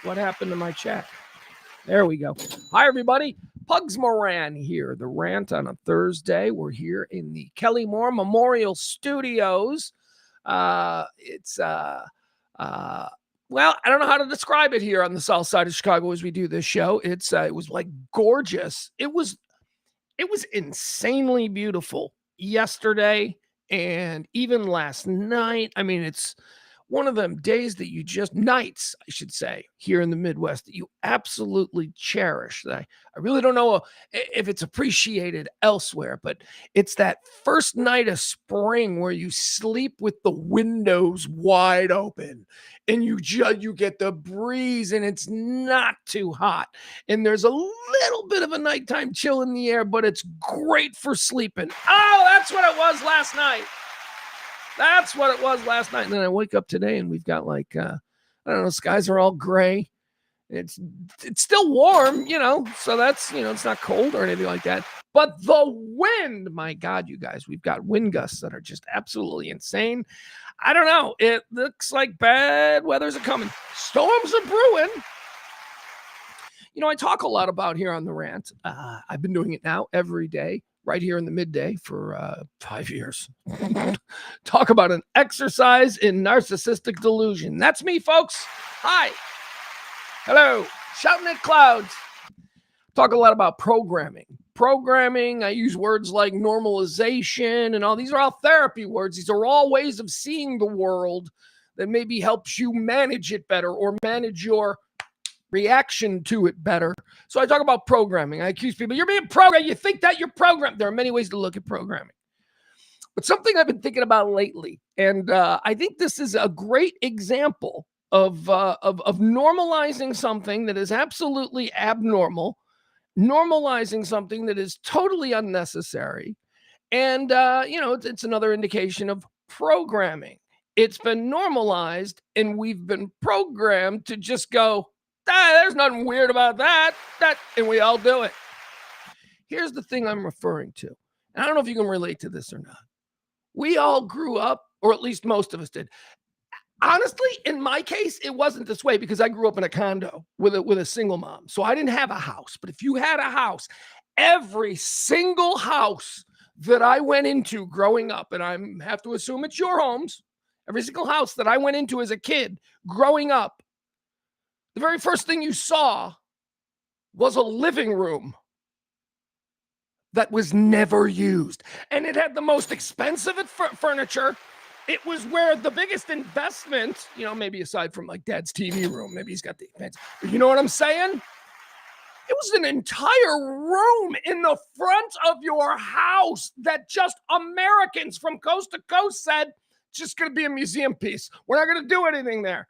What happened to my chat? There we go. Hi, everybody. Pugs Moran here. The Rant on a Thursday. We're here in the Kelly Moore Memorial Studios. Well, I don't know how to describe it here on the south side of Chicago as we do this show. It was like gorgeous. It was insanely beautiful yesterday and even last night. I mean, it's one of them days that nights, I should say, here in the Midwest that you absolutely cherish. That I really don't know if it's appreciated elsewhere, but it's that first night of spring where you sleep with the windows wide open and you get the breeze and it's not too hot. And there's a little bit of a nighttime chill in the air, but it's great for sleeping. Oh, that's what it was last night. That's what it was last night. And then I wake up today and we've got I don't know, skies are all gray. It's still warm, so that's, it's not cold or anything like that. But the wind, my God, you guys, we've got wind gusts that are just absolutely insane. I don't know. It looks like bad weather's coming. Storms are brewing. I talk a lot about here on the Rant. I've been doing it now every day, right here in the midday for 5 years. Talk about an exercise in narcissistic delusion. That's me, folks. Hi. Hello. Shouting at clouds. Talk a lot about programming. I use words like normalization and all. These are all therapy words. These are all ways of seeing the world that maybe helps you manage it better or manage your reaction to it better. So I talk about programming. I accuse people, you're being programmed. You think that you're programmed. There are many ways to look at programming. But something I've been thinking about lately, and I think this is a great example of normalizing something that is absolutely abnormal, normalizing something that is totally unnecessary. And, it's another indication of programming. It's been normalized and we've been programmed to just go, there's nothing weird about that, and we all do it. Here's the thing I'm referring to. And I don't know if you can relate to this or not. We all grew up, or at least most of us did. Honestly, in my case, it wasn't this way because I grew up in a condo with a single mom. So I didn't have a house. But if you had a house, every single house that I went into growing up, and I have to assume it's your homes, every single house that I went into as a kid growing up, the very first thing you saw was a living room that was never used. And it had the most expensive furniture. It was where the biggest investment, maybe aside from like Dad's TV room, maybe he's got the expensive, but you know what I'm saying? It was an entire room in the front of your house that just Americans from coast to coast said, it's just going to be a museum piece. We're not going to do anything there.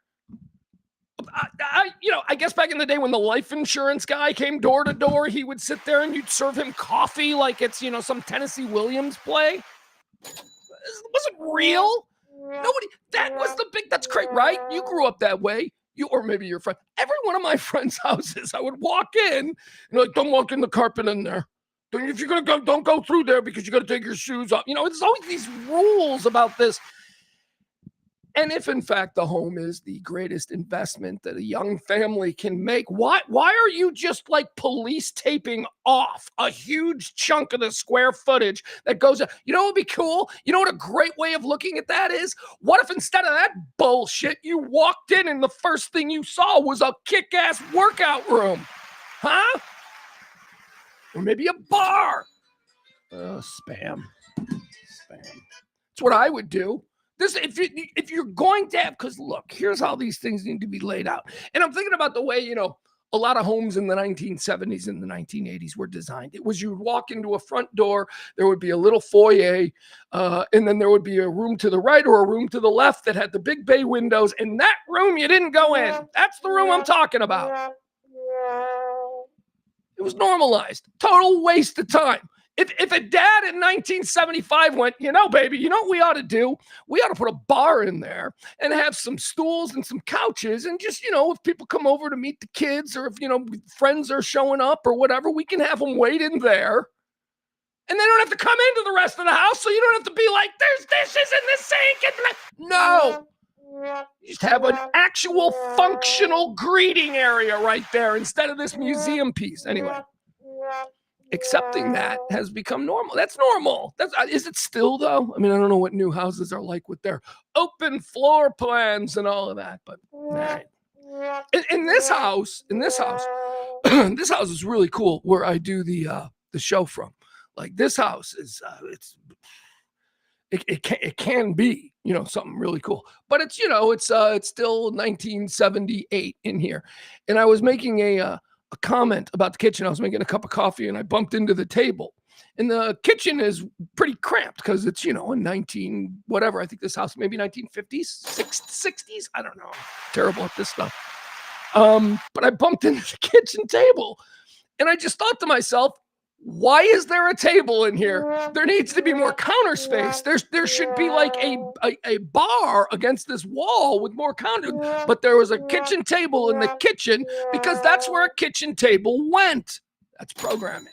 I guess back in the day when the life insurance guy came door to door, he would sit there and you'd serve him coffee like it's, some Tennessee Williams play. It wasn't real. Nobody, that's great, right? You grew up that way. Or maybe your friend. Every one of my friends' houses, I would walk in and don't walk in the carpet in there. If you're going to go, don't go through there because you got to take your shoes off. There's always these rules about this. And if, in fact, the home is the greatest investment that a young family can make, why are you just like police taping off a huge chunk of the square footage that goes, you know what would be cool? You know what a great way of looking at that is? What if instead of that bullshit, you walked in and the first thing you saw was a kick-ass workout room? Huh? Or maybe a bar. Oh, spam. It's what I would do. If you're going to have, because look, here's how these things need to be laid out. And I'm thinking about the way, a lot of homes in the 1970s and the 1980s were designed. It was you would walk into a front door, there would be a little foyer, and then there would be a room to the right or a room to the left that had the big bay windows. And that room you didn't go in. That's the room I'm talking about. It was normalized. Total waste of time. If a dad in 1975 went, baby, you know what we ought to do? We ought to put a bar in there and have some stools and some couches. And just, if people come over to meet the kids or if, friends are showing up or whatever, we can have them wait in there. And they don't have to come into the rest of the house. So you don't have to be like, there's dishes in the sink. And no, Just have an actual functional greeting area right there instead of this museum piece. Anyway, accepting that has become normal. That's normal. Is it still though? I mean, I don't know what new houses are like with their open floor plans and all of that, but all right. In this house, this house is really cool where I do the show from. Like this house is it can be, something really cool. But it's still 1978 in here. And I was making a comment about the kitchen. I was making a cup of coffee and I bumped into the table. And the kitchen is pretty cramped because it's, in 19 whatever. I think this house maybe 1950s, 60s. I don't know. I'm terrible at this stuff. But I bumped into the kitchen table and I just thought to myself, why is there a table in here? There needs to be more counter space. There should be like a bar against this wall with more counter. But there was a kitchen table in the kitchen because that's where a kitchen table went. That's programming.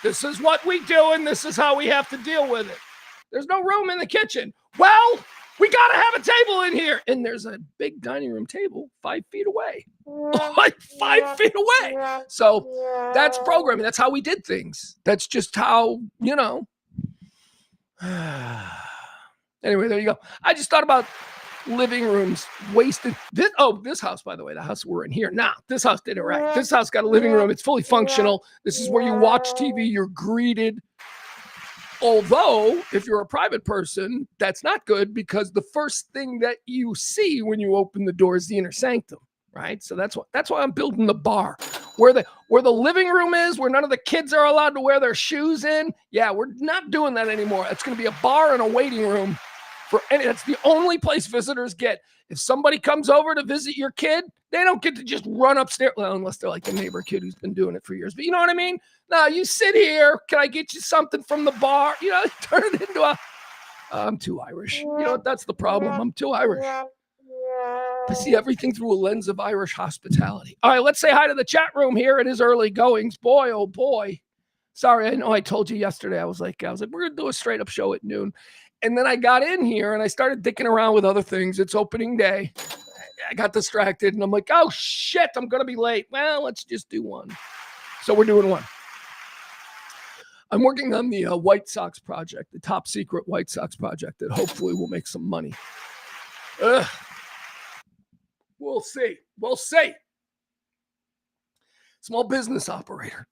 This is what we do and this is how we have to deal with it. There's no room in the kitchen. Well, we got to have a table in here. And there's a big dining room table 5 feet away. Like 5 feet away. So that's programming. That's how we did things. That's just how, Anyway, there you go. I just thought about living rooms wasted. This house, by the way, the house we're in here. Nah, this house did it right. This house got a living room. It's fully functional. This is where you watch TV. You're greeted. Although, if you're a private person, that's not good because the first thing that you see when you open the door is the inner sanctum, right? So that's why I'm building the bar. Where the living room is, where none of the kids are allowed to wear their shoes in. Yeah, we're not doing that anymore. It's going to be a bar and a waiting room that's the only place visitors get. If somebody comes over to visit your kid, they don't get to just run upstairs. Well, unless they're like the neighbor kid who's been doing it for years. But you know what I mean? No, you sit here. Can I get you something from the bar? Turn it into I'm too Irish. You know what? That's the problem. I'm too Irish. I see everything through a lens of Irish hospitality. All right, let's say hi to the chat room here. It is early goings. Boy, oh boy. Sorry, I know I told you yesterday. I was like, we're going to do a straight up show at noon. And then I got in here and I started dicking around with other things. It's opening day. I got distracted and I'm like, oh shit, I'm going to be late. Well, let's just do one. So we're doing one. I'm working on the White Sox project, the top secret White Sox project that hopefully will make some money. We'll see. We'll see. Small business operator,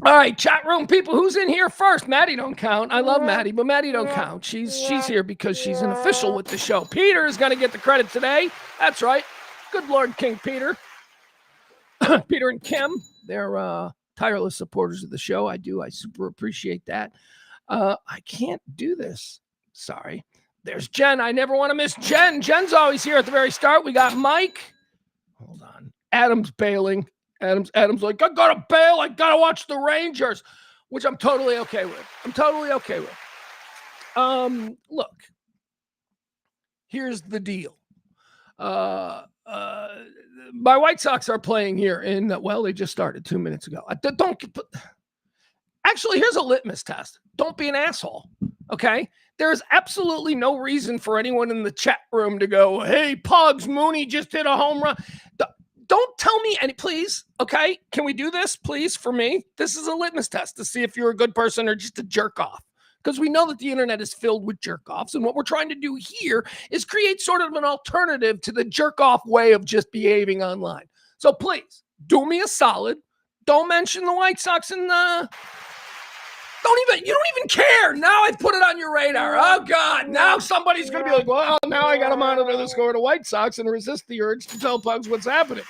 All right, chat room people, who's in here first? Maddie don't count. I love Maddie, but Maddie don't count. She's here because she's an official with the show. Peter is going to get the credit today. That's right. Good Lord, King Peter. Peter and Kim, they're tireless supporters of the show. I super appreciate that. I can't do this. Sorry. There's Jen. I never want to miss Jen. Jen's always here at the very start. We got Mike. Hold on. Adam's bailing. Adam's like, I gotta bail. I gotta watch the Rangers, which I'm totally okay with. Look, here's the deal. My White Sox are playing here they just started 2 minutes ago. Actually, here's a litmus test. Don't be an asshole. Okay. There's absolutely no reason for anyone in the chat room to go, hey, Pugs, Mooney just hit a home run. Don't tell me any, please. Okay. Can we do this, please, for me? This is a litmus test to see if you're a good person or just a jerk off. Because we know that the internet is filled with jerk offs. And what we're trying to do here is create sort of an alternative to the jerk off way of just behaving online. So please do me a solid. Don't mention the White Sox and you don't even care. Now I've put it on your radar. Oh God. Now somebody's going to be like, well, now I got to monitor the score of the White Sox and resist the urge to tell Pugs what's happening.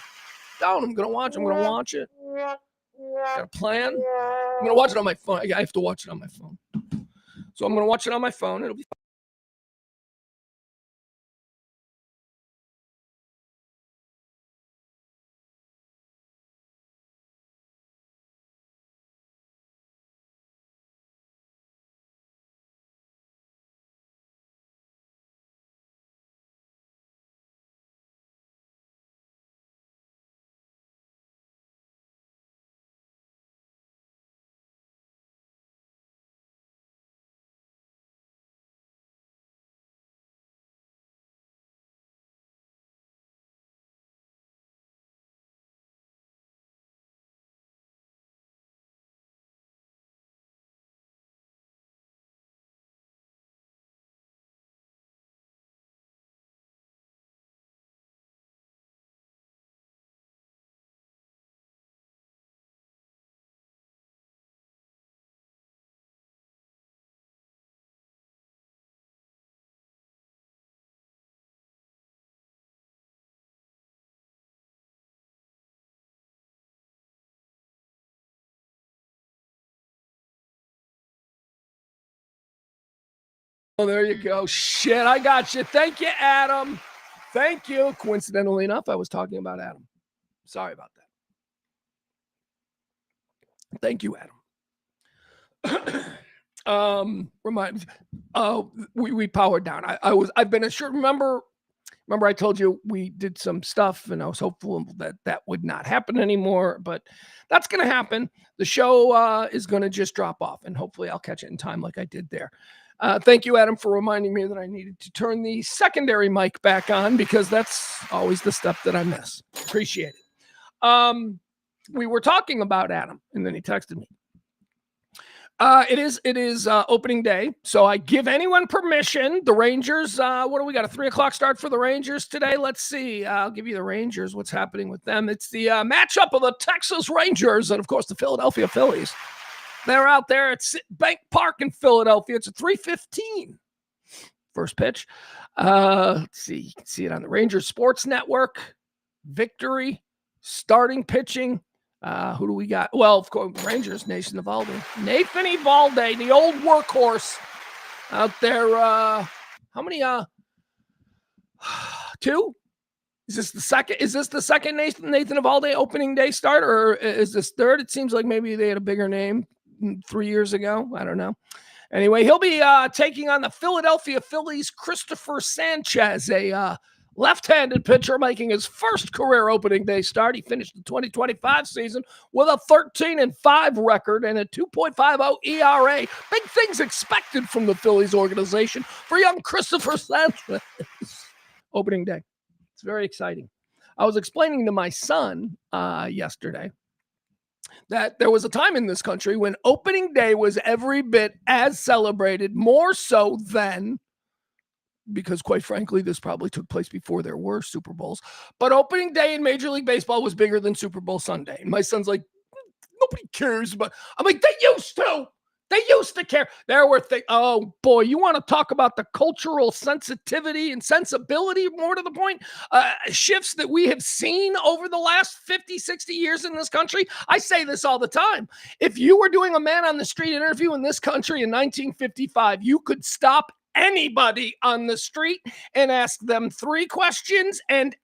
I'm going to watch it. Got a plan. I'm going to watch it on my phone. I have to watch it on my phone. So I'm going to watch it on my phone. It'll be fine. Oh, there you go. Shit, I got you. Thank you, Adam. Thank you. Coincidentally enough, I was talking about Adam. Sorry about that. Thank you, Adam. We powered down. I've been assured. Remember I told you we did some stuff and I was hopeful that would not happen anymore, but that's going to happen. The show is going to just drop off and hopefully I'll catch it in time like I did there. Thank you, Adam, for reminding me that I needed to turn the secondary mic back on because that's always the stuff that I miss. Appreciate it. We were talking about Adam and then he texted me. It is opening day, so I give anyone permission. The Rangers, what do we got? A 3:00 start for the Rangers today? Let's see. I'll give you the Rangers, what's happening with them. It's the matchup of the Texas Rangers and, of course, the Philadelphia Phillies. They're out there at Bank Park in Philadelphia. It's a 3:15 first pitch. Let's see. You can see it on the Rangers Sports Network. Victory, starting pitching. Who do we got? Well, of course, Rangers, Nathan Eovaldi, the old workhorse out there. How many? Two? Is this the second Nathan Eovaldi opening day start, or is this third? It seems like maybe they had a bigger name 3 years ago. I don't know. Anyway, he'll be taking on the Philadelphia Phillies' Christopher Sanchez, a left-handed pitcher making his first career opening day start. He finished the 2025 season with a 13-5 record and a 2.50 ERA. Big things expected from the Phillies organization for young Christopher Sanchez. Opening day. It's very exciting. I was explaining to my son yesterday that there was a time in this country when opening day was every bit as celebrated, more so than, because quite frankly, this probably took place before there were Super Bowls, but opening day in Major League Baseball was bigger than Super Bowl Sunday. And my son's like, nobody cares, but I'm like, they used to care. There were things. Oh boy, you want to talk about the cultural sensitivity and sensibility, more to the point, shifts that we have seen over the last 50, 60 years in this country. I say this all the time. If you were doing a man on the street interview in this country in 1955, you could stop anybody on the street and ask them 3 questions and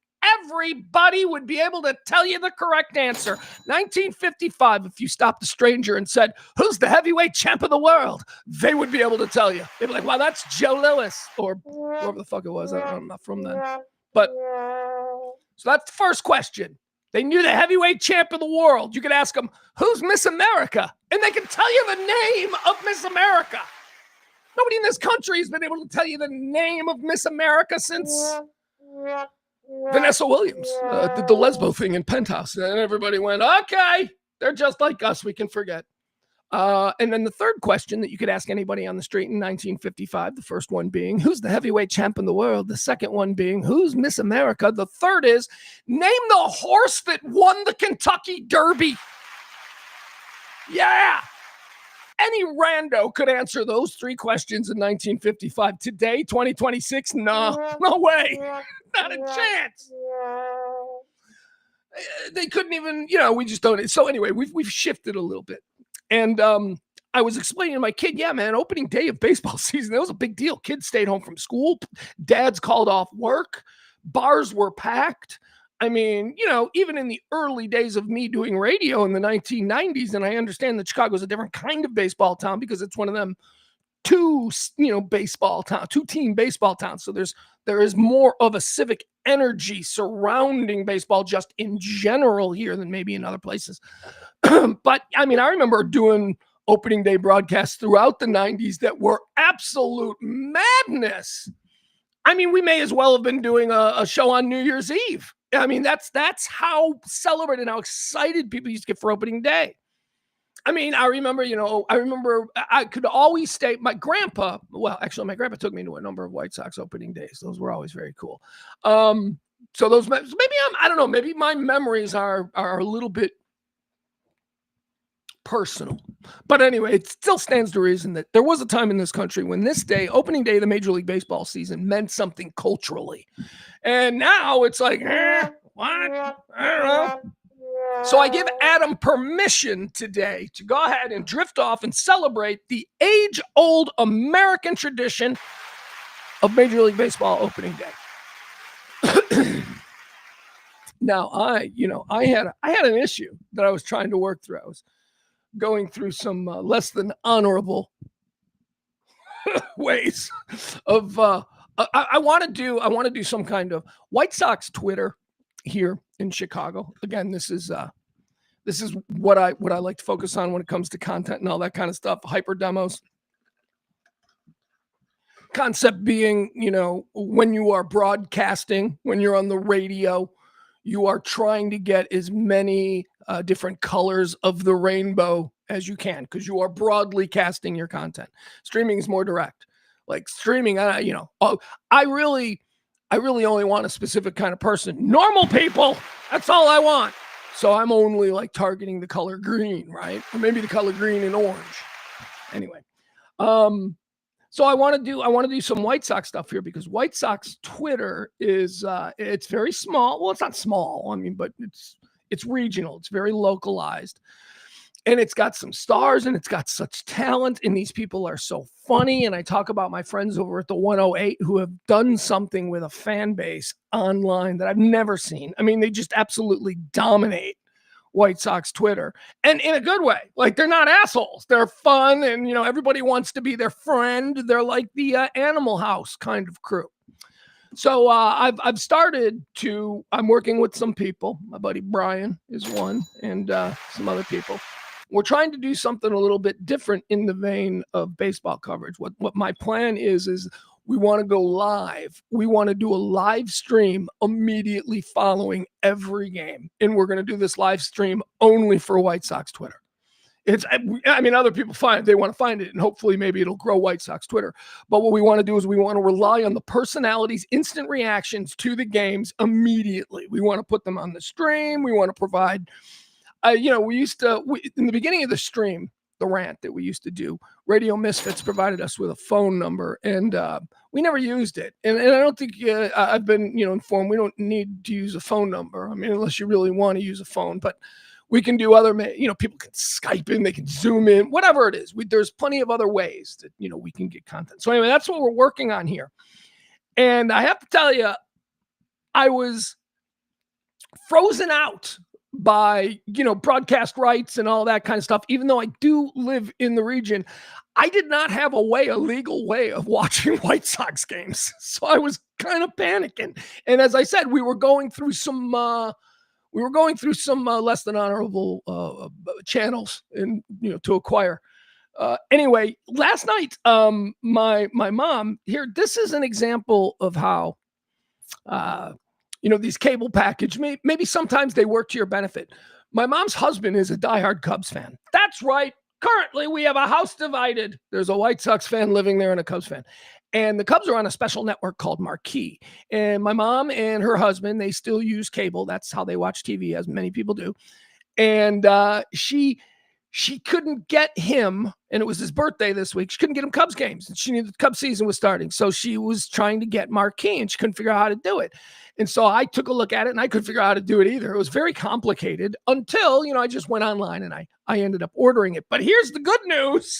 everybody would be able to tell you the correct answer. 1955, if you stopped a stranger and said, who's the heavyweight champ of the world? They would be able to tell you. They'd be like, well, that's Joe Louis, or whoever the fuck it was. I'm not from then. But so that's the first question. They knew the heavyweight champ of the world. You could ask them, who's Miss America? And they can tell you the name of Miss America. Nobody in this country has been able to tell you the name of Miss America since Vanessa Williams did the lesbo thing in Penthouse. And everybody went, okay, they're just like us. We can forget. And then the third question that you could ask anybody on the street in 1955, the first one being, who's the heavyweight champ in the world? The second one being, who's Miss America? The third is, name the horse that won the Kentucky Derby. Yeah. Any rando could answer those 3 questions in 1955. Today, 2026, no way. Not a chance. They couldn't even, we just don't. So anyway, we've shifted a little bit. And I was explaining to my kid, yeah, man, opening day of baseball season, that was a big deal. Kids stayed home from school. Dads called off work. Bars were packed. I mean, even in the early days of me doing radio in the 1990s, and I understand that Chicago is a different kind of baseball town because it's one of them two-team baseball towns. So there is more of a civic energy surrounding baseball just in general here than maybe in other places. But I mean, I remember doing opening day broadcasts throughout the 90s that were absolute madness. I mean, we may as well have been doing a show on New Year's Eve. I mean, that's how celebrated, how excited people used to get for opening day. I mean, I remember I could always stay. My grandpa took me to a number of White Sox opening days. Those were always very cool. So those, maybe I don't know, maybe my memories are a little bit personal. But anyway, it still stands to reason that there was a time in this country when this day, opening day of the Major League Baseball season, meant something culturally. And now it's like, what? I don't know. So I give Adam permission today to go ahead and drift off and celebrate the age-old American tradition of Major League Baseball opening day. Now, I had an issue that I was trying to work through. I was going through some less than honorable ways of I want to do some kind of White Sox Twitter here in Chicago. Again, this is what I like to focus on when it comes to content and all that kind of stuff. Hyper demos. Concept being, when you are broadcasting, when you're on the radio, you are trying to get as many different colors of the rainbow as you can, because you are broadly casting your content. Streaming is more direct. Like streaming, I really only want a specific kind of person. Normal people, that's all I want. So I'm only like targeting the color green, right? Or maybe the color green and orange. Anyway, so I want to do some White Sox stuff here, because White Sox Twitter is it's very small. Well, it's not small. I mean, but it's regional. It's very localized. And it's got some stars, and it's got such talent, and these people are so funny. And I talk about my friends over at the 108 who have done something with a fan base online that I've never seen. I mean, they just absolutely dominate White Sox Twitter, and in a good way. Like, they're not assholes. They're fun, and everybody wants to be their friend. They're like the Animal House kind of crew. So I've started to. I'm working with some people. My buddy Brian is one, and some other people. We're trying to do something a little bit different in the vein of baseball coverage. What my plan is we want to go live. We want to do a live stream immediately following every game. And we're going to do this live stream only for White Sox Twitter. Other people they want to find it, and hopefully maybe it'll grow White Sox Twitter. But what we want to do is we want to rely on the personalities' instant reactions to the games immediately. We want to put them on the stream. We want to provide... in the beginning of the stream, the rant that we used to do, Radio Misfits provided us with a phone number, and we never used it. And I don't think I've been, informed we don't need to use a phone number. I mean, unless you really want to use a phone, but we can do other, people can Skype in, they can Zoom in, whatever it is. There's plenty of other ways that, we can get content. So anyway, that's what we're working on here. And I have to tell you, I was frozen out by, broadcast rights and all that kind of stuff. Even though I do live in the region, I did not have a legal way of watching White Sox games. So I was kind of panicking. And as I said, we were going through some less than honorable channels and, to acquire. Anyway, last night, my mom here, this is an example of how, these cable package, maybe sometimes they work to your benefit. My mom's husband is a diehard Cubs fan. That's right. Currently, we have a house divided. There's a White Sox fan living there and a Cubs fan. And the Cubs are on a special network called Marquee. And my mom and her husband, they still use cable. That's how they watch TV, as many people do. And she couldn't get him, and it was his birthday this week. She couldn't get him Cubs games. And she knew the Cubs season was starting. So she was trying to get Marquee, and she couldn't figure out how to do it. And so I took a look at it, and I couldn't figure out how to do it either. It was very complicated until, I just went online and I ended up ordering it. But here's the good news.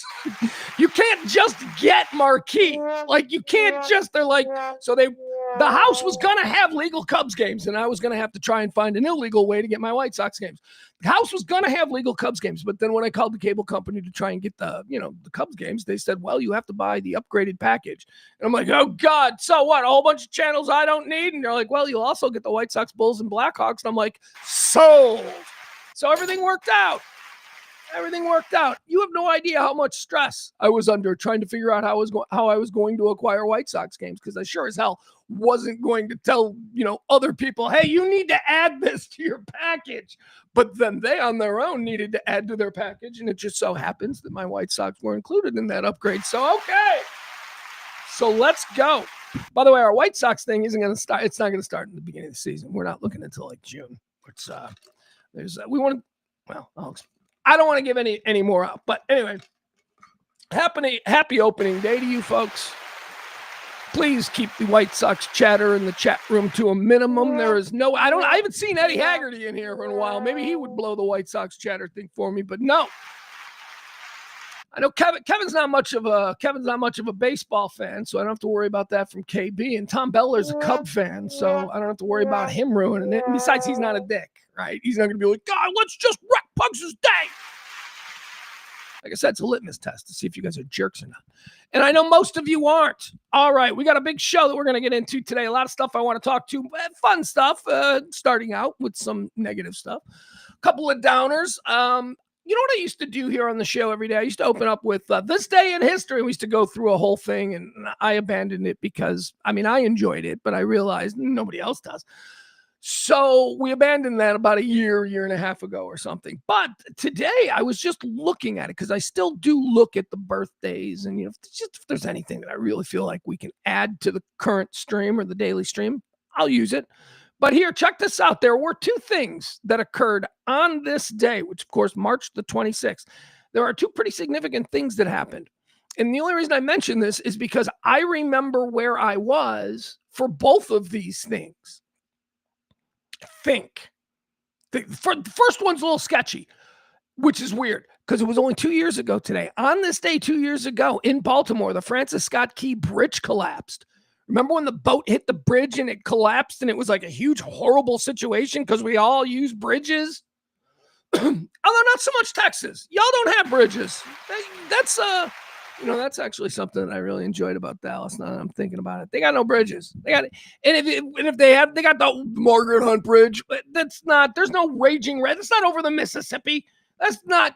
You can't just get Marquee. Like, you can't just, they're like, so the house was going to have legal Cubs games, and I was going to have to try and find an illegal way to get my White Sox games. The house was going to have legal Cubs games, but then when I called the cable company to try and get the Cubs games, they said, well, you have to buy the upgraded package. And I'm like, oh God, so what? A whole bunch of channels I don't need? And they're like, well, you'll also get the White Sox, Bulls, and Blackhawks. And I'm like, sold. So everything worked out. You have no idea how much stress I was under trying to figure out how I was going to acquire White Sox games, because I sure as hell wasn't going to tell, other people, hey, you need to add this to your package. But then they on their own needed to add to their package, and it just so happens that my White Sox were included in that upgrade. So, okay. So let's go. By the way, our White Sox thing isn't going to start. It's not going to start in the beginning of the season. We're not looking until like June. It's I don't want to give any more out, but anyway, happy opening day to you folks. Please keep the White Sox chatter in the chat room to a minimum. There is no, I haven't seen Eddie Haggerty in here for a while. Maybe he would blow the White Sox chatter thing for me, but no. I know Kevin's not much of a baseball fan, so I don't have to worry about that from KB. And Tom Beller's a Cub fan, so I don't have to worry about him ruining it. And besides, he's not a dick, right? He's not going to be like, God, let's just wreck Pugs' day. Like I said, it's a litmus test to see if you guys are jerks or not. And I know most of you aren't. All right, we got a big show that we're going to get into today. A lot of stuff I want to talk to. Fun stuff, starting out with some negative stuff. A couple of downers. You know what I used to do here on the show every day? I used to open up with this day in history. We used to go through a whole thing, and I abandoned it because, I enjoyed it, but I realized nobody else does. So we abandoned that about a year and a half ago or something. But today I was just looking at it because I still do look at the birthdays and, if there's anything that I really feel like we can add to the current stream or the daily stream, I'll use it. But here, check this out. There were two things that occurred on this day, which, of course, March the 26th. There are two pretty significant things that happened. And the only reason I mention this is because I remember where I was for both of these things. The first one's a little sketchy, which is weird because it was only 2 years ago today. On this day, 2 years ago in Baltimore, the Francis Scott Key Bridge collapsed. Remember when the boat hit the bridge and it collapsed and it was like a huge, horrible situation because we all use bridges? Although not so much Texas. Y'all don't have bridges. That's actually something that I really enjoyed about Dallas. Now that I'm thinking about it, they got no bridges. They got, and if they got the Margaret Hunt Bridge. There's no raging red. It's not over the Mississippi. That's not,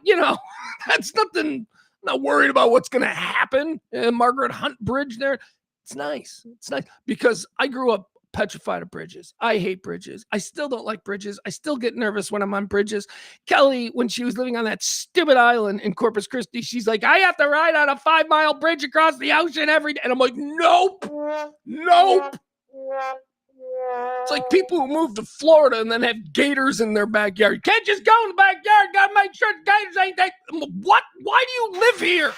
that's nothing. I'm not worried about what's going to happen. Margaret Hunt Bridge there. It's nice. It's nice because I grew up petrified of bridges. I hate bridges. I still don't like bridges. I still get nervous when I'm on bridges. Kelly, when she was living on that stupid island in Corpus Christi, she's like, I have to ride on a 5-mile bridge across the ocean every day. And I'm like, nope. It's like people who move to Florida and then have gators in their backyard. You can't just go in the backyard. Got to make sure the gators ain't there. What? Why do you live here?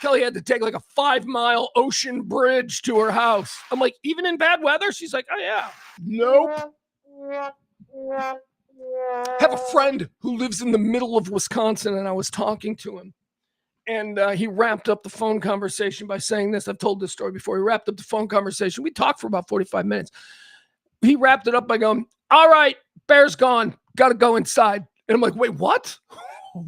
Kelly had to take like a 5-mile ocean bridge to her house. I'm like, even in bad weather? She's like, oh, yeah. Nope. Have a friend who lives in the middle of Wisconsin, and I was talking to him. And he wrapped up the phone conversation by saying this. I've told this story before. He wrapped up the phone conversation. We talked for about 45 minutes. He wrapped it up by going, all right, bear's gone. Got to go inside. And I'm like, wait, what?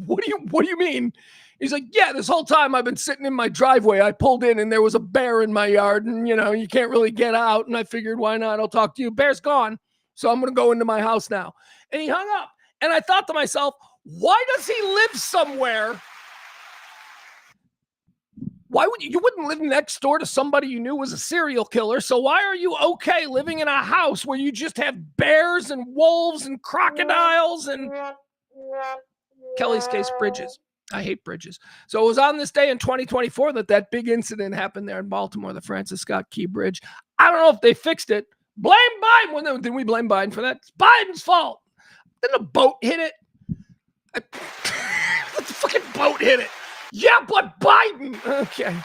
What do you mean? He's like, yeah, this whole time I've been sitting in my driveway. I pulled in and there was a bear in my yard and, you can't really get out. And I figured, why not? I'll talk to you. Bear's gone. So I'm going to go into my house now. And he hung up. And I thought to myself, why does he live somewhere? Why would you wouldn't live next door to somebody you knew was a serial killer. So why are you okay living in a house where you just have bears and wolves and crocodiles and Kelly's case, bridges? I hate bridges. So it was on this day in 2024 that big incident happened there in Baltimore, the Francis Scott Key Bridge. I don't know if they fixed it. Blame Biden. Well, didn't we blame Biden for that? It's Biden's fault. Didn't a boat hit it? The fucking boat hit it. Yeah, but Biden. Okay.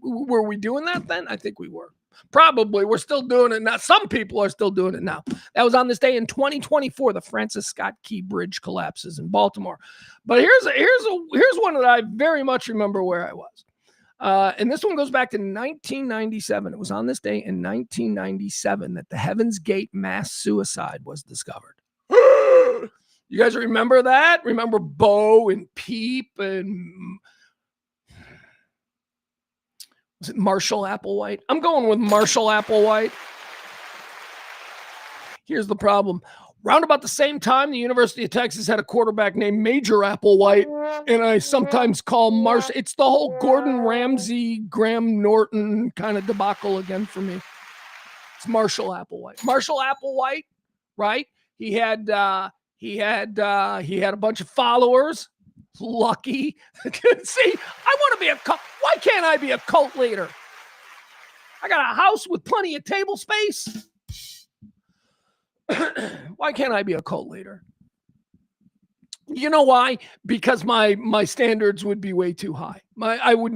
Were we doing that then? I think we were. Probably. We're still doing it now. Some people are still doing it now. That was on this day in 2024. The Francis Scott Key Bridge collapses in Baltimore. But here's one that I very much remember where I was. And this one goes back to 1997. It was on this day in 1997 that the Heaven's Gate mass suicide was discovered. You guys remember that? Remember Bo and Peep and was it Marshall Applewhite? I'm going with Marshall Applewhite. Here's the problem. Round about the same time, the University of Texas had a quarterback named Major Applewhite, and I sometimes call Marshall. It's the whole Gordon Ramsay, Graham Norton kind of debacle again for me. It's Marshall Applewhite. Marshall Applewhite, right? He had a bunch of followers. Lucky. See, I want to be a cult. Why can't I be a cult leader? I got a house with plenty of table space. Why can't I be a cult leader? You know why? Because my standards would be way too high. I would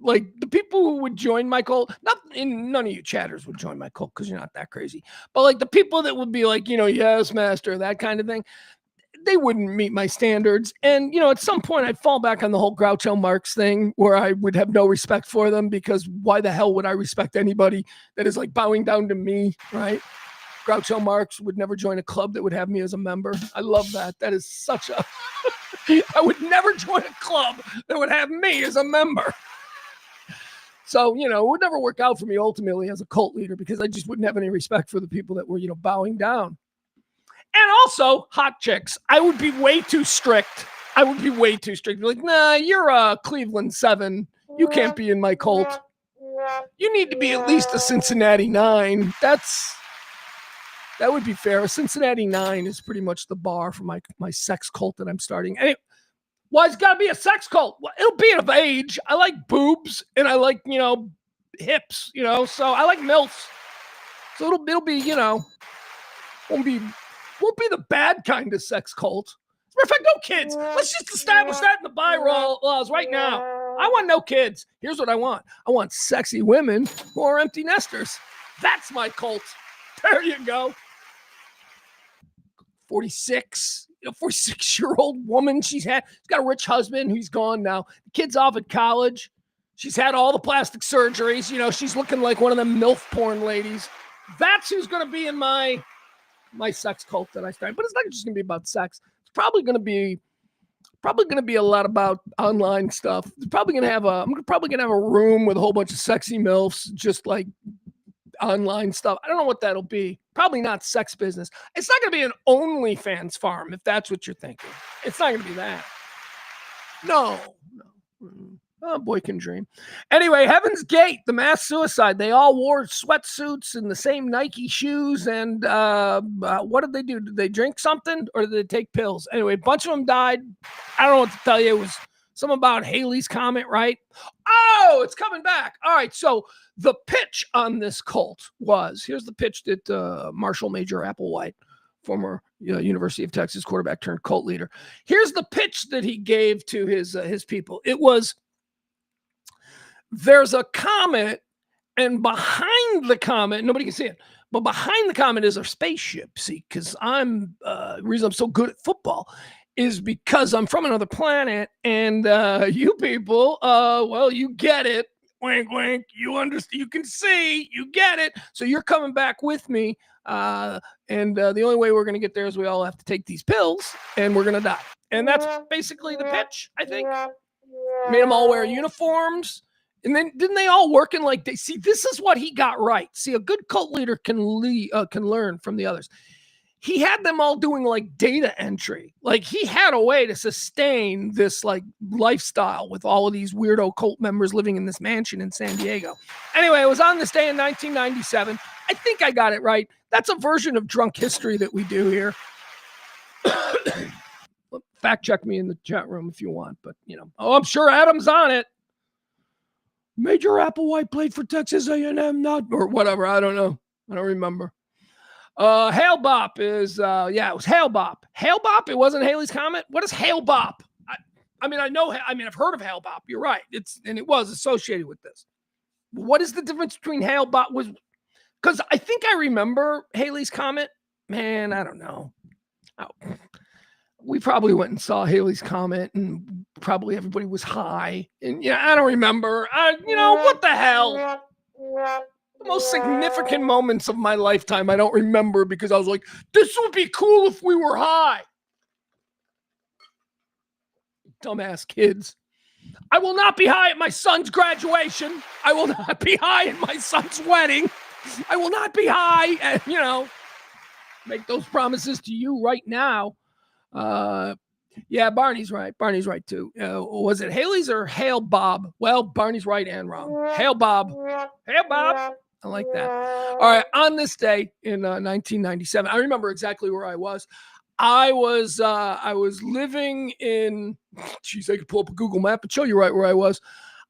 like the people who would join my cult. None of you chatters would join my cult because you're not that crazy. But like the people that would be like, yes, master, that kind of thing, they wouldn't meet my standards. And at some point I'd fall back on the whole Groucho Marx thing where I would have no respect for them, because why the hell would I respect anybody that is like bowing down to me, right? Groucho Marx would never join a club that would have me as a member. I love that. That is such a... I would never join a club that would have me as a member. So, it would never work out for me ultimately as a cult leader, because I just wouldn't have any respect for the people that were, bowing down. And also, hot chicks. I would be way too strict. Like, nah, you're a Cleveland 7. You can't be in my cult. You need to be at least a Cincinnati 9. That would be fair. A Cincinnati 9 is pretty much the bar for my sex cult that I'm starting. Anyway, why it's got to be a sex cult? Well, it'll be of age. I like boobs and I like, hips, so I like MILFs. So it'll be, won't be the bad kind of sex cult. As a matter of fact, no kids. Let's just establish that in the bylaws right now. I want no kids. Here's what I want. I want sexy women who are empty nesters. That's my cult. There you go. 46-year-old woman. She's got a rich husband who's gone now. The kid's off at college. She's had all the plastic surgeries. She's looking like one of them MILF porn ladies. That's who's going to be in my sex cult that I started. But it's not just going to be about sex. It's probably going to be a lot about online stuff. I'm probably going to have a room with a whole bunch of sexy MILFs, just like online stuff. I don't know what that'll be. Probably not sex business. It's not going to be an OnlyFans farm, if that's what you're thinking. It's not going to be that. No. Oh, boy can dream. Anyway, Heaven's Gate, the mass suicide. They all wore sweatsuits and the same Nike shoes. And what did they do? Did they drink something or did they take pills? Anyway, a bunch of them died. I don't know what to tell you. It was something about Halley's Comet, right? Oh, it's coming back. All right, so the pitch on this cult was, here's the pitch that Marshall Major Applewhite, former University of Texas quarterback turned cult leader. Here's the pitch that he gave to his people. It was, there's a comet, and behind the comet, nobody can see it, but behind the comet is a spaceship. See, because the reason I'm so good at football is because I'm from another planet, and you people, well, you get it. Wink, wink. You understand? You can see. You get it. So you're coming back with me, and the only way we're going to get there is we all have to take these pills, and we're going to die. And that's basically the pitch, I think. Made them all wear uniforms. And then didn't they all work in like, see, this is what he got right. See, a good cult leader can learn from the others. He had them all doing like data entry. Like he had a way to sustain this like lifestyle with all of these weirdo cult members living in this mansion in San Diego. Anyway, it was on this day in 1997. I think I got it right. That's a version of drunk history that we do here. Fact check me in the chat room if you want, but I'm sure Adam's on it. Major Applewhite played for Texas A&M, or whatever. I don't know. I don't remember. Hail Bop is, it was Hail Bop. Hail Bop? It wasn't Halley's Comet? What is Hail Bop? I've heard of Hail Bop. You're right. It was associated with this. What is the difference between Hail Bop? Because I think I remember Halley's Comet. Man, I don't know. We probably went and saw Halley's Comet, and probably everybody was high. And I don't remember. What the hell? The most significant moments of my lifetime I don't remember because I was like, this would be cool if we were high. Dumbass kids. I will not be high at my son's graduation. I will not be high at my son's wedding. I will not be high at, make those promises to you right now. Yeah, Barney's right. Barney's right too. Was it Haley's or Hail Bob? Well, Barney's right and wrong. Hail Bob. Hail Bob. I like that. All right. On this day in 1997, I remember exactly where I was. I was living in, geez, I could pull up a Google map and show you right where I was.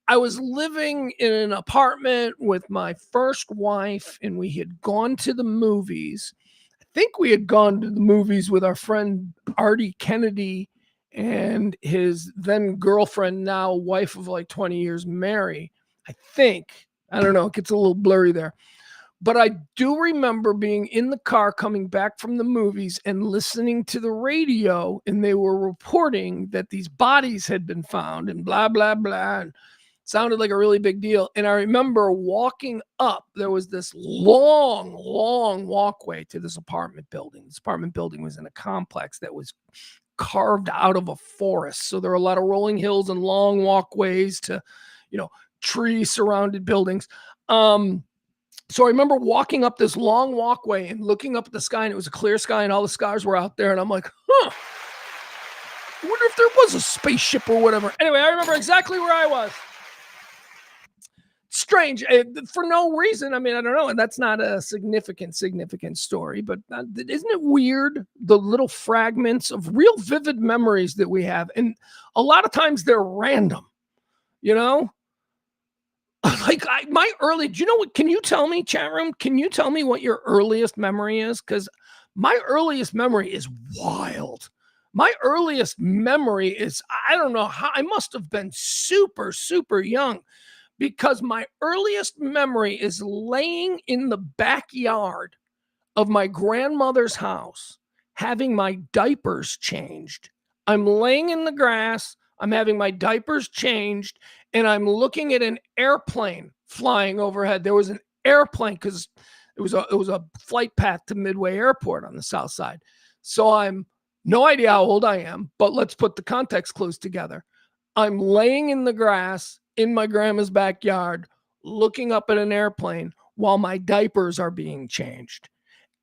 I was living in an apartment with my first wife, and we had gone to the movies. I think we had gone to the movies with our friend Artie Kennedy and his then girlfriend, now wife of like 20 years, Mary, I think. I don't know. It gets a little blurry there. But I do remember being in the car coming back from the movies and listening to the radio, and they were reporting that these bodies had been found and blah, blah, blah. And sounded like a really big deal. And I remember walking up. There was this long, long walkway to this apartment building. This apartment building was in a complex that was carved out of a forest. So there were a lot of rolling hills and long walkways to, tree surrounded buildings. So I remember walking up this long walkway and looking up at the sky, and it was a clear sky and all the stars were out there. And I'm like, I wonder if there was a spaceship or whatever. Anyway, I remember exactly where I was. Strange for no reason. I mean, I don't know. And that's not a significant story, but isn't it weird? The little fragments of real vivid memories that we have. And a lot of times they're random, like do you know what, can you tell me, chat room, can you tell me what your earliest memory is? Because my earliest memory is wild. My earliest memory is, I don't know how, I must have been super, super young, because my earliest memory is laying in the backyard of my grandmother's house, having my diapers changed. I'm laying in the grass, I'm having my diapers changed, and I'm looking at an airplane flying overhead. There was an airplane because it was a flight path to Midway Airport on the south side. So I'm no idea how old I am, but let's put the context clues together. I'm laying in the grass in my grandma's backyard, looking up at an airplane while my diapers are being changed.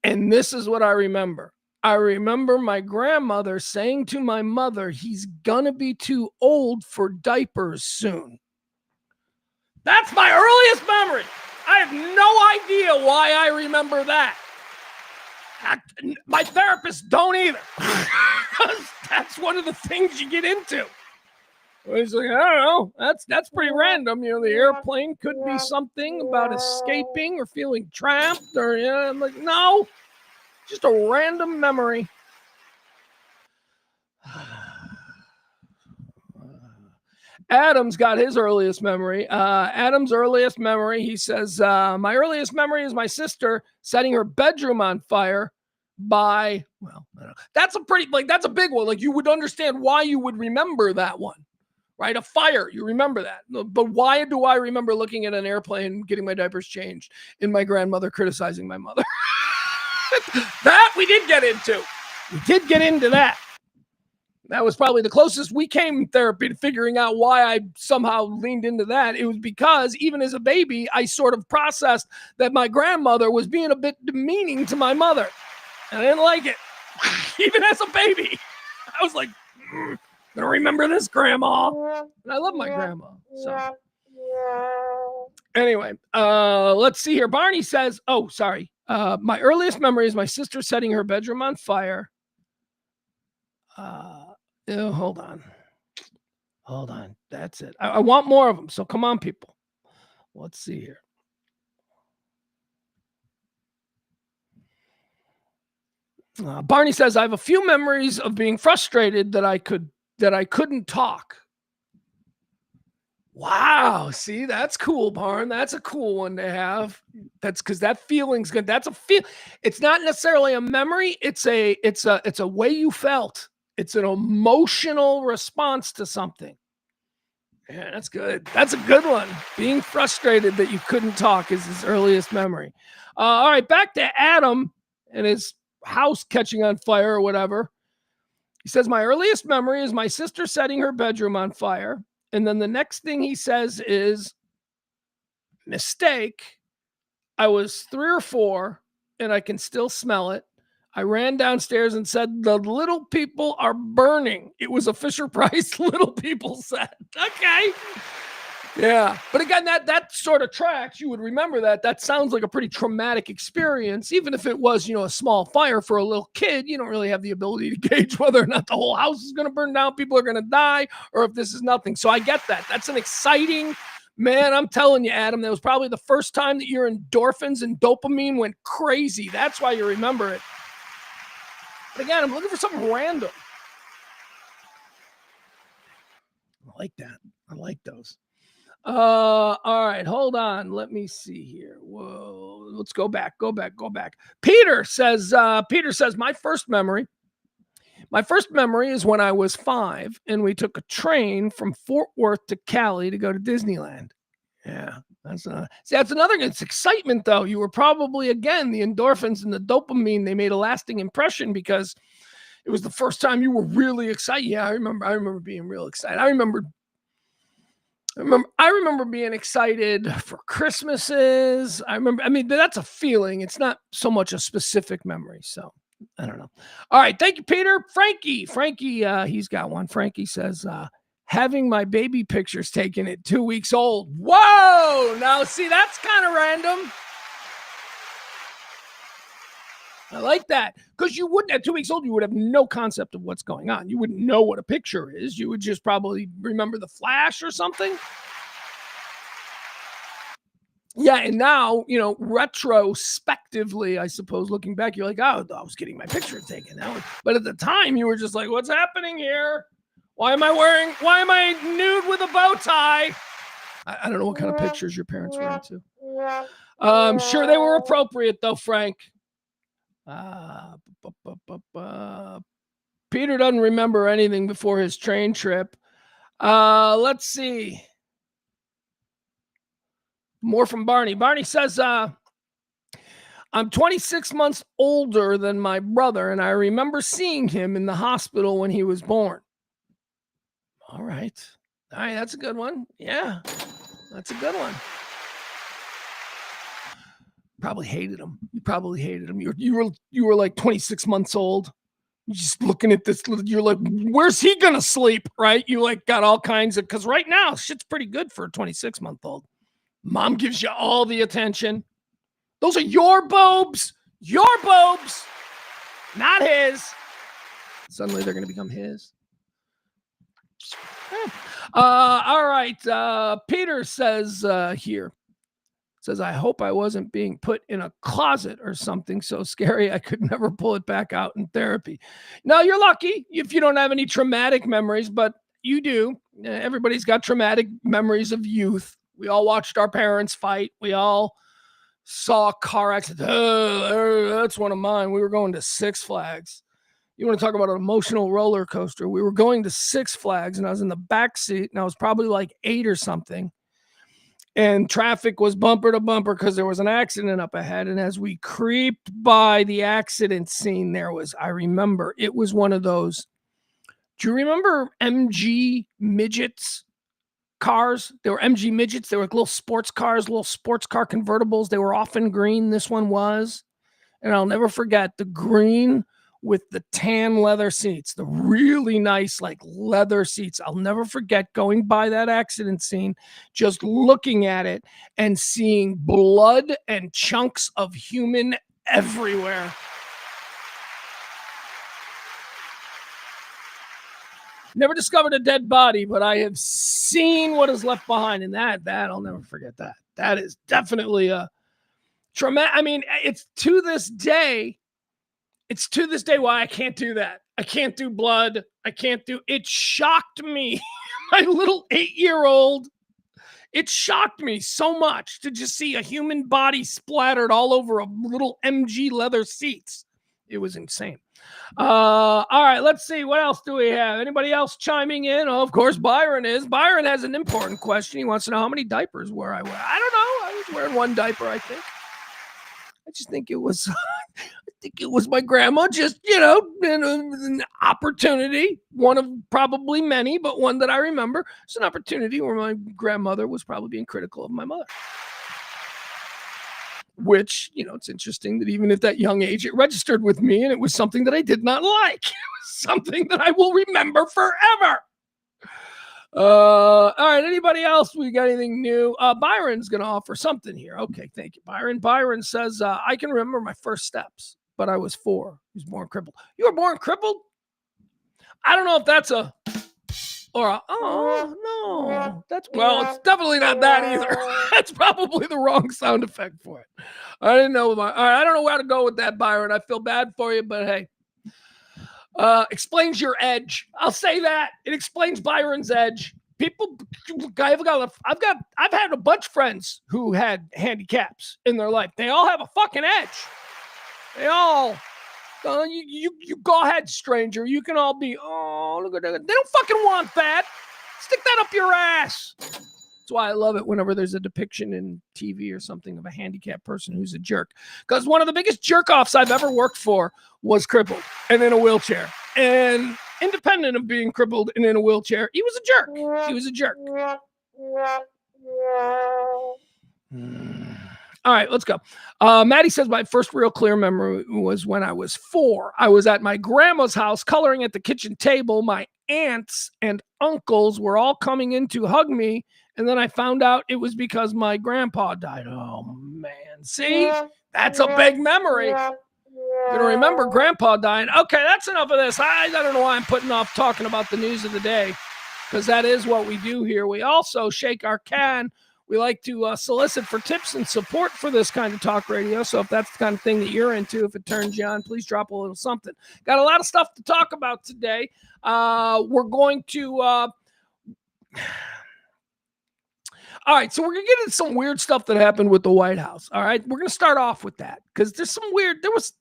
And this is what I remember. I remember my grandmother saying to my mother, he's gonna be too old for diapers soon. That's my earliest memory. I have no idea why I remember that. My therapists don't either. That's one of the things you get into. It's like, I don't know. That's pretty random. The airplane could be something about escaping or feeling trapped, or I'm like, no. Just a random memory. Adam's got his earliest memory. Adam's earliest memory, he says, my earliest memory is my sister setting her bedroom on fire by, well, I don't know. That's a big one. Like, you would understand why you would remember that one, right? A fire, you remember that. But why do I remember looking at an airplane, getting my diapers changed, and my grandmother criticizing my mother? That we did get into. We did get into that. That was probably the closest we came in therapy to figuring out why I somehow leaned into that. It was because even as a baby, I sort of processed that my grandmother was being a bit demeaning to my mother. And I didn't like it. Even as a baby. I was like, I'm gonna remember this, Grandma. And I love my grandma. So anyway, let's see here. Barney says, oh, sorry. My earliest memory is my sister setting her bedroom on fire. Hold on. That's it. I want more of them. So come on, people. Let's see here. Barney says, I have a few memories of being frustrated that I couldn't talk. Wow. See, that's cool, Barn. That's a cool one to have. That's because that feeling's good. That's a feel. It's not necessarily a memory. It's a way you felt. It's an emotional response to something. Yeah, that's good. That's a good one. Being frustrated that you couldn't talk is his earliest memory. All right, back to Adam and his house catching on fire or whatever. He says, my earliest memory is my sister setting her bedroom on fire. And then the next thing he says is, mistake. I was 3 or 4 and I can still smell it. I ran downstairs and said, the little people are burning. It was a Fisher-Price Little People set. Okay. Yeah. But again, that sort of tracks. You would remember that. That sounds like a pretty traumatic experience. Even if it was, a small fire for a little kid, you don't really have the ability to gauge whether or not the whole house is going to burn down, people are going to die, or if this is nothing. So I get that. That's an exciting, man, I'm telling you, Adam, that was probably the first time that your endorphins and dopamine went crazy. That's why you remember it. But again, I'm looking for something random. like that. I like those. All right, hold on. Let me see here. Whoa, let's go back. Peter says, my first memory is when I was 5 and we took a train from Fort Worth to Cali to go to Disneyland. Yeah, that's another. It's excitement though. You were probably, again, the endorphins and the dopamine, they made a lasting impression because it was the first time you were really excited. Yeah, I remember being real excited. I remember being excited for Christmases. I mean, that's a feeling. It's not so much a specific memory. So I don't know. All right. Thank you, Peter. Frankie, he's got one. Frankie says, having my baby pictures taken at 2 weeks old. Whoa. Now, see, that's kind of random. I like that, because you wouldn't, at 2 weeks old, you would have no concept of what's going on. You wouldn't know what a picture is. You would just probably remember the flash or something. Yeah, and now, retrospectively, I suppose, looking back, you're like, oh, I was getting my picture taken. But at the time, you were just like, what's happening here? Why am I nude with a bow tie? I don't know what kind of pictures your parents were into. I'm sure they were appropriate, though, Frank. Peter doesn't remember anything before his train trip. Let's see. More from Barney. Barney says, I'm 26 months older than my brother, and I remember seeing him in the hospital when he was born. All right, that's a good one. Yeah, that's a good one. Probably hated him. You probably hated him. You were like 26 months old. You're just looking at this. You're like, where's he gonna sleep? Right? You like got all kinds of, because right now shit's pretty good for a 26-month-old. Mom gives you all the attention. Those are your boobs, not his. Suddenly they're gonna become his. All right. Peter says here. Says, I hope I wasn't being put in a closet or something so scary I could never pull it back out in therapy. Now, you're lucky if you don't have any traumatic memories, but you do. Everybody's got traumatic memories of youth. We all watched our parents fight. We all saw a car accident. That's one of mine. We were going to Six Flags. You want to talk about an emotional roller coaster? We were going to Six Flags, and I was in the back seat, and I was probably like 8 or something. And traffic was bumper to bumper because there was an accident up ahead. And as we creeped by the accident scene, I remember it was one of those. Do you remember MG midgets cars? They were MG midgets. They were like little sports cars, little sports car convertibles. They were often green. This one was. And I'll never forget the green with the tan leather seats, the really nice like leather seats. I'll never forget going by that accident scene, just looking at it and seeing blood and chunks of human everywhere. Never discovered a dead body, but I have seen what is left behind, and that I'll never forget that. That is definitely a traumatic. I mean, it's to this day why I can't do that. I can't do blood. It shocked me. My little 8-year-old, it shocked me so much to just see a human body splattered all over a little MG leather seats. It was insane. All right, let's see. What else do we have? Anybody else chiming in? Oh, of course, Byron is. Byron has an important question. He wants to know how many diapers were I wearing. I don't know. I was wearing one diaper, I think. I just think it was my grandma, just, an opportunity, one of probably many, but one that I remember. It's an opportunity where my grandmother was probably being critical of my mother. Which, it's interesting that even at that young age, it registered with me, and it was something that I did not like. It was something that I will remember forever. All right, anybody else? We got anything new? Byron's going to offer something here. Okay, thank you, Byron. Byron says, I can remember my first steps, but I was 4. I was born crippled. You were born crippled? I don't know if that's it's definitely not that either. That's probably the wrong sound effect for it. I didn't know. All right, I don't know where to go with that, Byron. I feel bad for you, but hey. Explains your edge. I'll say that. It explains Byron's edge. People, I've had a bunch of friends who had handicaps in their life. They all have a fucking edge. They all, you go ahead, stranger. You can all be, oh, look at that. They don't fucking want that. Stick that up your ass. That's why I love it whenever there's a depiction in TV or something of a handicapped person who's a jerk. Because one of the biggest jerk-offs I've ever worked for was crippled and in a wheelchair. And independent of being crippled and in a wheelchair, he was a jerk. He was a jerk. All right, let's go. Maddie says, my first real clear memory was when I was 4. I was at my grandma's house coloring at the kitchen table. My aunts and uncles were all coming in to hug me. And then I found out it was because my grandpa died. Oh, man. See? That's a big memory. You're going to remember grandpa dying. Okay, that's enough of this. I don't know why I'm putting off talking about the news of the day, because that is what we do here. We also shake our can. We like to solicit for tips and support for this kind of talk radio. So if that's the kind of thing that you're into, if it turns you on, please drop a little something. Got a lot of stuff to talk about today. We're going to... All right, so we're going to get into some weird stuff that happened with the White House. All right, we're going to start off with that because there's some weird, it's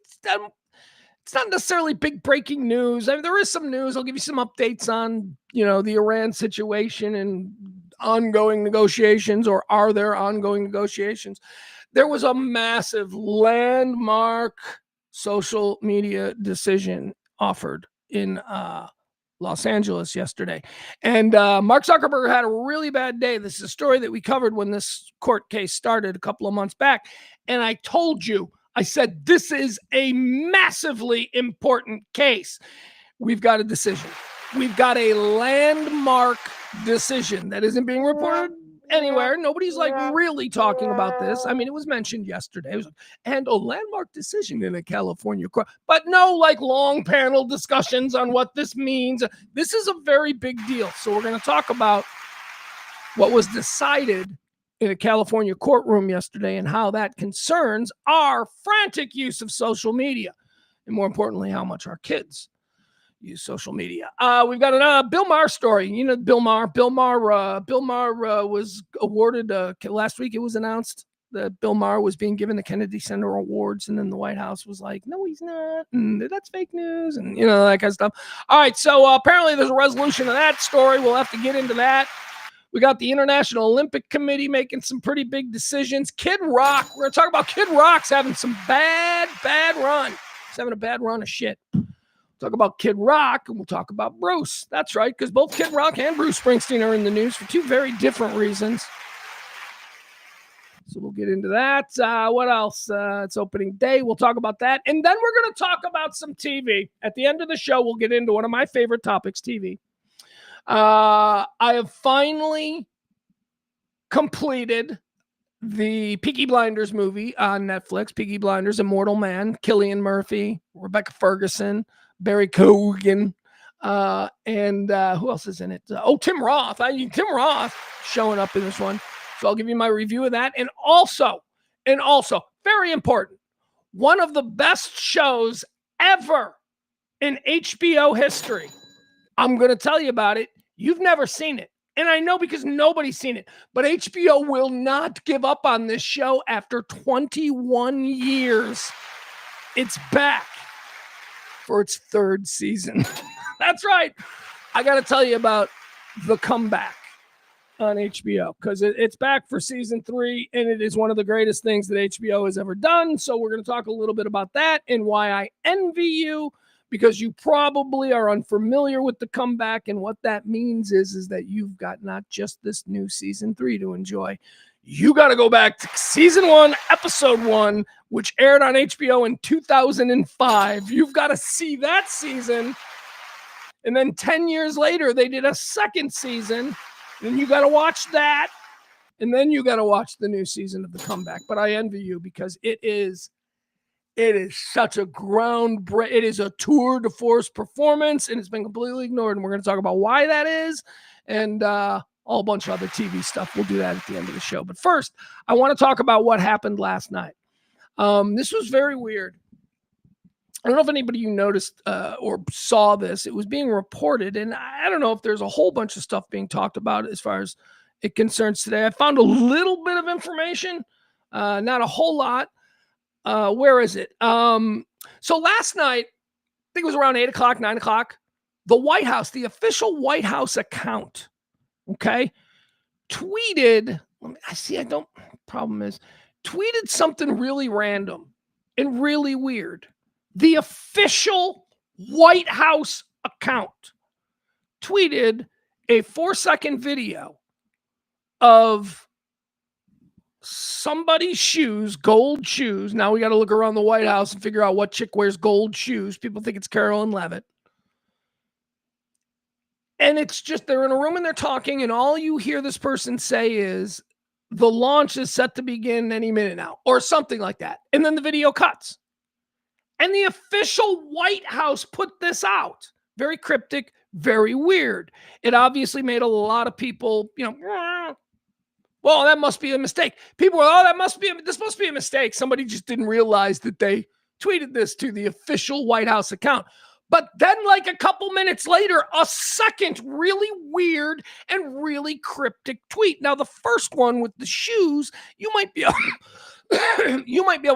not necessarily big breaking news. I mean, there is some news. I'll give you some updates on, the Iran situation and ongoing negotiations, or are there ongoing negotiations? There was a massive landmark social media decision offered in Los Angeles yesterday. And Mark Zuckerberg had a really bad day. This is a story that we covered when this court case started a couple of months back. And I told you, I said, this is a massively important case. We've got a decision. We've got a landmark decision that isn't being reported anywhere. Nobody's really talking about this. I mean, it was mentioned yesterday. And a landmark decision in a California court, but no long panel discussions on what this means. This is a very big deal. So we're going to talk about what was decided in a California courtroom yesterday and how that concerns our frantic use of social media. And more importantly, how much our kids use social media. We've got a Bill Maher story. Bill Maher. Bill Maher was awarded last week. It was announced that Bill Maher was being given the Kennedy Center Awards, and then the White House was like, "No, he's not. And that's fake news," and that kind of stuff. All right, so apparently there's a resolution of that story. We'll have to get into that. We got the International Olympic Committee making some pretty big decisions. Kid Rock. We're going to talk about Kid Rock's having some bad run. He's having a bad run of shit. Talk about Kid Rock, and we'll talk about Bruce. That's right, because both Kid Rock and Bruce Springsteen are in the news for two very different reasons. So we'll get into that. What else? It's opening day. We'll talk about that. And then we're going to talk about some TV. At the end of the show, we'll get into one of my favorite topics, TV. I have finally completed the Peaky Blinders movie on Netflix. Peaky Blinders, Immortal Man, Cillian Murphy, Rebecca Ferguson, Barry Keoghan, and who else is in it? Tim Roth. Tim Roth showing up in this one. So I'll give you my review of that. And also, very important, one of the best shows ever in HBO history. I'm going to tell you about it. You've never seen it. And I know because nobody's seen it. But HBO will not give up on this show after 21 years. It's back for its 3rd season. That's right. I got to tell you about The Comeback on HBO because it's back for season 3, and it is one of the greatest things that HBO has ever done. So we're going to talk a little bit about that and why I envy you, because you probably are unfamiliar with The Comeback, and what that means is that you've got not just this new season 3 to enjoy. You got to go back to season 1, episode 1, which aired on HBO in 2005. You've got to see that season. And then 10 years later, they did a 2nd season. And you got to watch that. And then you got to watch the new season of The Comeback. But I envy you because it is such a groundbreaking, it is a tour de force performance, and it's been completely ignored. And we're going to talk about why that is. And, a bunch of other TV stuff. We'll do that at the end of the show. But first, I want to talk about what happened last night. This was very weird. I don't know if anybody you noticed or saw this. It was being reported, and I don't know if there's a whole bunch of stuff being talked about as far as it concerns today. I found a little bit of information, not a whole lot. Where is it? So last night, I think it was around 8 o'clock, 9 o'clock, the White House, the official White House account, okay, tweeted, problem is, tweeted something really random and really weird. The official White House account tweeted a 4-second video of somebody's shoes, gold shoes. Now we got to look around the White House and figure out what chick wears gold shoes. People think it's Carolyn Levitt. And it's just, they're in a room and they're talking, and all you hear this person say is, the launch is set to begin any minute now, or something like that. And then the video cuts. And the official White House put this out. Very cryptic, very weird. It obviously made a lot of people, well, that must be a mistake. People were, this must be a mistake. Somebody just didn't realize that they tweeted this to the official White House account. But then, like a couple minutes later, a second really weird and really cryptic tweet. Now, the first one with the shoes, you might be able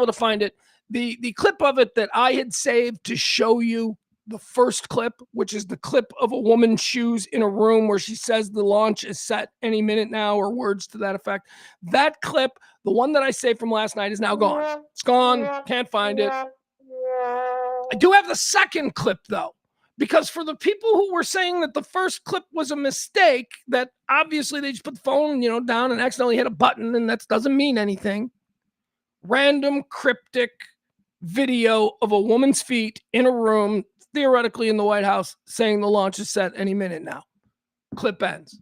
to find it. The clip of it that I had saved to show you, the first clip, which is the clip of a woman's shoes in a room where she says the launch is set any minute now, or words to that effect. That clip, the one that I saved from last night, is now gone. It's gone. Can't find it. I do have the second clip, though, because for the people who were saying that the first clip was a mistake, that obviously they just put the phone, down and accidentally hit a button, and that doesn't mean anything. Random cryptic video of a woman's feet in a room, theoretically in the White House, saying the launch is set any minute now. Clip ends.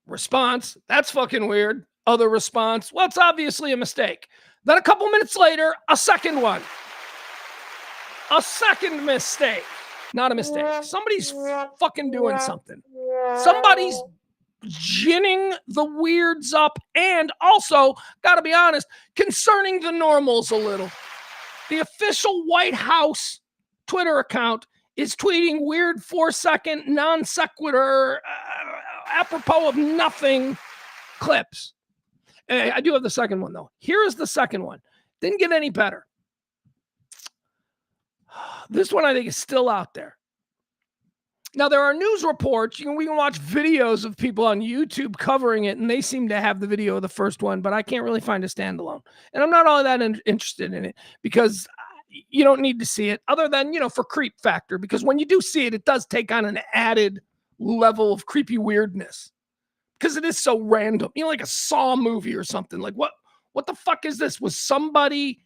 Response, that's fucking weird. Other response, well, it's obviously a mistake. Then a couple minutes later, a second one. A second mistake. Not a mistake. Somebody's fucking doing something. Somebody's ginning the weirds up, and also, gotta be honest, concerning the normals a little. The official White House Twitter account is tweeting weird 4-second non sequitur, apropos of nothing clips. I do have the second one, though. Here is the second one. Didn't get any better. This one I think is still out there. Now, there are news reports. We can watch videos of people on YouTube covering it, and they seem to have the video of the first one, but I can't really find a standalone. And I'm not all that interested in it, because you don't need to see it, other than, for creep factor, because when you do see it, it does take on an added level of creepy weirdness, because it is so random, like a Saw movie or something. Like, what the fuck is this? Was somebody...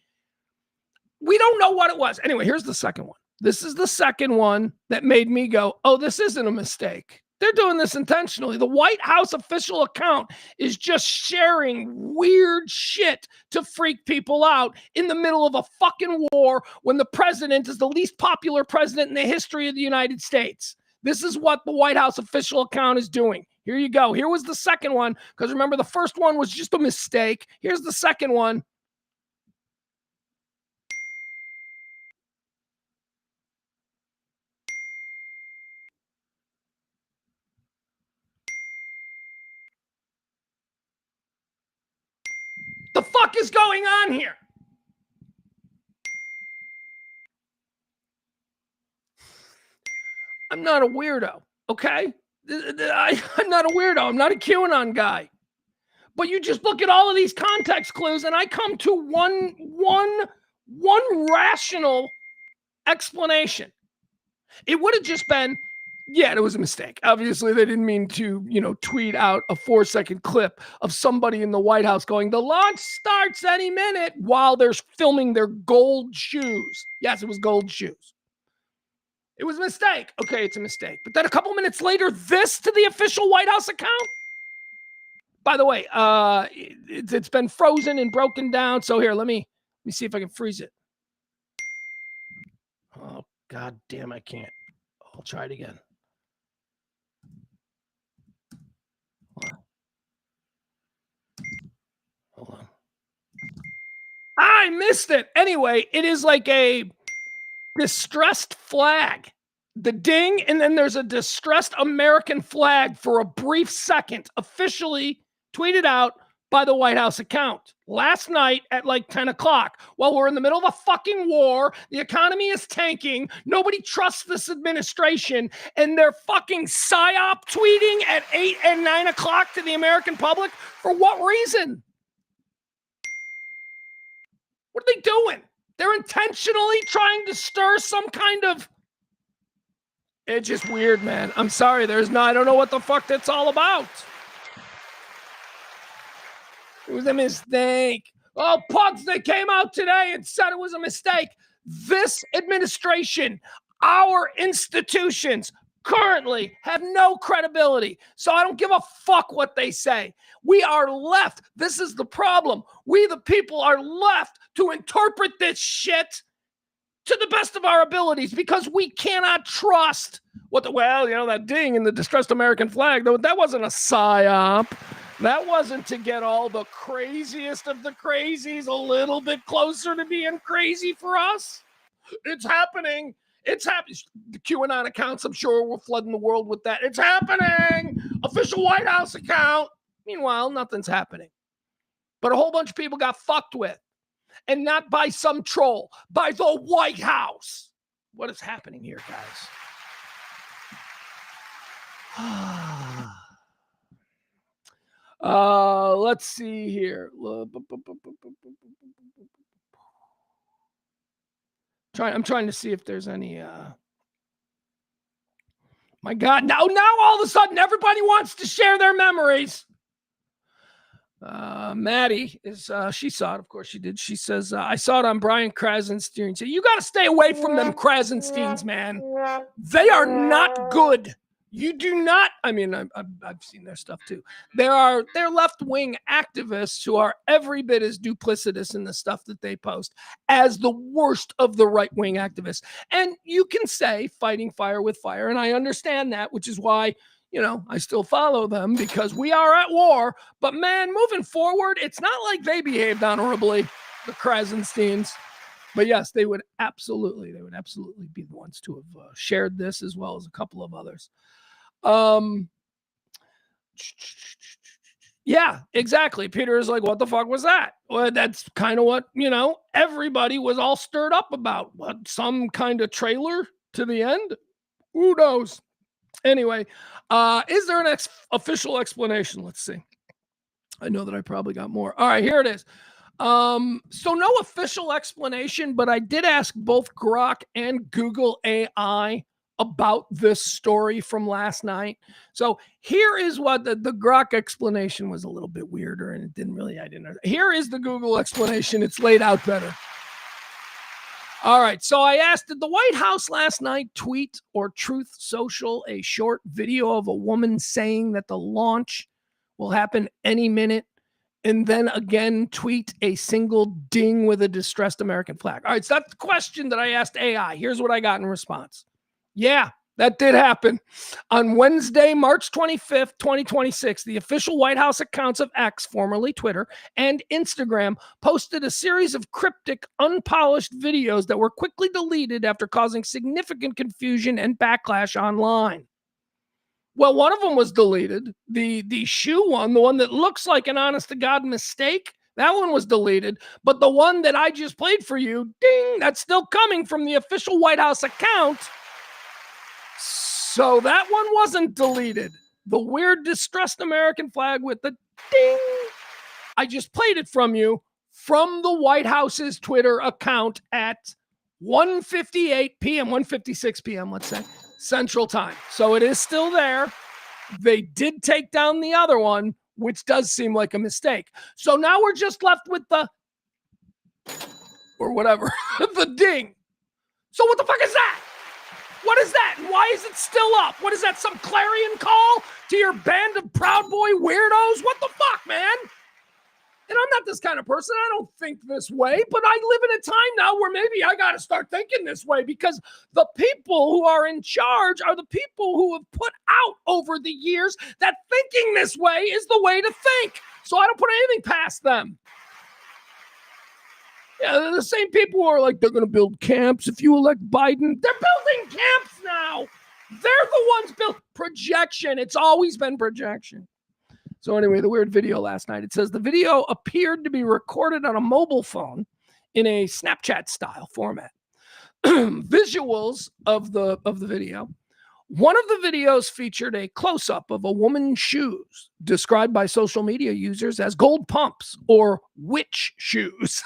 We don't know what it was. Anyway, here's the second one. This is the second one that made me go, oh, this isn't a mistake. They're doing this intentionally. The White House official account is just sharing weird shit to freak people out in the middle of a fucking war, when the president is the least popular president in the history of the United States. This is what the White House official account is doing. Here you go. Here was the second one, because remember, the first one was just a mistake. Here's the second one. The fuck is going on here? I'm not a weirdo, okay? I'm not a weirdo. I'm not a QAnon guy. But you just look at all of these context clues, and I come to one rational explanation. It would have just been, yeah, it was a mistake. Obviously, they didn't mean to, tweet out a 4-second clip of somebody in the White House going, the launch starts any minute, while they're filming their gold shoes. Yes, it was gold shoes. It was a mistake. Okay, it's a mistake. But then a couple minutes later, this to the official White House account? By the way, it's been frozen and broken down. So here, let me see if I can freeze it. Oh, god damn, I can't. I'll try it again. Hold on. I missed it. Anyway, it is like a distressed flag. The ding, and then there's a distressed American flag for a brief second, officially tweeted out by the White House account last night at like 10 o'clock. While we're in the middle of a fucking war, the economy is tanking, nobody trusts this administration, and they're fucking psyop tweeting at 8 and 9 o'clock to the American public? For what reason? What are they doing? They're intentionally trying to stir some kind of... It's just weird, man. I'm sorry. I don't know what the fuck that's all about. It was a mistake. Oh, Pugs, they came out today and said it was a mistake. This administration, our institutions currently have no credibility. So I don't give a fuck what they say. We are left. This is the problem. We, the people, are left to interpret this shit to the best of our abilities, because we cannot trust that ding in the distressed American flag, that wasn't a psyop. That wasn't to get all the craziest of the crazies a little bit closer to being crazy for us. It's happening. It's happening. The QAnon accounts, I'm sure, we're flooding the world with that. It's happening. Official White House account. Meanwhile, nothing's happening. But a whole bunch of people got fucked with. And not by some troll, by the White House. What is happening here, guys? Let's see here. I'm trying to see if there's any... My God, now all of a sudden everybody wants to share their memories. Maddie she saw it. Of course she did. She says, I saw it on Brian Krasenstein. So you got to stay away from them Krasensteins, man. They are not good. You do not. I mean, I've seen their stuff too. They're left-wing activists who are every bit as duplicitous in the stuff that they post as the worst of the right-wing activists. And you can say fighting fire with fire. And I understand that, which is why, I still follow them, because we are at war. But man, moving forward, it's not like they behaved honorably, the Krasensteins. But yes, they would absolutely be the ones to have shared this, as well as a couple of others. Yeah, exactly. Peter is like, what the fuck was that? Well, that's kind of what, everybody was all stirred up about. What, some kind of trailer to the end? Who knows? Anyway, is there an official explanation? Let's see. I know that I probably got more. All right, here it is. So no official explanation, but I did ask both Grok and Google AI about this story from last night. So here is what the Grok explanation was a little bit weirder, and I didn't know. Here is the Google explanation. It's laid out better. All right, so I asked, did the White House last night tweet or Truth Social a short video of a woman saying that the launch will happen any minute, and then again tweet a single ding with a distressed American flag? All right, so that's the question that I asked AI. Here's what I got in response. Yeah, that did happen. On Wednesday, March 25th, 2026, the official White House accounts of X, formerly Twitter, and Instagram posted a series of cryptic, unpolished videos that were quickly deleted after causing significant confusion and backlash online. Well, one of them was deleted. The shoe one, the one that looks like an honest-to-God mistake, that one was deleted. But the one that I just played for you, ding, that's still coming from the official White House account. So that one wasn't deleted. The weird distressed American flag with the ding. I just played it from you from the White House's Twitter account at 1:58 p.m., 1:56 p.m., let's say, Central Time. So it is still there. They did take down the other one, which does seem like a mistake. So now we're just left with the, or whatever, the ding. So what the fuck is that? What is that? And why is it still up? What is that, some clarion call to your band of Proud Boy weirdos? What the fuck, man? And I'm not this kind of person. I don't think this way, but I live in a time now where maybe I got to start thinking this way, because the people who are in charge are the people who have put out over the years that thinking this way is the way to think. So I don't put anything past them. Yeah, the same people who are like, they're going to build camps if you elect Biden. They're building camps now. They're the ones built. Projection. It's always been projection. So anyway, the weird video last night. It says the video appeared to be recorded on a mobile phone in a Snapchat style format. Visuals of the video. One of the videos featured a close-up of a woman's shoes, described by social media users as gold pumps or witch shoes.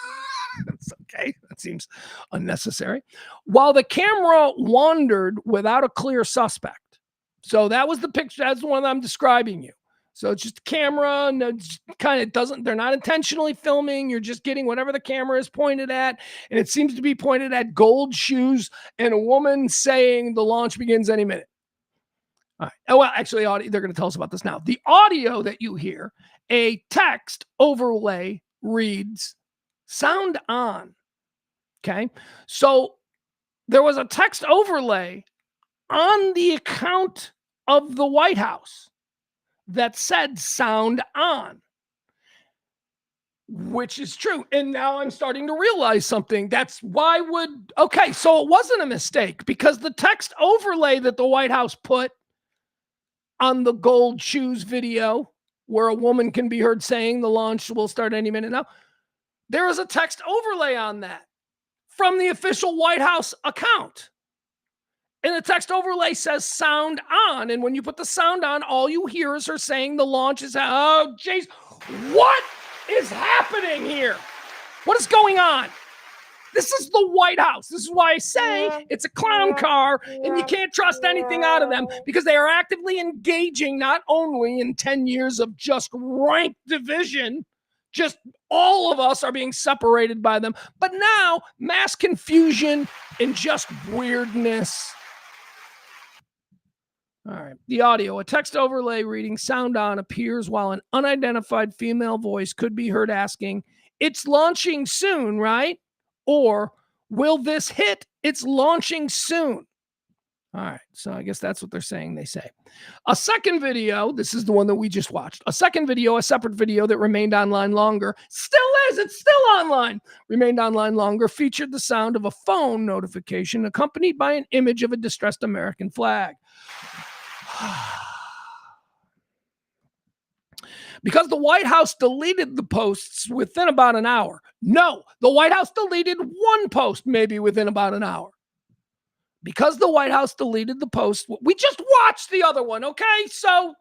That's okay. That seems unnecessary. While the camera wandered without a clear suspect. So that was the picture. That's the one I'm describing you. So it's just a camera, and it's kind of doesn't, they're not intentionally filming. You're just getting whatever the camera is pointed at. And it seems to be pointed at gold shoes and a woman saying the launch begins any minute. All right. Oh, well, actually, they're going to tell us about this now. The audio that you hear, a text overlay reads, sound on. Okay. So there was a text overlay on the account of the White House that said sound on, which is true. And now I'm starting to realize something. That's why okay, so it wasn't a mistake because the text overlay that the White House put on the gold shoes video where a woman can be heard saying the launch will start any minute now, there is a text overlay on that from the official White House account. And the text overlay says sound on. And when you put the sound on, all you hear is her saying the launch is, oh, jeez, what is happening here? What is going on? This is the White House. This is why I say it's a clown car and you can't trust anything out of them because they are actively engaging not only in 10 years of just rank division, just all of us are being separated by them, but now mass confusion and just weirdness. All right. The audio, a text overlay reading sound on appears while an unidentified female voice could be heard asking, it's launching soon, right? Or will this hit? It's launching soon. All right. So I guess that's what they're saying. They say a second video. This is the one that we just watched. A second video, a separate video that remained online longer. Still is. It's still online. Remained online longer. Featured the sound of a phone notification accompanied by an image of a distressed American flag. Because the White House deleted the posts within about an hour. No, the White House deleted one post maybe within about an hour. Because the White House deleted the post, we just watched the other one, okay? So,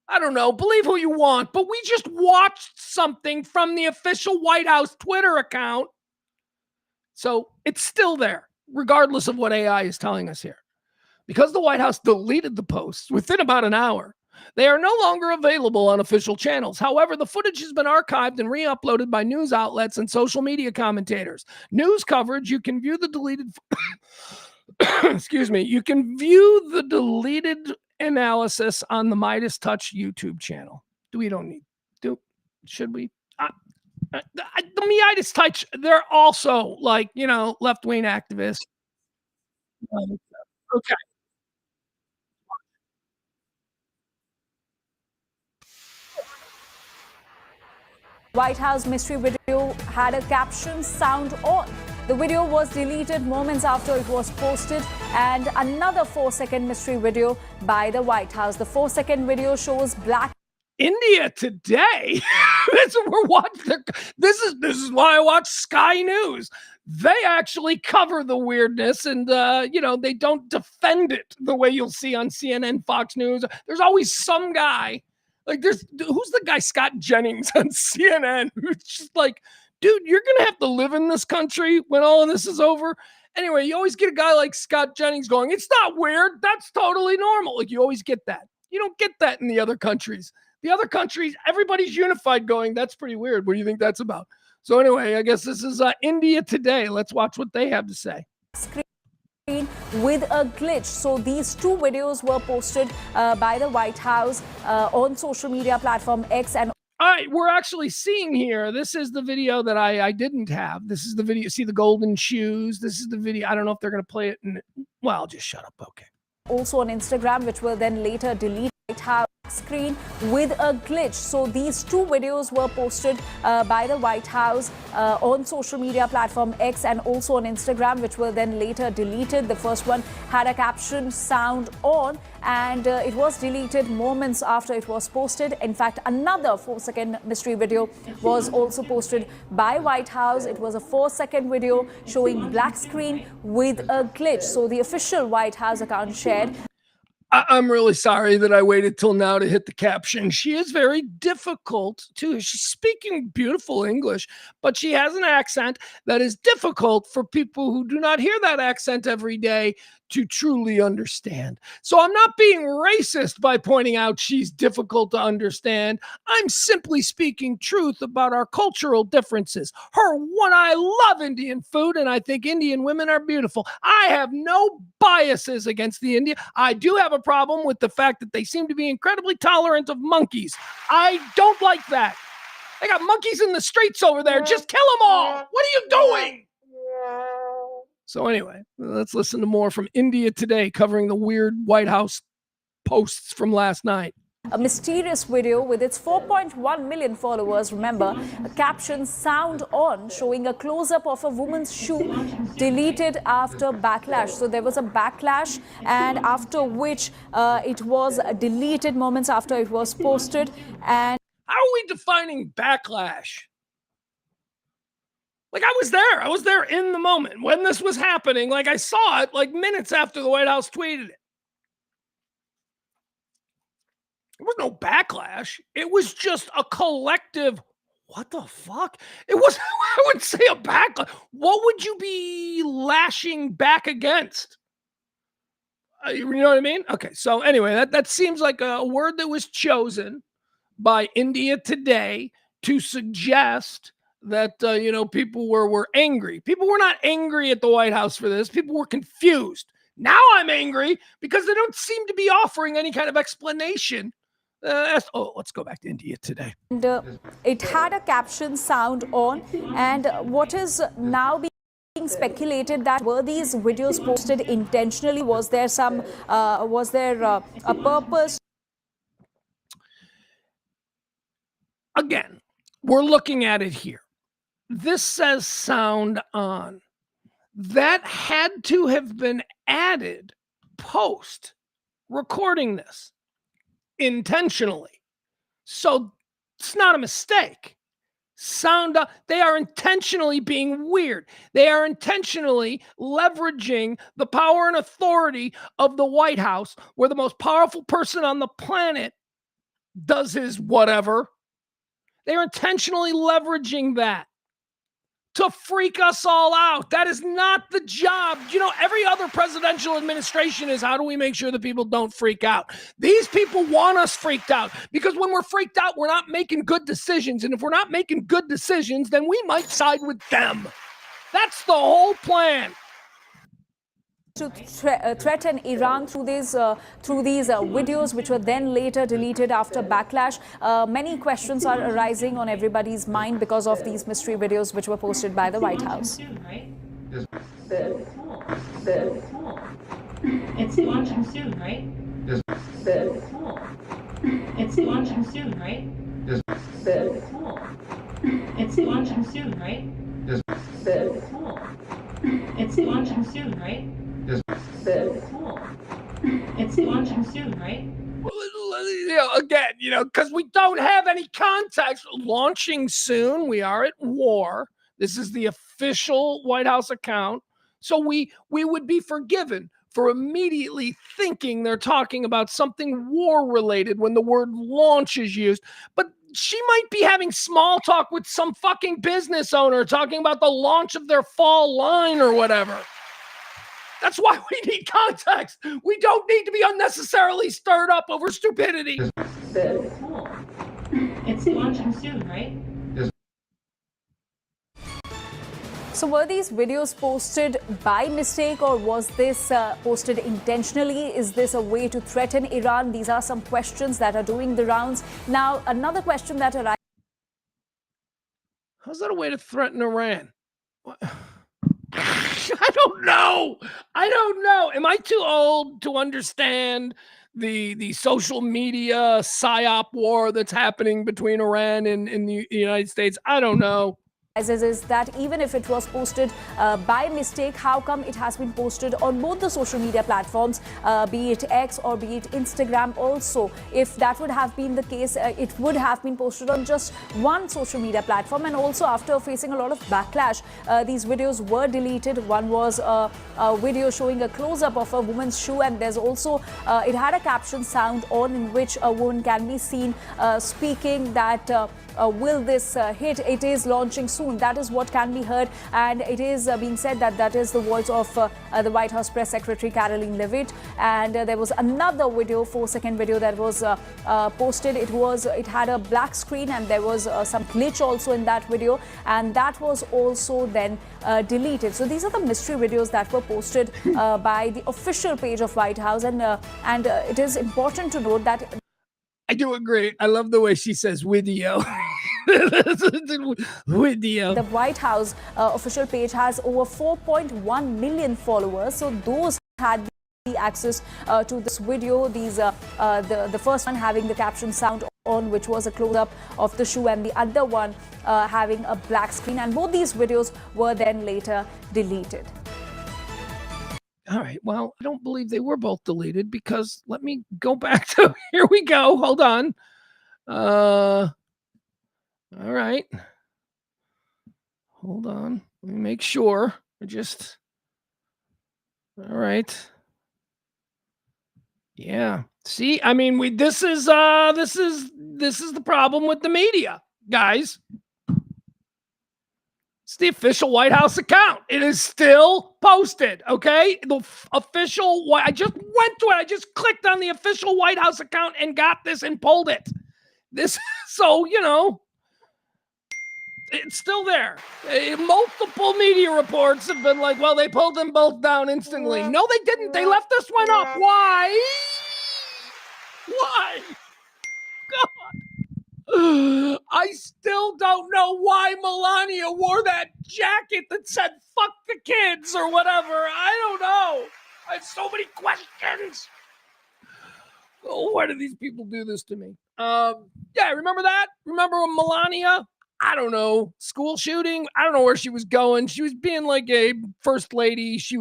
I don't know, believe who you want, but we just watched something from the official White House Twitter account. So, it's still there, regardless of what AI is telling us here. Because the White House deleted the posts within about an hour, they are no longer available on official channels. However, the footage has been archived and re-uploaded by news outlets and social media commentators. News coverage, you can view the deleted... Excuse me. You can view the deleted analysis on the Midas Touch YouTube channel. Should we? The Midas Touch, they're also like, left-wing activists. Okay. White House mystery video had a caption, sound on. The video was deleted moments after it was posted, and another 4-second mystery video by the White House. The 4-second video shows black. India Today. That's what we're watching. This is why I watch Sky News. They actually cover the weirdness, and they don't defend it the way you'll see on CNN, Fox News. There's always some guy. Like who's the guy, Scott Jennings on CNN, who's just like, dude, you're going to have to live in this country when all of this is over. Anyway, you always get a guy like Scott Jennings going, it's not weird. That's totally normal. Like you always get that. You don't get that in the other countries. The other countries, everybody's unified going, that's pretty weird. What do you think that's about? So anyway, I guess this is India Today. Let's watch what they have to say. With a glitch. So these two videos were posted by the White House on social media platform X. And all right, we're actually seeing here, this is the video that I didn't have. This is the video. See the golden shoes. This is the video. I don't know if they're going to play it. Well, I'll just shut up. Okay. Also on Instagram, which were then later deleted. House screen with a glitch. So these two videos were posted by the White House on social media platform X and also on Instagram, which were then later deleted. The first one had a caption "sound on" and it was deleted moments after it was posted. In fact, another 4-second mystery video was also posted by White House. It was a 4-second video showing black screen with a glitch. So the official White House account shared. I'm really sorry that I waited till now to hit the caption. She is very difficult too. She's speaking beautiful English, but she has an accent that is difficult for people who do not hear that accent every day to truly understand. So I'm not being racist by pointing out she's difficult to understand. I'm simply speaking truth about our cultural differences. I love Indian food, and I think Indian women are beautiful. I have no biases against the India. I do have a problem with the fact that they seem to be incredibly tolerant of monkeys. I don't like that. They got monkeys in the streets over there. Just kill them all. What are you doing? So anyway, let's listen to more from India Today covering the weird White House posts from last night. A mysterious video with its 4.1 million followers, remember, a caption "sound on" showing a close-up of a woman's shoe, deleted after backlash. So there was a backlash, and after which it was deleted moments after it was posted. And how are we defining backlash? Like, I was there in the moment when this was happening. Like, I saw it like minutes after the White House tweeted it. There was no backlash. It was just a collective, what the fuck? It was, I would say, a backlash. What would you be lashing back against? You know what I mean? Okay, so anyway, that seems like a word that was chosen by India Today to suggest that, people were angry. People were not angry at the White House for this. People were confused. Now I'm angry because they don't seem to be offering any kind of explanation. Let's go back to India Today. And it had a caption "sound on," and what is now being speculated that were these videos posted intentionally? Was there a purpose? Again, we're looking at it here. This says "sound on." That had to have been added post recording this intentionally. So it's not a mistake. Sound on. They are intentionally being weird. They are intentionally leveraging the power and authority of the White House, where the most powerful person on the planet does his whatever. They are intentionally leveraging that to freak us all out. That is not the job. Every other presidential administration is, how do we make sure that people don't freak out? These people want us freaked out, because when we're freaked out, we're not making good decisions. And if we're not making good decisions, then we might side with them. That's the whole plan. To threaten Iran through these videos, which were then later deleted after backlash. Many questions are arising on everybody's mind because of these mystery videos which were posted by the White House. It's launching soon, right? It's launching soon, right? It's launching soon, right? It's launching soon, right? It's launching soon, right? Again, because we don't have any context. Launching soon. We are at war. This is the official White House account. So we would be forgiven for immediately thinking they're talking about something war related when the word launch is used. But she might be having small talk with some fucking business owner talking about the launch of their fall line or whatever. That's why we need context. We don't need to be unnecessarily stirred up over stupidity. It's launching soon, right? So were these videos posted by mistake, or was this posted intentionally? Is this a way to threaten Iran? These are some questions that are doing the rounds. Now, another question that arises. How's that a way to threaten Iran? What? I don't know. Am I too old to understand the social media psyop war that's happening between Iran and the United States. I don't know. Is that even if it was posted by mistake, how come it has been posted on both the social media platforms, be it X or be it Instagram also? If that would have been the case, it would have been posted on just one social media platform. And also, after facing a lot of backlash, these videos were deleted. One was a video showing a close-up of a woman's shoe, and there's also it had a caption sound on in which a woman can be seen speaking that will this hit? It is launching soon. That is what can be heard, and it is being said that that is the voice of the White House Press Secretary Caroline Leavitt. And there was another video, 4-second video that was posted. It had a black screen, and there was some glitch also in that video, and that was also then deleted. So these are the mystery videos that were posted by the official page of White House, and it is important to note that. I do agree. I love the way she says video. Video. The White House official page has over 4.1 million followers. So those had the access to this video. These the first one having the caption sound on, which was a close-up of the shoe, and the other one having a black screen. And both these videos were then later deleted. All right. Well, I don't believe they were both deleted, because let me go back to, here we go. Hold on. All right. Hold on. Let me make sure. All right. Yeah. See, I mean, this is the problem with the media, guys. It's the official White House account. It is still posted, okay? The official, I just went to it. I just clicked on the official White House account and got this and pulled it. So, it's still there. Multiple media reports have been like, well, they pulled them both down instantly. No, they didn't. They left this one up. Why? God. I still don't know why Melania wore that jacket that said "fuck the kids" or whatever. I don't know. I have so many questions. Oh, why do these people do this to me? Yeah, remember that? Remember when Melania? I don't know. School shooting? I don't know where she was going. She was being like a first lady. It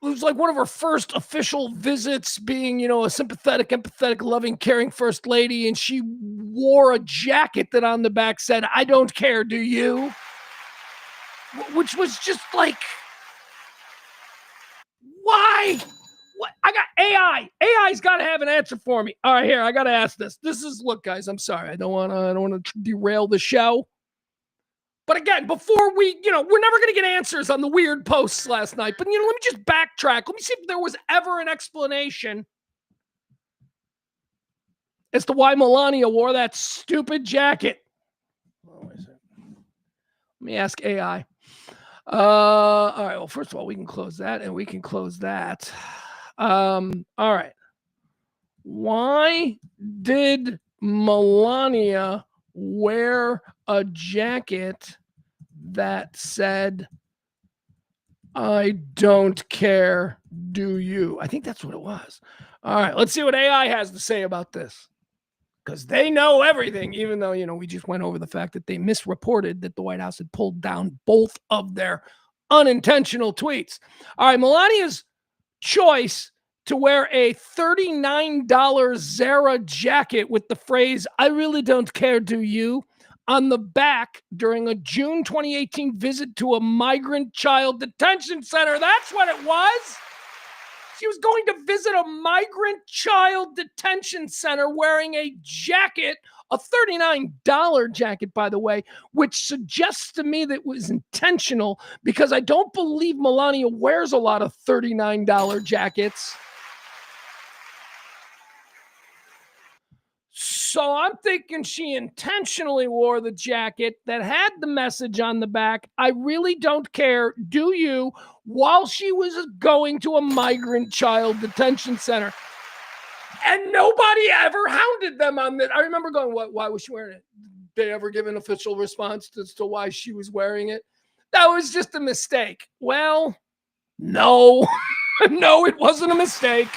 was like one of her first official visits, being, a sympathetic, empathetic, loving, caring first lady. And she wore a jacket that on the back said, "I don't care, do you?" Which was just like, why? What? I got AI. AI's got to have an answer for me. All right, here, I got to ask this. Look, guys, I'm sorry. I don't want to derail the show. But again, before we're never going to get answers on the weird posts last night. But, let me just backtrack. Let me see if there was ever an explanation as to why Melania wore that stupid jacket. Oh, wait a second. Let me ask AI. All right. Well, first of all, we can close that, and we can close that. All right. Why did Melania wear a jacket that said, "I don't care, do you?" I think that's what it was. All right, let's see what AI has to say about this, because they know everything, even though, we just went over the fact that they misreported that the White House had pulled down both of their unintentional tweets. All right, Melania's choice to wear a $39 Zara jacket with the phrase, "I really don't care, do you?" on the back during a June 2018 visit to a migrant child detention center. That's what it was. She was going to visit a migrant child detention center wearing a jacket, a $39 jacket, by the way, which suggests to me that it was intentional, because I don't believe Melania wears a lot of $39 jackets. So I'm thinking she intentionally wore the jacket that had the message on the back, "I really don't care, do you?" while she was going to a migrant child detention center. And nobody ever hounded them on that. I remember going, why was she wearing it? Did they ever give an official response as to why she was wearing it? That was just a mistake. Well, no. No, it wasn't a mistake.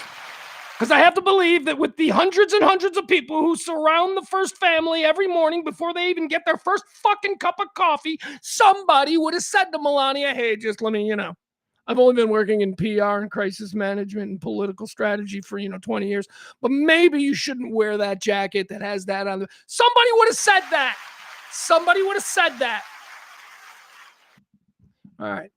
Because I have to believe that with the hundreds and hundreds of people who surround the first family every morning before they even get their first fucking cup of coffee, somebody would have said to Melania, hey, just let me, I've only been working in PR and crisis management and political strategy for, 20 years, but maybe you shouldn't wear that jacket that has that on. Somebody would have said that. Somebody would have said that. All right.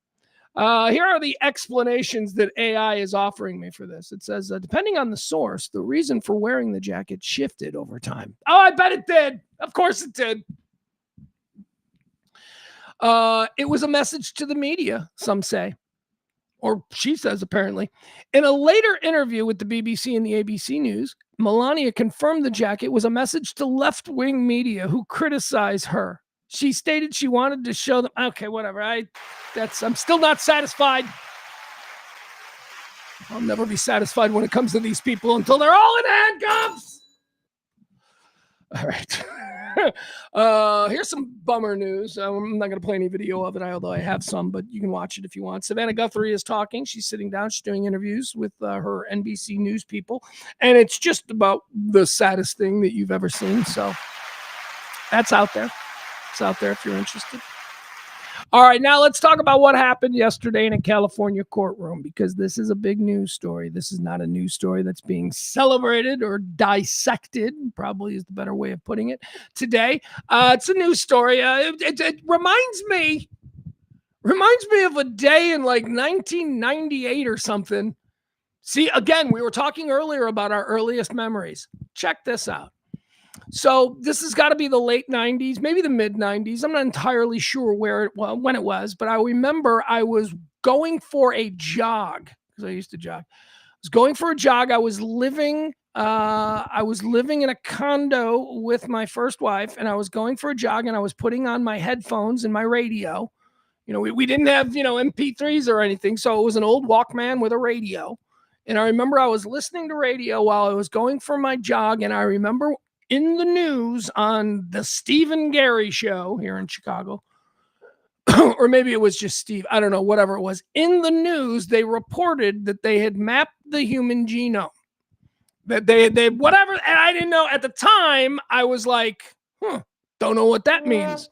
Here are the explanations that AI is offering me for this. It says, depending on the source, the reason for wearing the jacket shifted over time. Oh, I bet it did. Of course it did. It was a message to the media, some say. Or she says, apparently. In a later interview with the BBC and the ABC News, Melania confirmed the jacket was a message to left-wing media who criticize her. She stated she wanted to show them, okay, whatever. I'm still not satisfied. I'll never be satisfied when it comes to these people until they're all in handcuffs. All right. Here's some bummer news. I'm not going to play any video of it, although I have some, but you can watch it if you want. Savannah Guthrie is talking. She's sitting down. She's doing interviews with her NBC News people. And it's just about the saddest thing that you've ever seen. So that's out there. It's out there if you're interested. All right, now let's talk about what happened yesterday in a California courtroom, because this is a big news story. This is not a news story that's being celebrated or dissected, probably is the better way of putting it today. It's a news story. It reminds me of a day in like 1998 or something. See, again, we were talking earlier about our earliest memories. Check this out. So this has got to be the late 90s, maybe the mid 90s. I'm not entirely sure when it was, but I remember I was going for a jog, because I used to jog. I was going for a jog. I was living in a condo with my first wife, and I was going for a jog, and I was putting on my headphones and my radio. We didn't have, MP3s or anything, so it was an old Walkman with a radio. And I remember I was listening to radio while I was going for my jog, and I remember in the news on the Stephen Gary show here in Chicago, or maybe it was just Steve, I don't know, whatever it was. In the news, they reported that they had mapped the human genome. That they whatever, and I didn't know at the time. I was like, don't know what that means.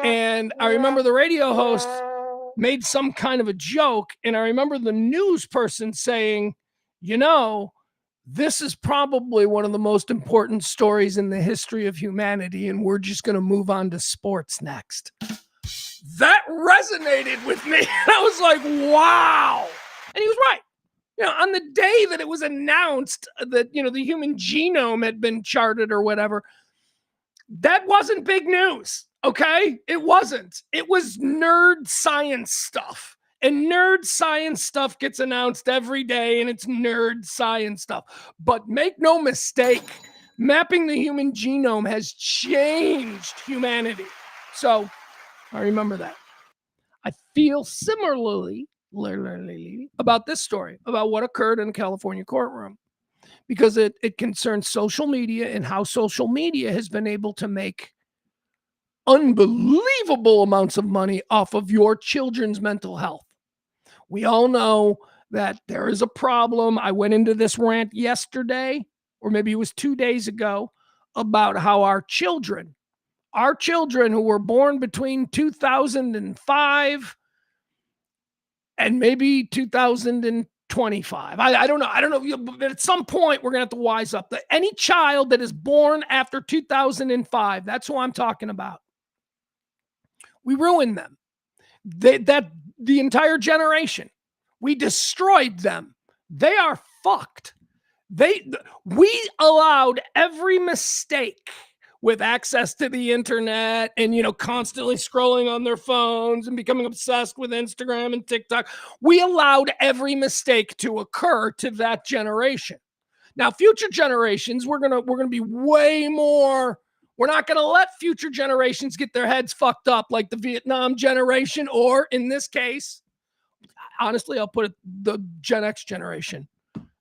And I remember the radio host made some kind of a joke, and I remember the news person saying, this is probably one of the most important stories in the history of humanity, and we're just going to move on to sports next. That resonated with me. I was like, wow. And he was right. On the day that it was announced that, the human genome had been charted or whatever, that wasn't big news, okay? It wasn't. It was nerd science stuff. And nerd science stuff gets announced every day, and it's nerd science stuff. But make no mistake, mapping the human genome has changed humanity. So I remember that. I feel similarly about this story, about what occurred in a California courtroom, because it concerns social media and how social media has been able to make unbelievable amounts of money off of your children's mental health. We all know that there is a problem. I went into this rant yesterday, or maybe it was 2 days ago, about how our children who were born between 2005 and maybe 2025. I don't know. But at some point, we're going to have to wise up. That any child that is born after 2005, that's who I'm talking about. We ruined them. The entire generation. We destroyed them. They are fucked. We allowed every mistake with access to the internet and, constantly scrolling on their phones and becoming obsessed with Instagram and TikTok. We allowed every mistake to occur to that generation. Now, future generations, we're going to be way more. We're not going to let future generations get their heads fucked up like the Vietnam generation, or in this case, honestly, I'll put it the Gen X generation.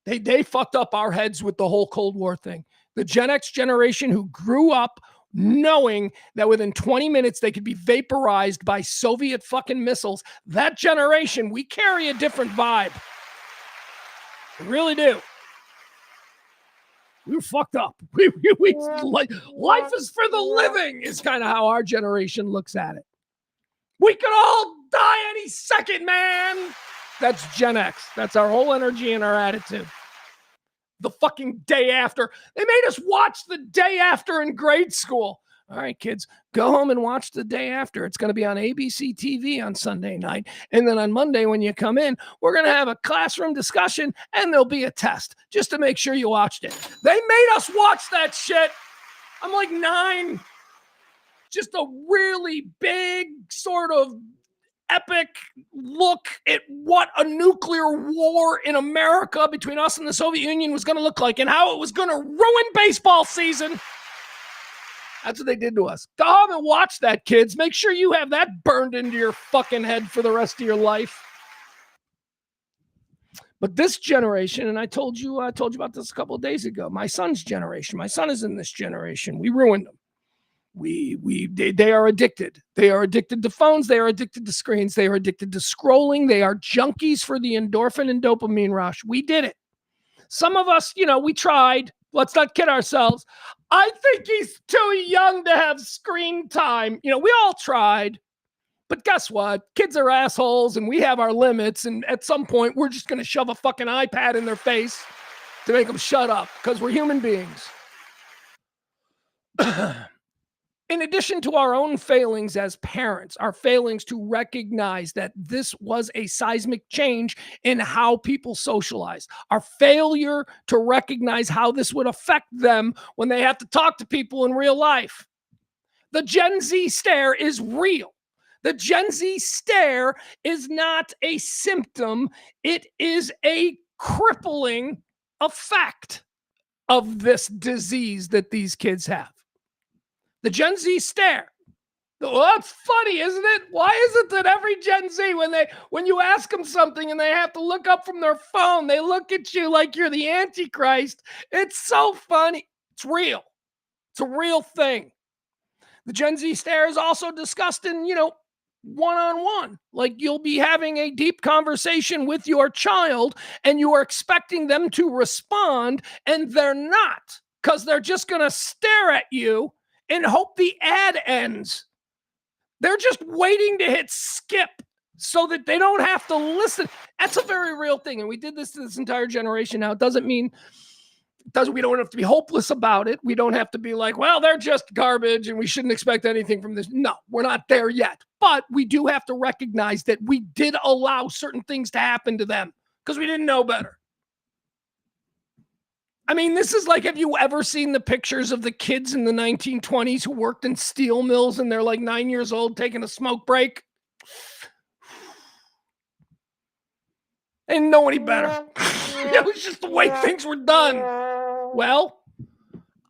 They fucked up our heads with the whole Cold War thing. The Gen X generation who grew up knowing that within 20 minutes they could be vaporized by Soviet fucking missiles. That generation, we carry a different vibe. I really do. We were fucked up. Life is for the living is kind of how our generation looks at it. We could all die any second, man. That's Gen X. That's our whole energy and our attitude. The fucking day after. They made us watch the day after in grade school. All right, kids, go home and watch the day after. It's going to be on ABC TV on Sunday night. And then on Monday, when you come in, we're going to have a classroom discussion and there'll be a test just to make sure you watched it. They made us watch that shit. I'm like 9. Just a really big sort of epic look at what a nuclear war in America between us and the Soviet Union was going to look like and how it was going to ruin baseball season. That's what they did to us. Go home and watch that, kids. Make sure you have that burned into your fucking head for the rest of your life. But this generation, and I told you about this a couple of days ago, my son's generation. My son is in this generation. We ruined them. They are addicted. They are addicted to phones. They are addicted to screens. They are addicted to scrolling. They are junkies for the endorphin and dopamine rush. We did it. Some of us, we tried. Let's not kid ourselves. I think he's too young to have screen time. We all tried. But guess what? Kids are assholes and we have our limits. And at some point, we're just going to shove a fucking iPad in their face to make them shut up because we're human beings. In addition to our own failings as parents, our failings to recognize that this was a seismic change in how people socialize, our failure to recognize how this would affect them when they have to talk to people in real life. The Gen Z stare is real. The Gen Z stare is not a symptom. It is a crippling effect of this disease that these kids have. The Gen Z stare. Well, that's funny, isn't it? Why is it that every Gen Z, when you ask them something and they have to look up from their phone, they look at you like you're the Antichrist? It's so funny. It's real. It's a real thing. The Gen Z stare is also discussed in, one-on-one. Like you'll be having a deep conversation with your child and you are expecting them to respond and they're not because they're just going to stare at you and hope the ad ends. They're just waiting to hit skip so that they don't have to listen. That's a very real thing. And we did this to this entire generation. Now, we don't have to be hopeless about it. We don't have to be like, well, they're just garbage and we shouldn't expect anything from this. No, we're not there yet. But we do have to recognize that we did allow certain things to happen to them because we didn't know better. I mean, this is like, have you ever seen the pictures of the kids in the 1920s who worked in steel mills and they're like 9 years old taking a smoke break? They didn't know any better. It was just the way things were done. Well,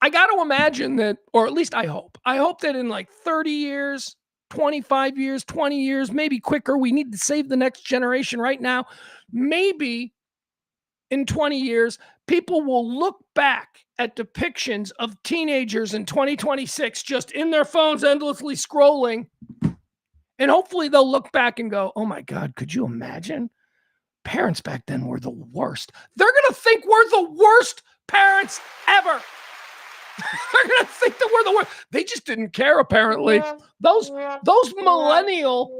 I got to imagine that, or at least I hope that in like 30 years, 25 years, 20 years, maybe quicker, we need to save the next generation right now. Maybe in 20 years, people will look back at depictions of teenagers in 2026 just in their phones endlessly scrolling. And hopefully they'll look back and go, oh my God, could you imagine? Parents back then were the worst. They're going to think we're the worst parents ever. They're going to think that we're the worst. They just didn't care, apparently. Those millennial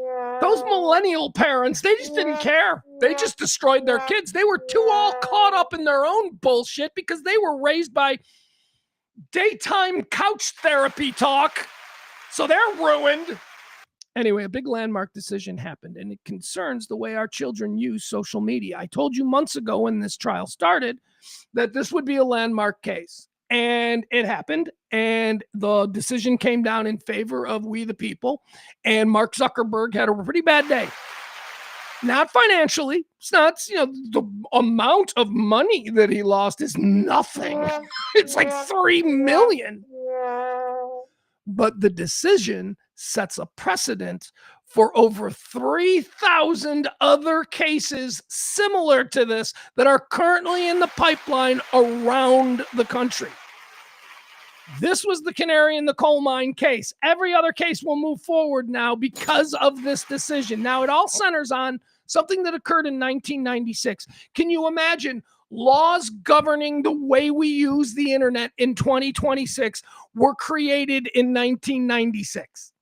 parents, they just didn't care. They just destroyed their kids. They were too all caught up in their own bullshit because they were raised by daytime couch therapy talk. So they're ruined. Anyway, a big landmark decision happened, and it concerns the way our children use social media. I told you months ago when this trial started that this would be a landmark case. And it happened, and the decision came down in favor of we the people, and Mark Zuckerberg had a pretty bad day. Not financially. It's not, the amount of money that he lost is nothing. It's like $3 million. But the decision sets a precedent for over 3,000 other cases similar to this that are currently in the pipeline around the country. This was the canary in the coal mine case. Every other case will move forward now because of this decision. Now, it all centers on something that occurred in 1996. Can you imagine laws governing the way we use the internet in 2026 were created in 1996.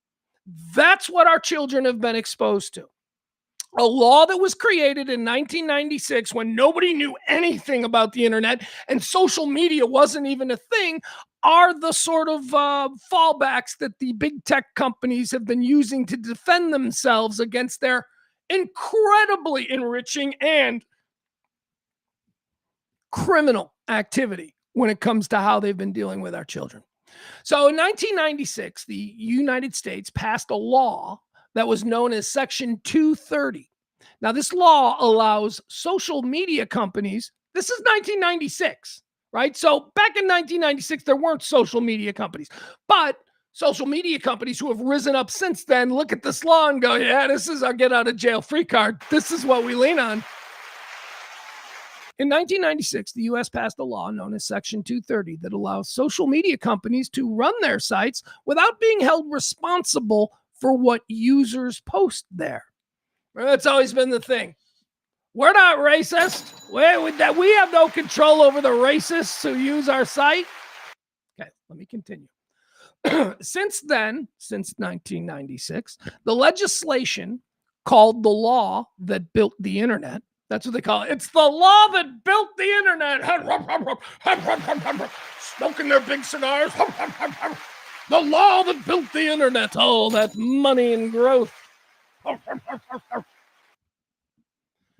That's what our children have been exposed to. A law that was created in 1996 when nobody knew anything about the internet and social media wasn't even a thing are the sort of fallbacks that the big tech companies have been using to defend themselves against their incredibly enriching and criminal activity when it comes to how they've been dealing with our children. So in 1996, the United States passed a law that was known as Section 230. Now, this law allows social media companies, this is 1996, right? So back in 1996, there weren't social media companies, but social media companies who have risen up since then look at this law and go, yeah, this is our get out of jail free card. This is what we lean on. In 1996, the U.S. passed a law known as Section 230 that allows social media companies to run their sites without being held responsible for what users post there. That's always been the thing. We're not racist. We have no control over the racists who use our site. Okay, let me continue. Since then, since 1996, the legislation called the law that built the internet, that's what they call it. It's the law that built the internet. Smoking their big cigars. The law that built the internet. Oh, that money and growth.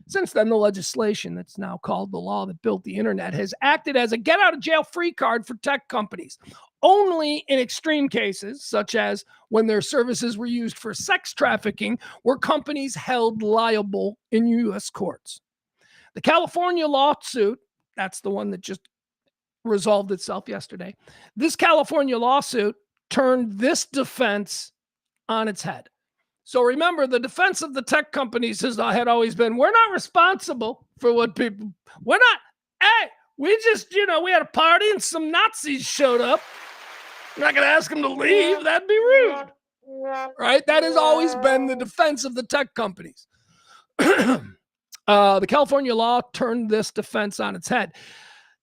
Since then, the legislation that's now called the law that built the internet has acted as a get out of jail free card for tech companies. Only in extreme cases, such as when their services were used for sex trafficking, were companies held liable in U.S. courts. The California lawsuit, that's the one that just resolved itself yesterday. This California lawsuit turned this defense on its head. So remember, the defense of the tech companies had always been, we're not responsible for what people, we're not, hey, we just, we had a party and some Nazis showed up. We're not going to ask them to leave. That'd be rude. Right? That has always been the defense of the tech companies. The California law turned this defense on its head.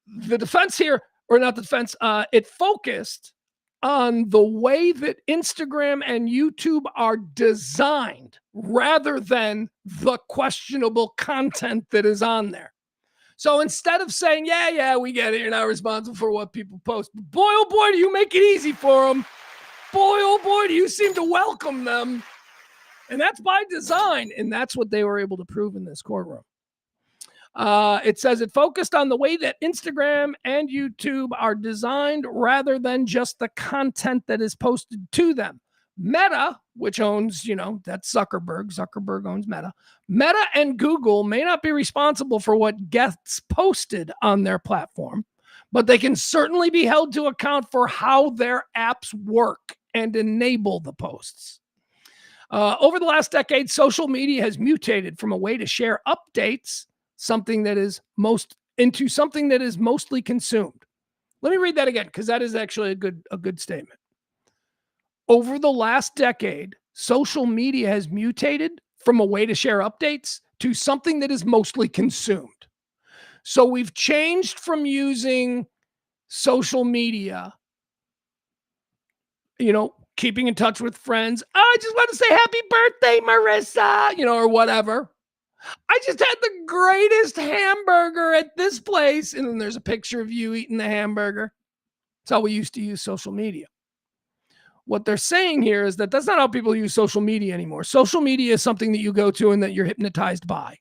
The defense here, or not the defense, it focused on the way that Instagram and YouTube are designed rather than the questionable content that is on there. So instead of saying, yeah, we get it, you're not responsible for what people post. Boy, oh boy, do you make it easy for them. Boy, oh boy, do you seem to welcome them. And that's by design. And that's what they were able to prove in this courtroom. It says it focused on the way that Instagram and YouTube are designed rather than just the content that is posted to them. Meta, which owns, that's Zuckerberg. Zuckerberg owns Meta. Meta and Google may not be responsible for what gets posted on their platform, but they can certainly be held to account for how their apps work and enable the posts. Over the last decade, social media has mutated from a way to share updates, something that is mostly consumed. Let me read that again, because that is actually a good statement. Over the last decade, social media has mutated from a way to share updates to something that is mostly consumed. So we've changed from using social media, keeping in touch with friends. Oh, I just want to say happy birthday, Marissa, or whatever. I just had the greatest hamburger at this place. And then there's a picture of you eating the hamburger. That's how we used to use social media. What they're saying here is that that's not how people use social media anymore. Social media is something that you go to and that you're hypnotized by.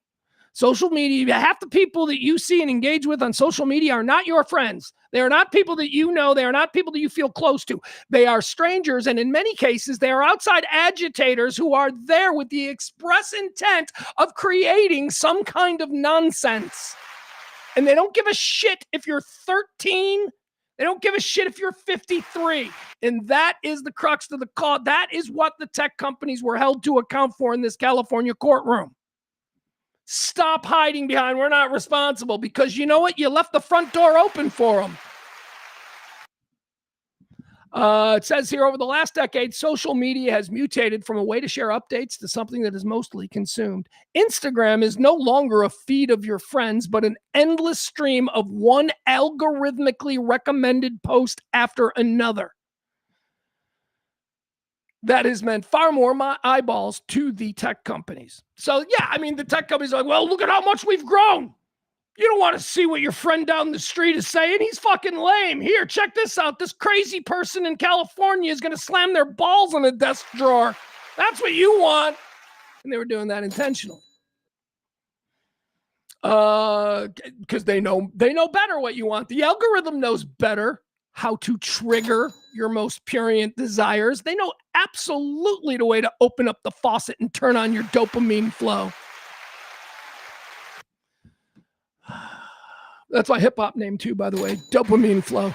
Social media, half the people that you see and engage with on social media are not your friends. They are not people that you know. They are not people that you feel close to. They are strangers. And in many cases, they are outside agitators who are there with the express intent of creating some kind of nonsense. And they don't give a shit if you're 13. They don't give a shit if you're 53. And that is the crux of the call. That is what the tech companies were held to account for in this California courtroom. Stop hiding behind, we're not responsible, because you know what? You left the front door open for them. It says here, over the last decade, social media has mutated from a way to share updates to something that is mostly consumed. Instagram is no longer a feed of your friends, but an endless stream of one algorithmically recommended post after another. That has meant far more eyeballs to the tech companies. So, yeah, I mean, the tech companies are like, well, look at how much we've grown. You don't want to see what your friend down the street is saying. He's fucking lame. Here, check this out. This crazy person in California is going to slam their balls on a desk drawer. That's what you want. And they were doing that intentionally. Because they know better what you want. The algorithm knows better how to trigger your most prurient desires. They know absolutely the way to open up the faucet and turn on your dopamine flow. That's my hip hop name too, by the way, dopamine flow.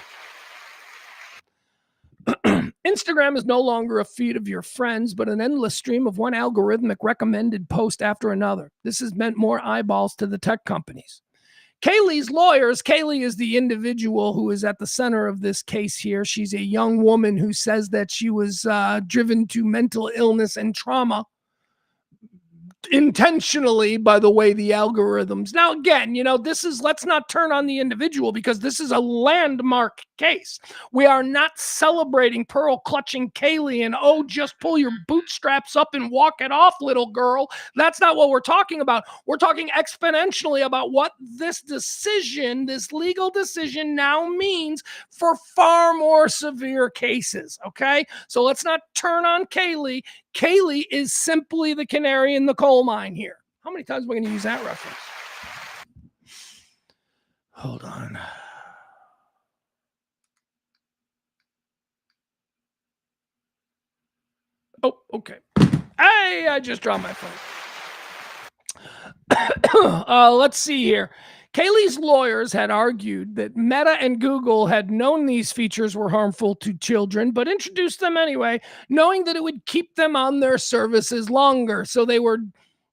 Instagram is no longer a feed of your friends, but an endless stream of one algorithmic recommended post after another. This has meant more eyeballs to the tech companies. Kaylee's lawyers, Kaylee is the individual who is at the center of this case here. She's a young woman who says that she was driven to mental illness and trauma intentionally by the way the algorithms. Now, again, let's not turn on the individual because this is a landmark case. We are not celebrating pearl clutching Kaylee and, oh, just pull your bootstraps up and walk it off, little girl. That's not what we're talking about. We're talking exponentially about what this decision, this legal decision now means for far more severe cases. Okay. So let's not turn on Kaylee. Kaylee is simply the canary in the coal mine here. How many times am I going to use that reference? Hold on. Oh, okay. Hey, I just dropped my phone. Let's see here. Kaylee's lawyers had argued that Meta and Google had known these features were harmful to children, but introduced them anyway, knowing that it would keep them on their services longer. So they were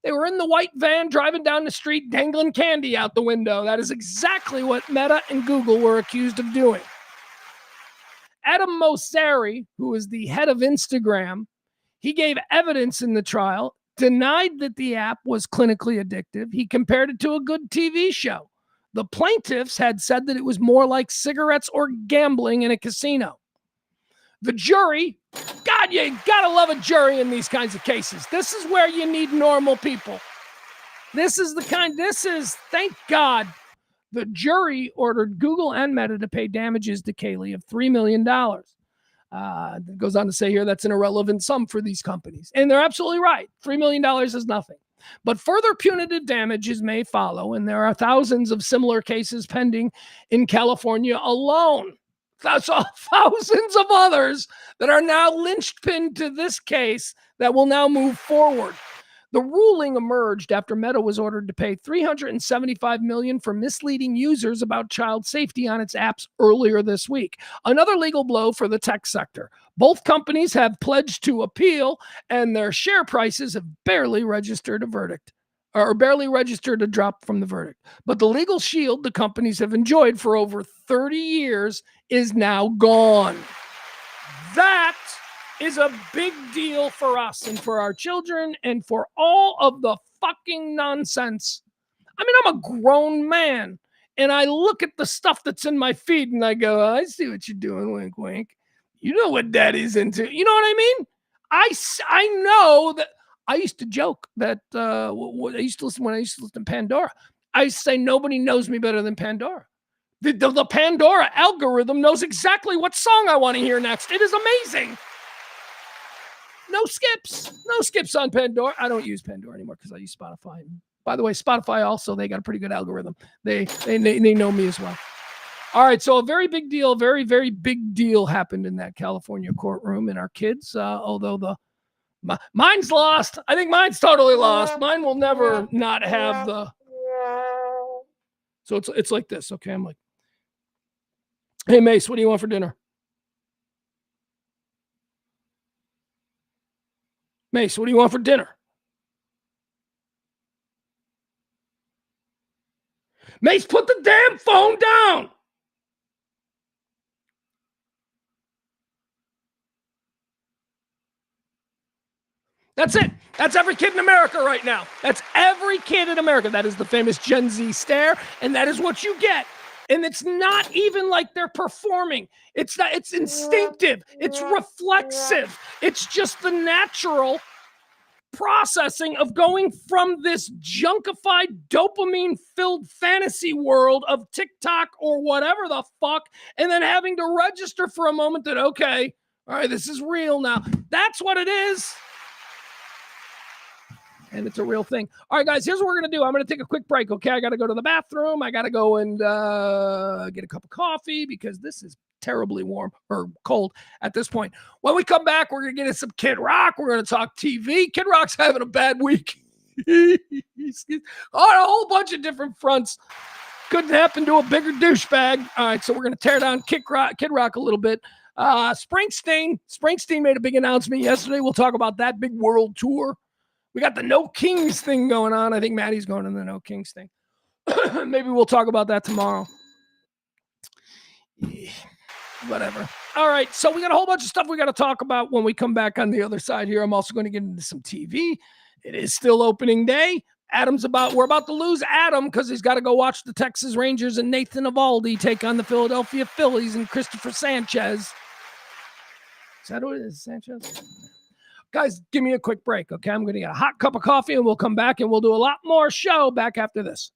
in the white van driving down the street, dangling candy out the window. That is exactly what Meta and Google were accused of doing. Adam Mosseri, who is the head of Instagram, he gave evidence in the trial, denied that the app was clinically addictive. He compared it to a good TV show. The plaintiffs had said that it was more like cigarettes or gambling in a casino. The jury, God, you gotta love a jury in these kinds of cases. This is where you need normal people. Thank God, the jury ordered Google and Meta to pay damages to Kaylee of $3 million. It goes on to say here that's an irrelevant sum for these companies. And they're absolutely right. $3 million is nothing. But further punitive damages may follow, and there are thousands of similar cases pending in California alone. That's thousands of others that are now linchpinned to this case that will now move forward. The ruling emerged after Meta was ordered to pay $375 million for misleading users about child safety on its apps earlier this week. Another legal blow for the tech sector. Both companies have pledged to appeal, and their share prices have barely registered a verdict, or barely registered a drop from the verdict. But the legal shield the companies have enjoyed for over 30 years is now gone. That is a big deal for us and for our children and for all of the fucking nonsense. I mean, I'm a grown man and I look at the stuff that's in my feed and I go, I see what you're doing, wink, wink. You know what daddy's into. You know what I mean? I know that. I used to joke that when I used to listen to Pandora, I used to say nobody knows me better than Pandora. The Pandora algorithm knows exactly what song I want to hear next. It is amazing. No skips on Pandora. I don't use Pandora anymore because I use Spotify. By the way, Spotify also, they got a pretty good algorithm. They know me as well. All right, so a very big deal, very, very big deal happened in that California courtroom, and our kids, although mine's lost. I think mine's totally lost. Mine will never not have the. So it's like this, okay? I'm like, hey, Mace, what do you want for dinner? Mace, what do you want for dinner? Mace, put the damn phone down. That's it. That's every kid in America right now. That's every kid in America. That is the famous Gen Z stare, and that is what you get. And it's not even like they're performing. It's not. It's instinctive. It's reflexive. It's just the natural processing of going from this junkified, dopamine-filled fantasy world of TikTok or whatever the fuck, and then having to register for a moment that, okay, all right, this is real now. That's what it is. And it's a real thing. All right, guys, here's what we're going to do. I'm going to take a quick break, okay? I got to go to the bathroom. I got to go and get a cup of coffee because this is terribly warm or cold at this point. When we come back, we're going to get into some Kid Rock. We're going to talk TV. Kid Rock's having a bad week on a whole bunch of different fronts. Couldn't happen to a bigger douchebag. All right, so we're going to tear down Kid Rock a little bit. Springsteen made a big announcement yesterday. We'll talk about that big world tour. We got the No Kings thing going on. I think Maddie's going to the No Kings thing. Maybe we'll talk about that tomorrow. Yeah, whatever. All right. So we got a whole bunch of stuff we got to talk about when we come back on the other side here. I'm also going to get into some TV. It is still opening day. We're about to lose Adam because he's got to go watch the Texas Rangers and Nathan Eovaldi take on the Philadelphia Phillies and Christopher Sanchez. Is that who it is? Sanchez? Guys, give me a quick break, okay? I'm going to get a hot cup of coffee, and we'll come back, and we'll do a lot more show back after this.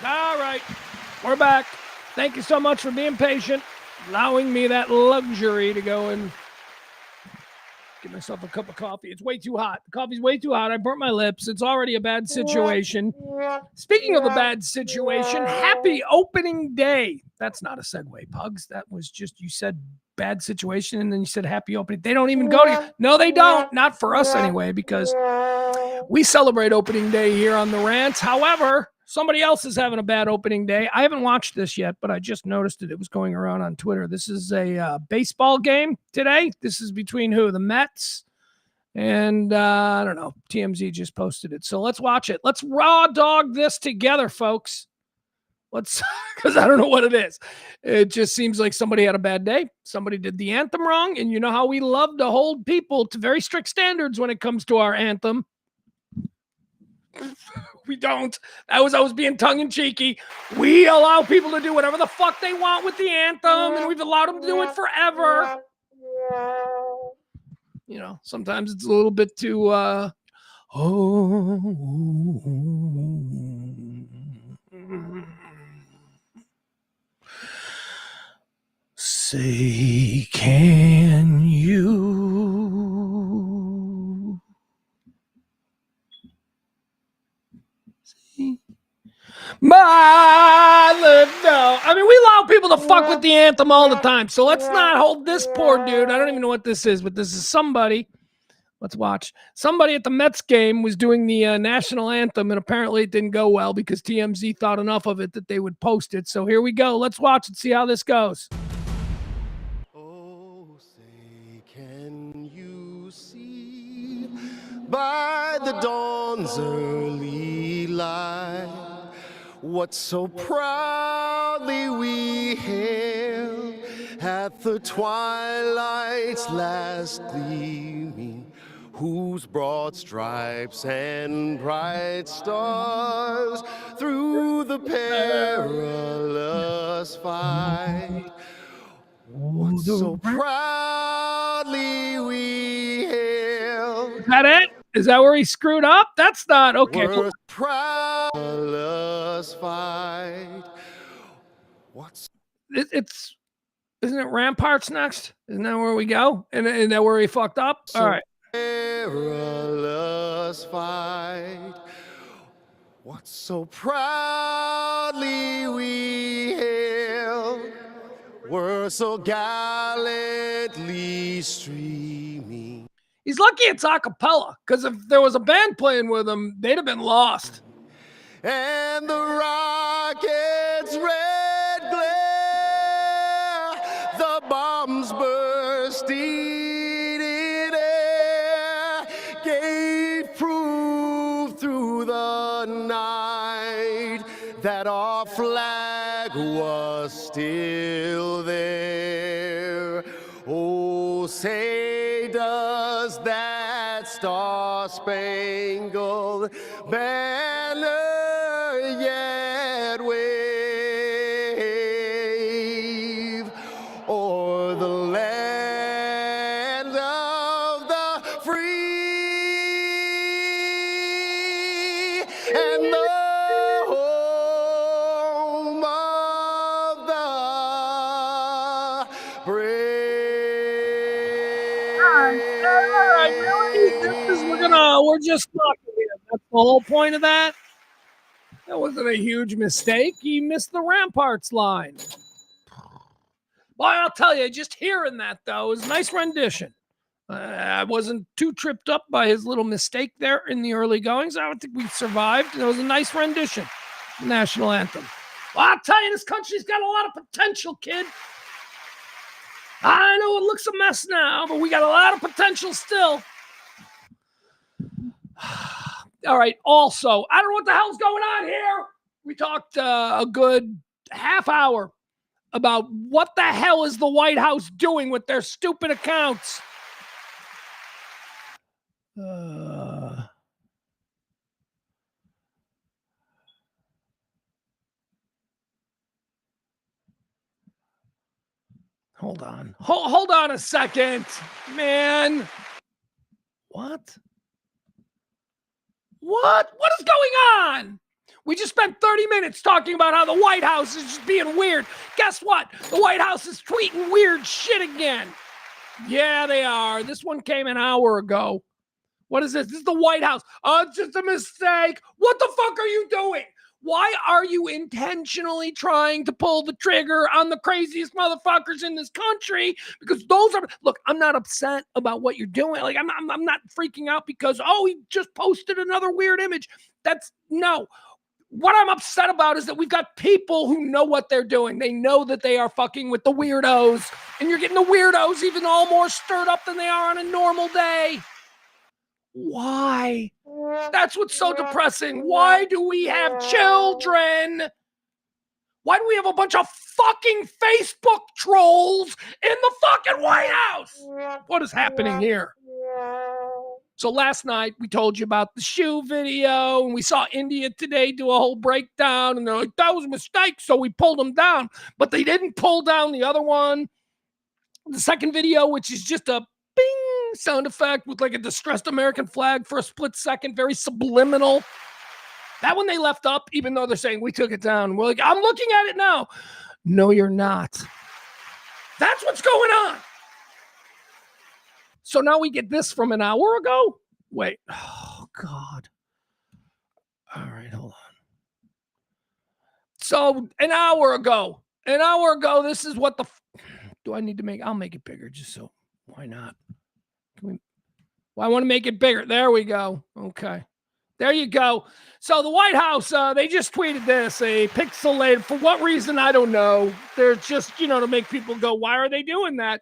All right, we're back. Thank you so much for being patient, allowing me that luxury to go and get myself a cup of coffee. It's way too hot. The coffee's way too hot. I burnt my lips. It's already a bad situation. Speaking of a bad situation, happy opening day. That's not a segue, Pugs. That was just, you said bad situation and then you said happy opening. They don't even go to you. No, they don't. Not for us anyway, because we celebrate opening day here on the Rant. However, somebody else is having a bad opening day. I haven't watched this yet, but I just noticed it. It was going around on Twitter. This is a baseball game today. This is between who? The Mets and I don't know. TMZ just posted it. So let's watch it. Let's raw dog this together, folks. Let's, because I don't know what it is. It just seems like somebody had a bad day. Somebody did the anthem wrong. And you know how we love to hold people to very strict standards when it comes to our anthem. We don't. I was being tongue-in-cheeky. We allow people to do whatever the fuck they want with the anthem, and we've allowed them to do it forever. You know, sometimes it's a little bit too, say, can you see my little? I mean, we allow people to fuck with the anthem all the time, so let's not hold this poor dude. I don't even know what this is, but this is somebody. Let's watch. Somebody at the Mets game was doing the national anthem, and apparently it didn't go well because TMZ thought enough of it that they would post it. So here we go. Let's watch and see how this goes. Oh, say, can you see by the dawn's early light what so proudly we hailed at the twilight's last gleaming, whose broad stripes and bright stars through the perilous fight, what so proudly we hailed. Is that it? Is that where he screwed up? That's not okay. Were proudless fight. What's It's isn't it Ramparts next? Isn't that where we go? And is that where he fucked up? All right. perilous fight? What so proudly we hailed were so gallantly streaming. He's lucky it's a cappella, because if there was a band playing with him, they'd have been lost. And the rocket's red glare, the bombs bursting in air, gave proof through the night that our flag was still there. Oh, say does that star-spangled banner yet wave o'er the land of the free and the home of the brave? We're just talking here. That's the whole point of that. That wasn't a huge mistake. He missed the Ramparts line. Well, I'll tell you, just hearing that, though, was a nice rendition. I wasn't too tripped up by his little mistake there in the early goings. I don't think we survived. It was a nice rendition. National anthem. Well, I'll tell you, this country's got a lot of potential, kid. I know it looks a mess now, but we got a lot of potential still. All right. Also, I don't know what the hell's going on here. We talked a good half hour about what the hell is the White House doing with their stupid accounts. Hold on. Hold on a second, man. What? What is going on? We just spent 30 minutes talking about how the White House is just being weird. Guess what? The White House is tweeting weird shit again. Yeah, they are. This one came an hour ago. What is this? This is the White House. Oh, it's just a mistake. What the fuck are you doing? Why are you intentionally trying to pull the trigger on the craziest motherfuckers in this country? Because those are, look, I'm not upset about what you're doing. Like, I'm not freaking out because, oh, he just posted another weird image. No. What I'm upset about is that we've got people who know what they're doing. They know that they are fucking with the weirdos, and you're getting the weirdos even all more stirred up than they are on a normal day. Why? That's what's so depressing. Why do we have children? Why do we have a bunch of fucking Facebook trolls in the fucking White House? What is happening here? So last night we told you about the shoe video, and we saw India Today do a whole breakdown, and they're like, that was a mistake, so we pulled them down. But they didn't pull down the other one. The second video, which is just a bing sound effect with like a distressed American flag for a split second, very subliminal. That one they left up, even though they're saying we took it down. We're like, I'm looking at it now. No, you're not. That's what's going on. So now we get this from an hour ago. Wait. Oh, God. All right, hold on. So an hour ago, this is what do I need to make? I'll make it bigger just so. Why not? I want to make it bigger. There we go. Okay. There you go. So the White House, they just tweeted this, a pixelated, for what reason, I don't know. They're just, to make people go, why are they doing that?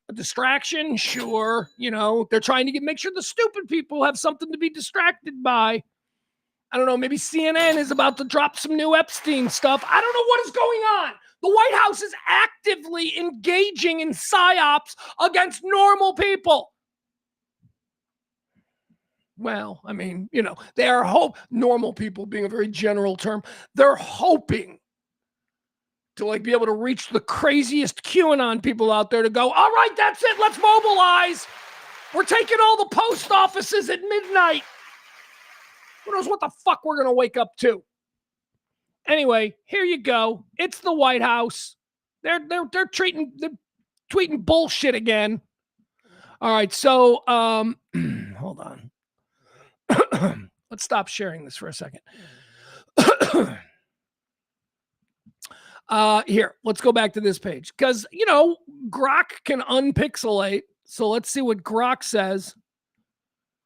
A distraction? Sure. They're trying to make sure the stupid people have something to be distracted by. I don't know. Maybe CNN is about to drop some new Epstein stuff. I don't know what is going on. The White House is actively engaging in psyops against normal people. Well, I mean, they are normal people being a very general term. They're hoping to be able to reach the craziest QAnon people out there to go, all right, that's it. Let's mobilize. We're taking all the post offices at midnight. Who knows what the fuck we're going to wake up to? Anyway, here you go. It's the White House. They're tweeting bullshit again. All right, so hold on. Let's stop sharing this for a second. Here, let's go back to this page because Grok can unpixelate. So let's see what Grok says.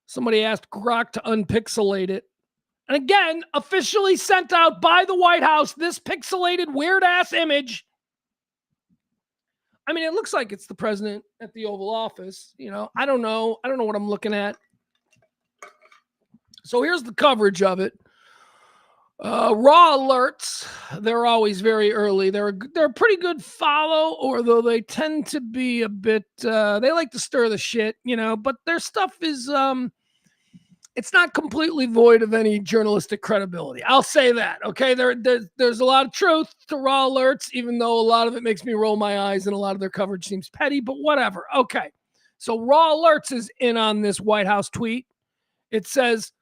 Somebody asked Grok to unpixelate it. And again, officially sent out by the White House, this pixelated weird-ass image. I mean, it looks like it's the president at the Oval Office. I don't know. I don't know what I'm looking at. So here's the coverage of it. Raw alerts, they're always very early. They're a pretty good follow, although they tend to be a bit, they like to stir the shit, but their stuff is, it's not completely void of any journalistic credibility. I'll say that, okay? There's a lot of truth to raw alerts, even though a lot of it makes me roll my eyes and a lot of their coverage seems petty, but whatever. Okay, so raw alerts is in on this White House tweet. It says,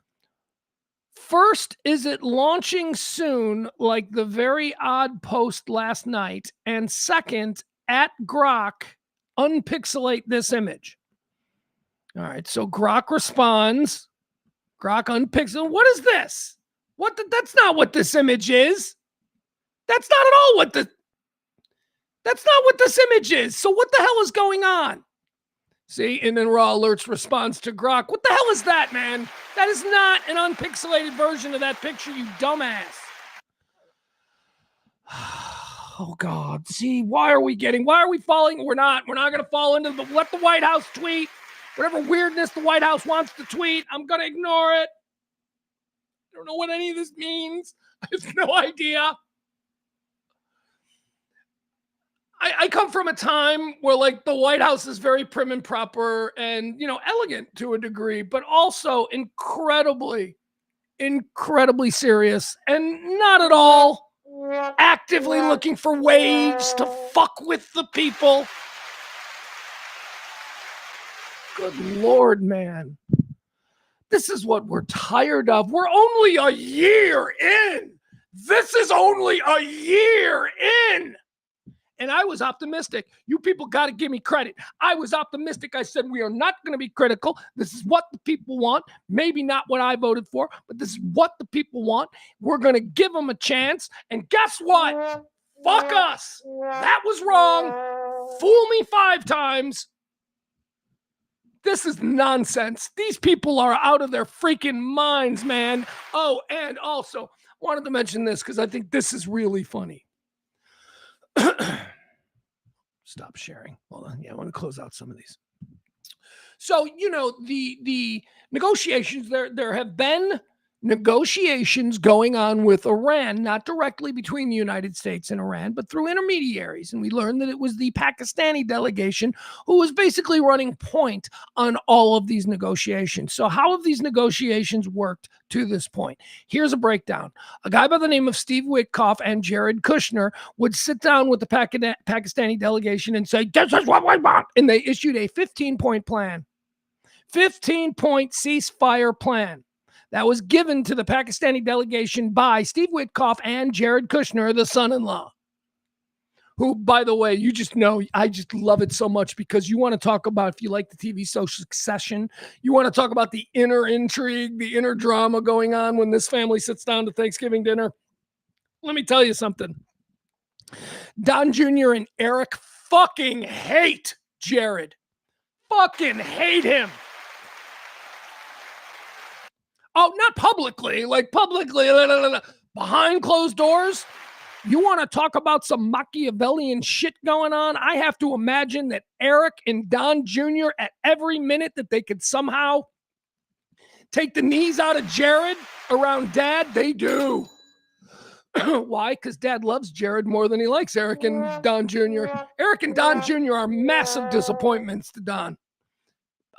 first, is it launching soon like the very odd post last night? And second, at Grok, unpixelate this image. All right, so Grok responds. Grok unpixel. What is this? That's not what this image is. That's not at all that's not what this image is. So what the hell is going on? See, and then Raw Alerts responds to Grok. What the hell is that, man? That is not an unpixelated version of that picture, you dumbass. Oh, God. See, why are we falling? We're not going to fall into let the White House tweet. Whatever weirdness the White House wants to tweet, I'm going to ignore it. I don't know what any of this means. I have no idea. I come from a time where the White House is very prim and proper and, elegant to a degree, but also incredibly serious and not at all actively looking for ways to fuck with the people. Good Lord, man. This is what we're tired of. We're only a year in. This is only a year in. And I was optimistic. You people got to give me credit. I was optimistic. I said, we are not going to be critical. This is what the people want. Maybe not what I voted for, but this is what the people want. We're going to give them a chance. And guess what? Fuck us. That was wrong. Fool me 5 times. This is nonsense. These people are out of their freaking minds, man. Oh, and also wanted to mention this because I think this is really funny. Stop sharing. Hold on. Yeah, I want to close out some of these. So, the negotiations, there have been negotiations going on with Iran, not directly between the United States and Iran, but through intermediaries. And we learned that it was the Pakistani delegation who was basically running point on all of these negotiations. So how have these negotiations worked to this point? Here's a breakdown. A guy by the name of Steve Witkoff and Jared Kushner would sit down with the Pakistani delegation and say, this is what we want. And they issued a 15-point plan. 15-point ceasefire plan. That was given to the Pakistani delegation by Steve Witkoff and Jared Kushner, the son-in-law, who, by the way, you just know, I just love it so much because you want to talk about, if you like the TV show Succession, you want to talk about the inner intrigue, the inner drama going on when this family sits down to Thanksgiving dinner. Let me tell you something. Don Jr. and Eric fucking hate Jared. Fucking hate him. Oh, not publicly, like publicly, behind closed doors. You want to talk about some Machiavellian shit going on? I have to imagine that Eric and Don Jr. at every minute that they could somehow take the knees out of Jared around Dad, they do. Why? Because Dad loves Jared more than he likes Eric and Don Jr. Eric and Don Jr. are massive disappointments to Don.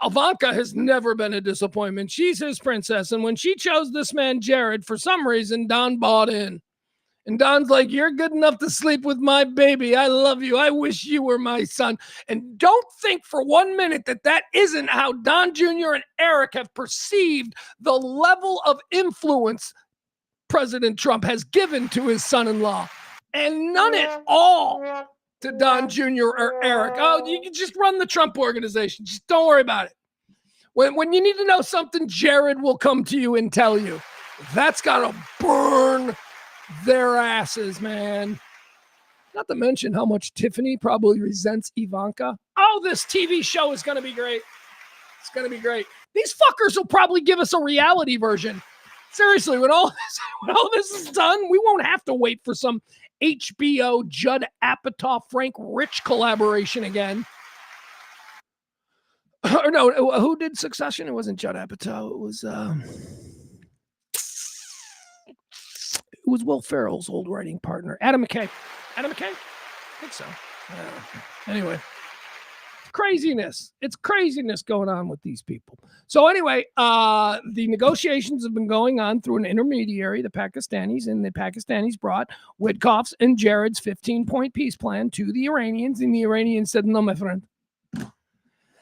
Ivanka has never been a disappointment. She's his princess. And when she chose this man, Jared, for some reason, Don bought in. And Don's like, you're good enough to sleep with my baby. I love you. I wish you were my son. And don't think for 1 minute that that isn't how Don Jr. and Eric have perceived the level of influence President Trump has given to his son-in-law. And none at all to Don Jr. or Eric. Oh, you can just run the Trump organization. Just don't worry about it. When you need to know something, Jared will come to you and tell you. That's got to burn their asses, man. Not to mention how much Tiffany probably resents Ivanka. Oh, this TV show is going to be great. It's going to be great. These fuckers will probably give us a reality version. Seriously, when all this is done, we won't have to wait for some HBO Judd Apatow Frank Rich collaboration again. Or no, who did Succession? It wasn't Judd Apatow. It was Will Ferrell's old writing partner, Adam McKay. Adam McKay? I think so. Anyway, craziness. It's craziness going on with these people. So anyway, the negotiations have been going on through an intermediary, the Pakistanis, and the Pakistanis brought Witkoff's and Jared's 15-point peace plan to the Iranians, and the Iranians said, no, my friend.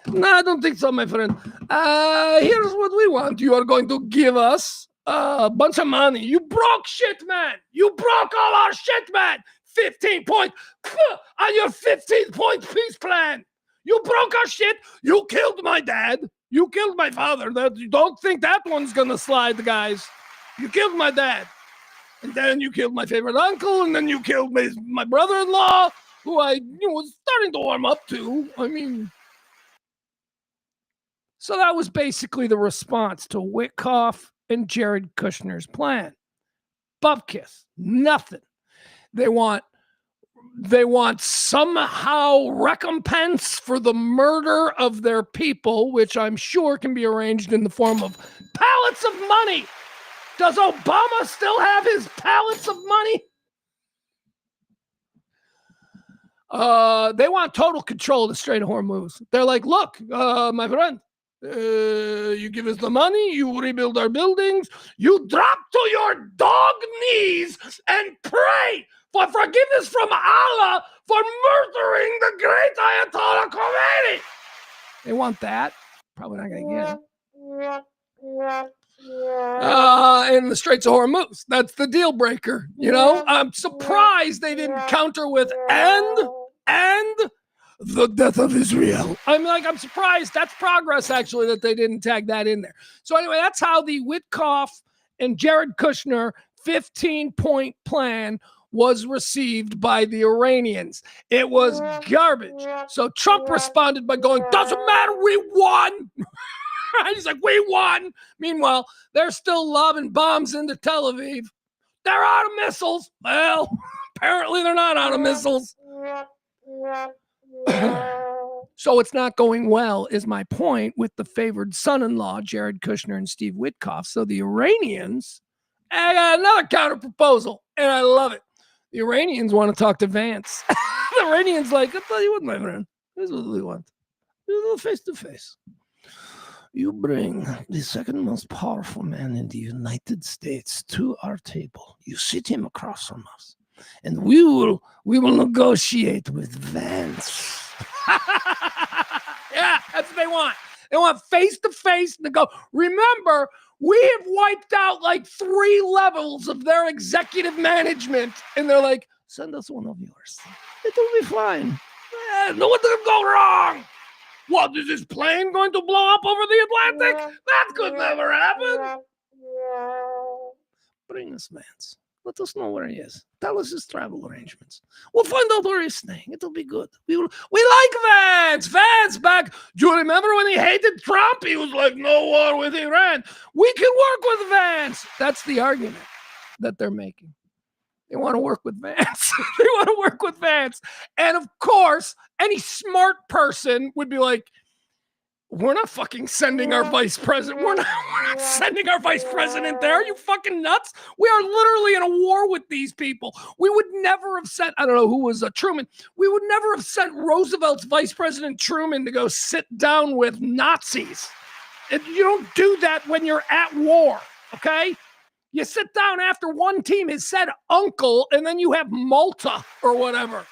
No, I don't think so, my friend. Here's what we want. You are going to give us a bunch of money. You broke shit, man. You broke all our shit, man. 15 points on your 15-point peace plan. You broke our shit. You killed my dad. You killed my father. You don't think that one's going to slide, guys. You killed my dad. And then you killed my favorite uncle. And then you killed my brother-in-law, who I was starting to warm up to. I mean, so that was basically the response to Witkoff and Jared Kushner's plan. Bupkis. Nothing. They want somehow recompense for the murder of their people, which I'm sure can be arranged in the form of pallets of money. Does Obama still have his pallets of money? They want total control of the Strait of Hormuz. They're like, look, my friend, you give us the money, you rebuild our buildings, you drop to your dog knees and pray for forgiveness from Allah for murdering the great Ayatollah Khomeini. They want that. Probably not going to get it. in the Straits of Hormuz. That's the deal breaker. You know, I'm surprised they didn't counter with and the death of Israel. I'm surprised. That's progress, actually, that they didn't tag that in there. So anyway, that's how the Witkoff and Jared Kushner 15-point plan was received by the Iranians. It was garbage. So Trump responded by going, doesn't matter, we won. He's like, we won. Meanwhile, they're still lobbing bombs into Tel Aviv. They're out of missiles. Well, apparently they're not out of missiles. So it's not going well, is my point, with the favored son-in-law, Jared Kushner and Steve Witkoff. So the Iranians, I got another counter proposal, and I love it. The Iranians want to talk to Vance. The Iranians like, I tell you what, my friend, this is what we want. A little face-to-face. You bring the second most powerful man in the United States to our table. You sit him across from us, and we will negotiate with Vance. Yeah, that's what they want. They want face-to-face to go. Remember, we have wiped out like 3 levels of their executive management, and they're like, send us one of yours. It'll be fine. No one can go wrong. What, is this plane going to blow up over the Atlantic? That could never happen. Bring us Vance. Let us know where he is. Tell us his travel arrangements. We'll find out where he's staying. It'll be good. We like Vance. Vance back. Do you remember when he hated Trump? He was like, no war with Iran. We can work with Vance. That's the argument that they're making. They want to work with Vance. They want to work with Vance. And of course, any smart person would be like, we're not fucking sending our vice president. We're not sending our vice president there. Are you fucking nuts? We are literally in a war with these people. We would never have sent, I don't know who was Truman. We would never have sent Roosevelt's vice president Truman to go sit down with Nazis. And you don't do that when you're at war, okay? You sit down after one team has said uncle, and then you have Malta or whatever.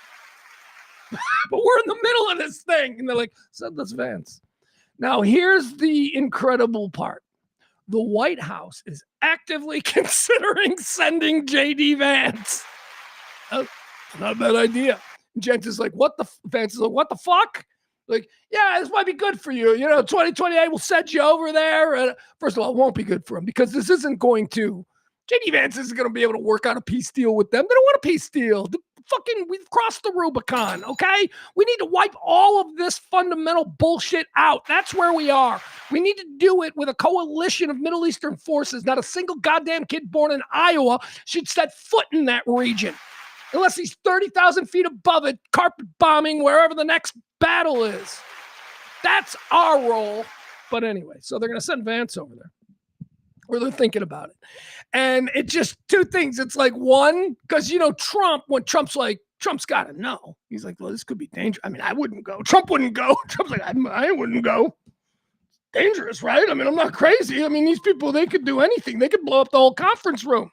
But we're in the middle of this thing. And they're like, send us Vance. Now, here's the incredible part. The White House is actively considering sending J.D. Vance. It's not a bad idea. Vance is like, what the fuck? Like, yeah, this might be good for you. You know, 2028 will send you over there. First of all, it won't be good for him because this isn't going to. J.D. Vance isn't going to be able to work out a peace deal with them. They don't want a peace deal. We've crossed the Rubicon, okay? We need to wipe all of this fundamental bullshit out. That's where we are. We need to do it with a coalition of Middle Eastern forces. Not a single goddamn kid born in Iowa should set foot in that region unless he's 30,000 feet above it, carpet bombing wherever the next battle is. That's our role. But anyway, so they're going to send Vance over there. Or they're thinking about it. And it just 2 things. It's like, one, because, you know, Trump, when Trump's got to know. He's like, well, this could be dangerous. I mean, I wouldn't go. Trump wouldn't go. Trump's like, I wouldn't go. Dangerous, right? I mean, I'm not crazy. I mean, these people, they could do anything. They could blow up the whole conference room.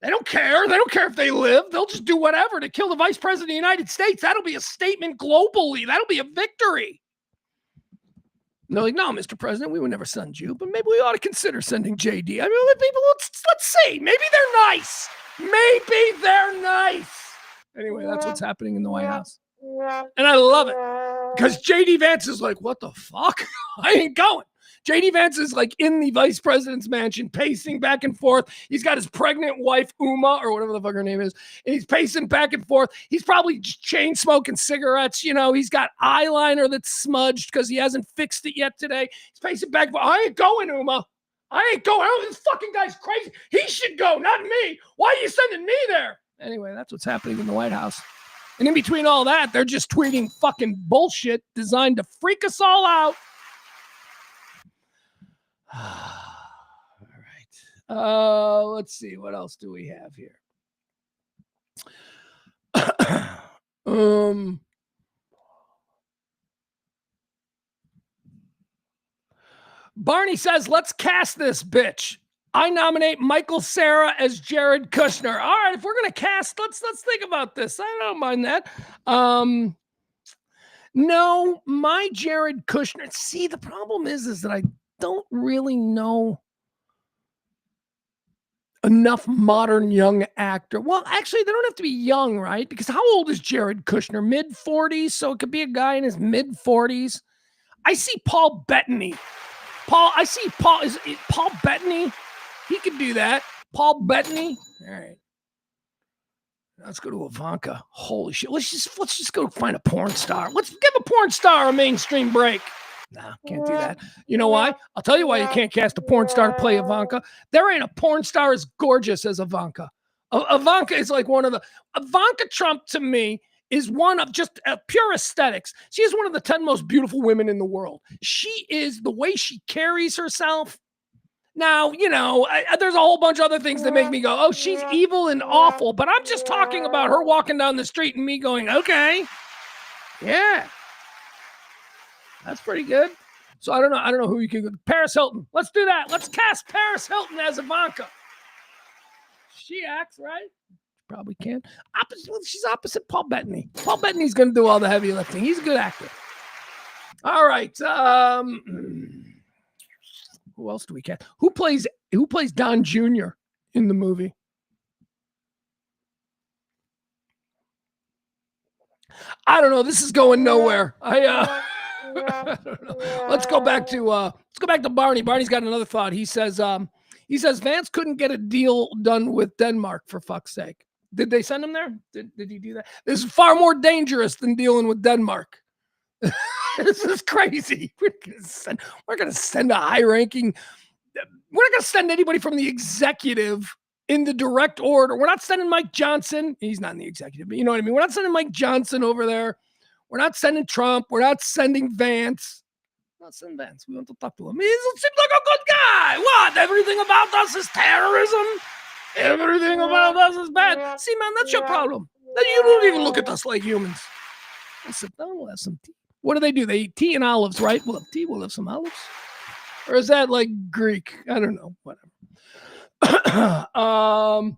They don't care. They don't care if they live. They'll just do whatever to kill the vice president of the United States. That'll be a statement globally. That'll be a victory. And they're like, no, Mr. President, we would never send you, but maybe we ought to consider sending JD. I mean, let's see. Maybe they're nice. Maybe they're nice. Anyway, that's what's happening in the White House. And I love it because JD Vance is like, what the fuck? I ain't going. JD Vance is like in the vice president's mansion, pacing back and forth. He's got his pregnant wife, Uma, or whatever the fuck her name is. And he's pacing back and forth. He's probably chain smoking cigarettes. You know, he's got eyeliner that's smudged because he hasn't fixed it yet today. He's pacing back and forth. I ain't going, Uma. I ain't going. Oh, this fucking guy's crazy. He should go, not me. Why are you sending me there? Anyway, that's what's happening in the White House. And in between all that, they're just tweeting fucking bullshit designed to freak us all out. All right. Let's see. What else do we have here? Barney says, let's cast this bitch. I nominate Michael Cera as Jared Kushner. All right, if we're gonna cast, let's think about this. I don't mind that. No, my Jared Kushner. See, the problem is that don't really know enough modern young actor. Well, actually, they don't have to be young, right? Because how old is Jared Kushner? Mid-40s, so it could be a guy in his mid-40s. I see Paul Bettany. Is it Paul Bettany? He could do that. Paul Bettany. All right. Let's go to Ivanka. Holy shit. Let's just go find a porn star. Let's give a porn star a mainstream break. Nah, can't do that. You know why? I'll tell you why you can't cast a porn star to play Ivanka. There ain't a porn star as gorgeous as Ivanka. Ivanka is like Ivanka Trump to me is one of just pure aesthetics. She is one of the 10 most beautiful women in the world. She is the way she carries herself. Now, there's a whole bunch of other things that make me go, oh, she's evil and awful. But I'm just talking about her walking down the street and me going, okay, yeah. That's pretty good. So I don't know who you can go. Paris Hilton. Let's do that. Let's cast Paris Hilton as Ivanka. She acts, right? Probably can. She's opposite Paul Bettany. Paul Bettany's going to do all the heavy lifting. He's a good actor. All right. Who else do we cast? Who plays Don Jr. in the movie? I don't know. This is going nowhere. I don't know. Let's go back to Barney. Barney's got another thought. He says Vance couldn't get a deal done with Denmark, for fuck's sake. Did they send him there? Did he do that? This is far more dangerous than dealing with Denmark. This is crazy. We're going to send a high-ranking. We're not going to send anybody from the executive in the direct order. We're not sending Mike Johnson. He's not in the executive, but you know what I mean. We're not sending Mike Johnson over there. We're not sending Trump. We're not sending Vance. Not sending Vance. We want to talk to him. He seems like a good guy. What? Everything about us is terrorism. Everything about us is bad. See, man, that's your problem. You don't even look at us like humans. I sit down. We'll have some tea. What do? They eat tea and olives, right? We'll have tea. We'll have some olives. Or is that like Greek? I don't know. Whatever. All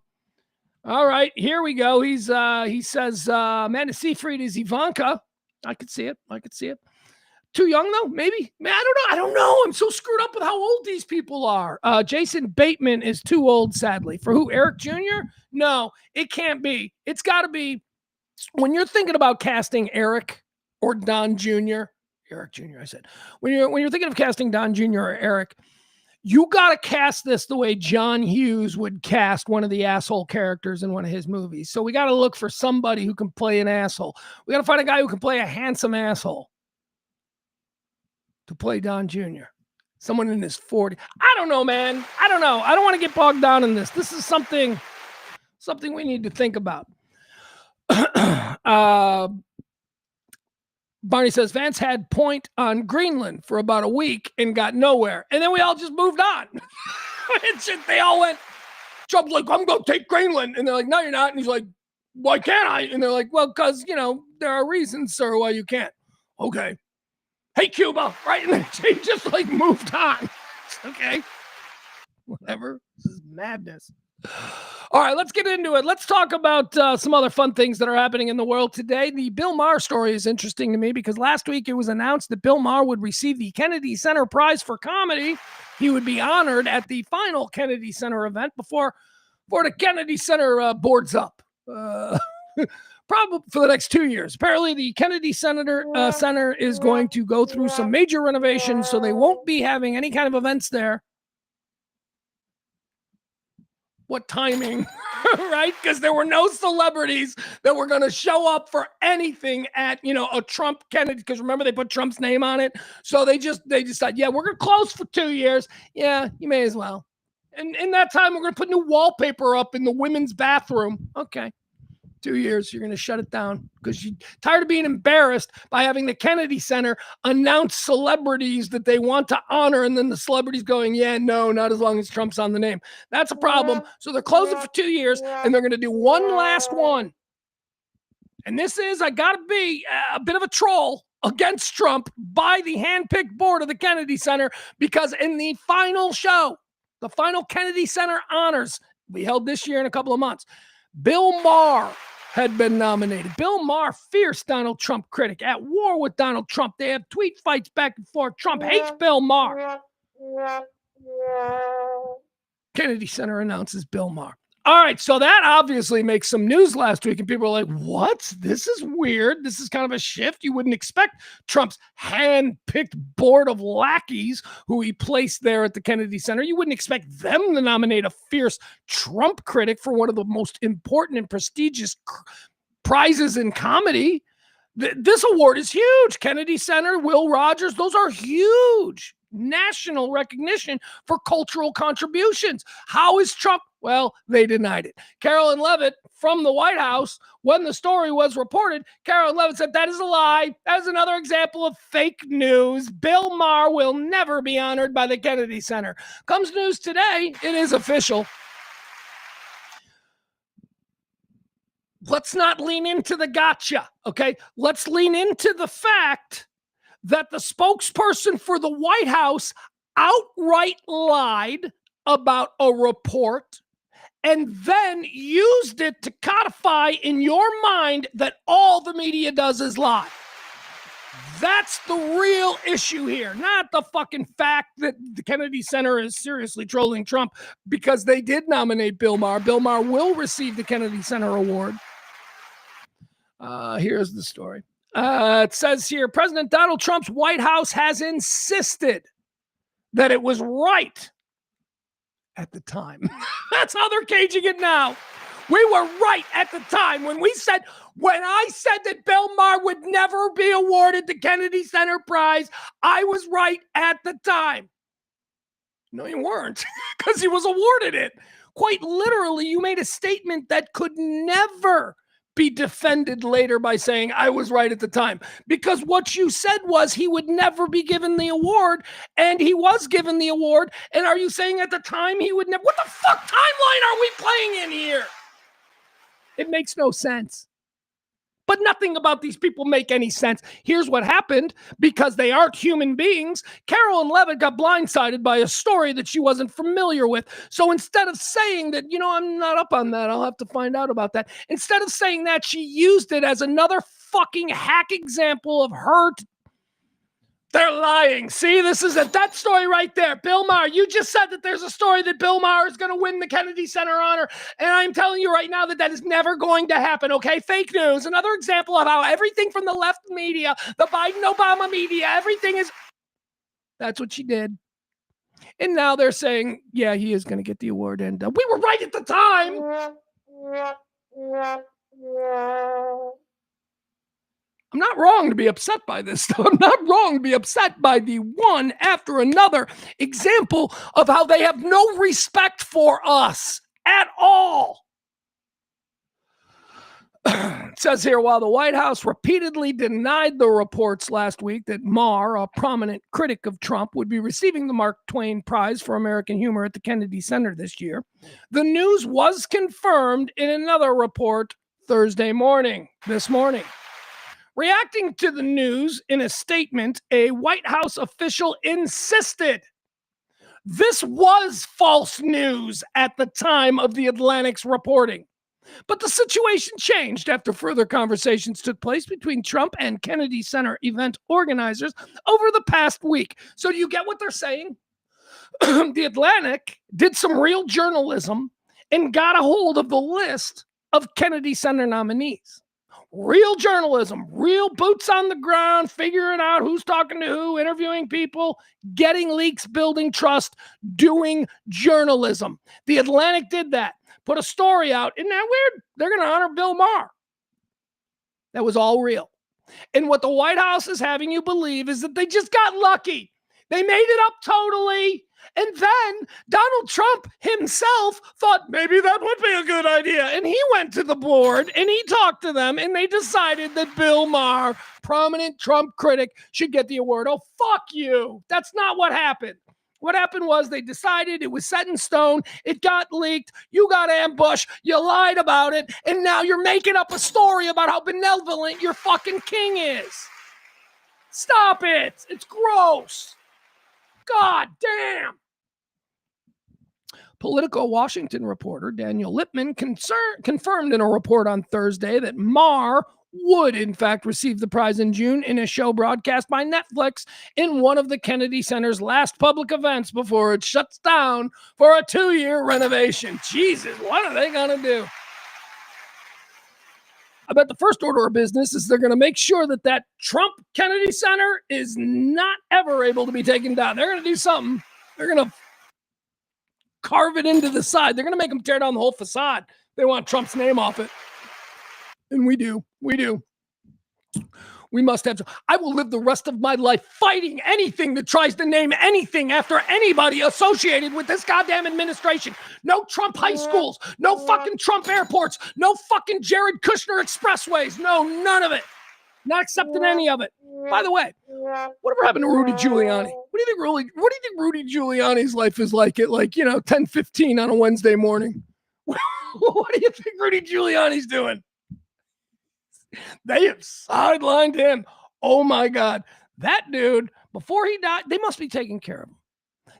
right, here we go. He says, Amanda Seyfried is Ivanka. I could see it. Too young though, maybe. Man, I don't know. I'm so screwed up with how old these people are. Jason Bateman is too old, sadly. For who? Eric Jr.? No, it can't be. It's got to be. When you're thinking about casting Eric or Don Jr., Eric Jr. I said, when you're thinking of casting Don Jr. or Eric, you got to cast this the way John Hughes would cast one of the asshole characters in one of his movies. So we got to look for somebody who can play an asshole. We got to find a guy who can play a handsome asshole to play Don Jr. Someone in his 40s. I don't know, man. I don't know. I don't want to get bogged down in this. This is something we need to think about. Barney says Vance had point on Greenland for about a week and got nowhere. And then we all just moved on. They all went, Trump's like, I'm going to take Greenland. And they're like, no, you're not. And he's like, why can't I? And they're like, well, because, there are reasons, sir, why you can't. Okay. Hey, Cuba, right? And they just like moved on. Okay. Whatever. This is madness. All right, let's get into it. Let's talk about some other fun things that are happening in the world today. The Bill Maher story is interesting to me because last week it was announced that Bill Maher would receive the Kennedy Center Prize for Comedy. He would be honored at the final Kennedy Center event before the Kennedy Center boards up. Probably for the next 2 years. Apparently, the Kennedy Center is going to go through some major renovations, so they won't be having any kind of events there. What timing, right? Because there were no celebrities that were going to show up for anything at, a Trump Kennedy. Because remember, they put Trump's name on it. So they decided, yeah, we're going to close for 2 years. Yeah, you may as well. And in that time, we're going to put new wallpaper up in the women's bathroom. Okay. 2 years, you're going to shut it down because you're tired of being embarrassed by having the Kennedy Center announce celebrities that they want to honor. And then the celebrities going, yeah, no, not as long as Trump's on the name. That's a problem. So they're closing for 2 years and they're going to do one last one. And this is, I got to be a bit of a troll against Trump by the handpicked board of the Kennedy Center, because in the final show, the final Kennedy Center honors we held this year in a couple of months, Bill Maher had been nominated. Bill Maher, fierce Donald Trump critic, at war with Donald Trump. They have tweet fights back and forth. Trump hates Bill Maher. Kennedy Center announces Bill Maher. All right, so that obviously makes some news last week, and people are like, what? This is weird. This is kind of a shift. You wouldn't expect Trump's hand-picked board of lackeys who he placed there at the Kennedy Center. You wouldn't expect them to nominate a fierce Trump critic for one of the most important and prestigious prizes in comedy. This award is huge. Kennedy Center, Will Rogers, those are huge national recognition for cultural contributions. How is Trump? Well, they denied it. Carolyn Levitt from the White House, when the story was reported, Carolyn Levitt said, that is a lie. That is another example of fake news. Bill Maher will never be honored by the Kennedy Center. Comes news today. It is official. Let's not lean into the gotcha, okay? Let's lean into the fact that the spokesperson for the White House outright lied about a report and then used it to codify in your mind that all the media does is lie. That's the real issue here, not the fucking fact that the Kennedy Center is seriously trolling Trump because they did nominate Bill Maher. Bill Maher will receive the Kennedy Center Award. Here's the story. It says here, President Donald Trump's White House has insisted that it was right at the time. That's how they're caging it now. We were right at the time when I said that Bill Maher would never be awarded the Kennedy Center Prize, I was right at the time. No, you weren't, because he was awarded it. Quite literally, you made a statement that could never be defended later by saying I was right at the time, because what you said was he would never be given the award, and he was given the award. And are you saying at the time he would never? What the fuck timeline are we playing in here? It makes no sense. But nothing about these people make any sense. Here's what happened. Because they aren't human beings, Carolyn Levitt got blindsided by a story that she wasn't familiar with. So instead of saying that, I'm not up on that, I'll have to find out about that. Instead of saying that, she used it as another fucking hack example of her. They're lying. See, this is that story right there. Bill Maher, you just said that there's a story that Bill Maher is going to win the Kennedy Center honor. And I'm telling you right now that is never going to happen, okay? Fake news. Another example of how everything from the left media, the Biden-Obama media, everything is... That's what she did. And now they're saying, yeah, he is going to get the award. And we were right at the time. I'm not wrong to be upset by this. I'm not wrong to be upset by the one after another example of how they have no respect for us at all. It says here, while the White House repeatedly denied the reports last week that Maher, a prominent critic of Trump, would be receiving the Mark Twain Prize for American Humor at the Kennedy Center this year, the news was confirmed in another report Thursday morning, this morning. Reacting to the news in a statement, a White House official insisted this was false news at the time of the Atlantic's reporting. But the situation changed after further conversations took place between Trump and Kennedy Center event organizers over the past week. So do you get what they're saying? The Atlantic did some real journalism and got a hold of the list of Kennedy Center nominees. Real journalism, real boots on the ground, figuring out who's talking to who, interviewing people, getting leaks, building trust, doing journalism. The Atlantic did that, put a story out. Isn't that weird? They're going to honor Bill Maher. That was all real. And what the White House is having you believe is that they just got lucky. They made it up totally. And then Donald Trump himself thought maybe that would be a good idea. And he went to the board and he talked to them and they decided that Bill Maher, prominent Trump critic, should get the award. Oh, fuck you. That's not what happened. What happened was they decided it was set in stone. It got leaked. You got ambushed. You lied about it. And now you're making up a story about how benevolent your fucking king is. Stop it. It's gross. God damn. Politico Washington reporter Daniel Lippman confirmed in a report on Thursday that Maher would, in fact, receive the prize in June in a show broadcast by Netflix in one of the Kennedy Center's last public events before it shuts down for a 2-year renovation. Jesus, what are they going to do? I bet the first order of business is they're going to make sure that Trump Kennedy Center is not ever able to be taken down. They're going to do something. They're going to carve it into the side. They're going to make them tear down the whole facade. They want Trump's name off it. And we do. We must have. I will live the rest of my life fighting anything that tries to name anything after anybody associated with this goddamn administration. No Trump high schools. No fucking Trump airports. No fucking Jared Kushner expressways. No, none of it. Not accepting any of it. By the way, whatever happened to Rudy Giuliani? What do you think Rudy Giuliani's life is like at 10:15 on a Wednesday morning? What do you think Rudy Giuliani's doing? They have sidelined him. Oh my God. That dude, before he died, they must be taking care of him.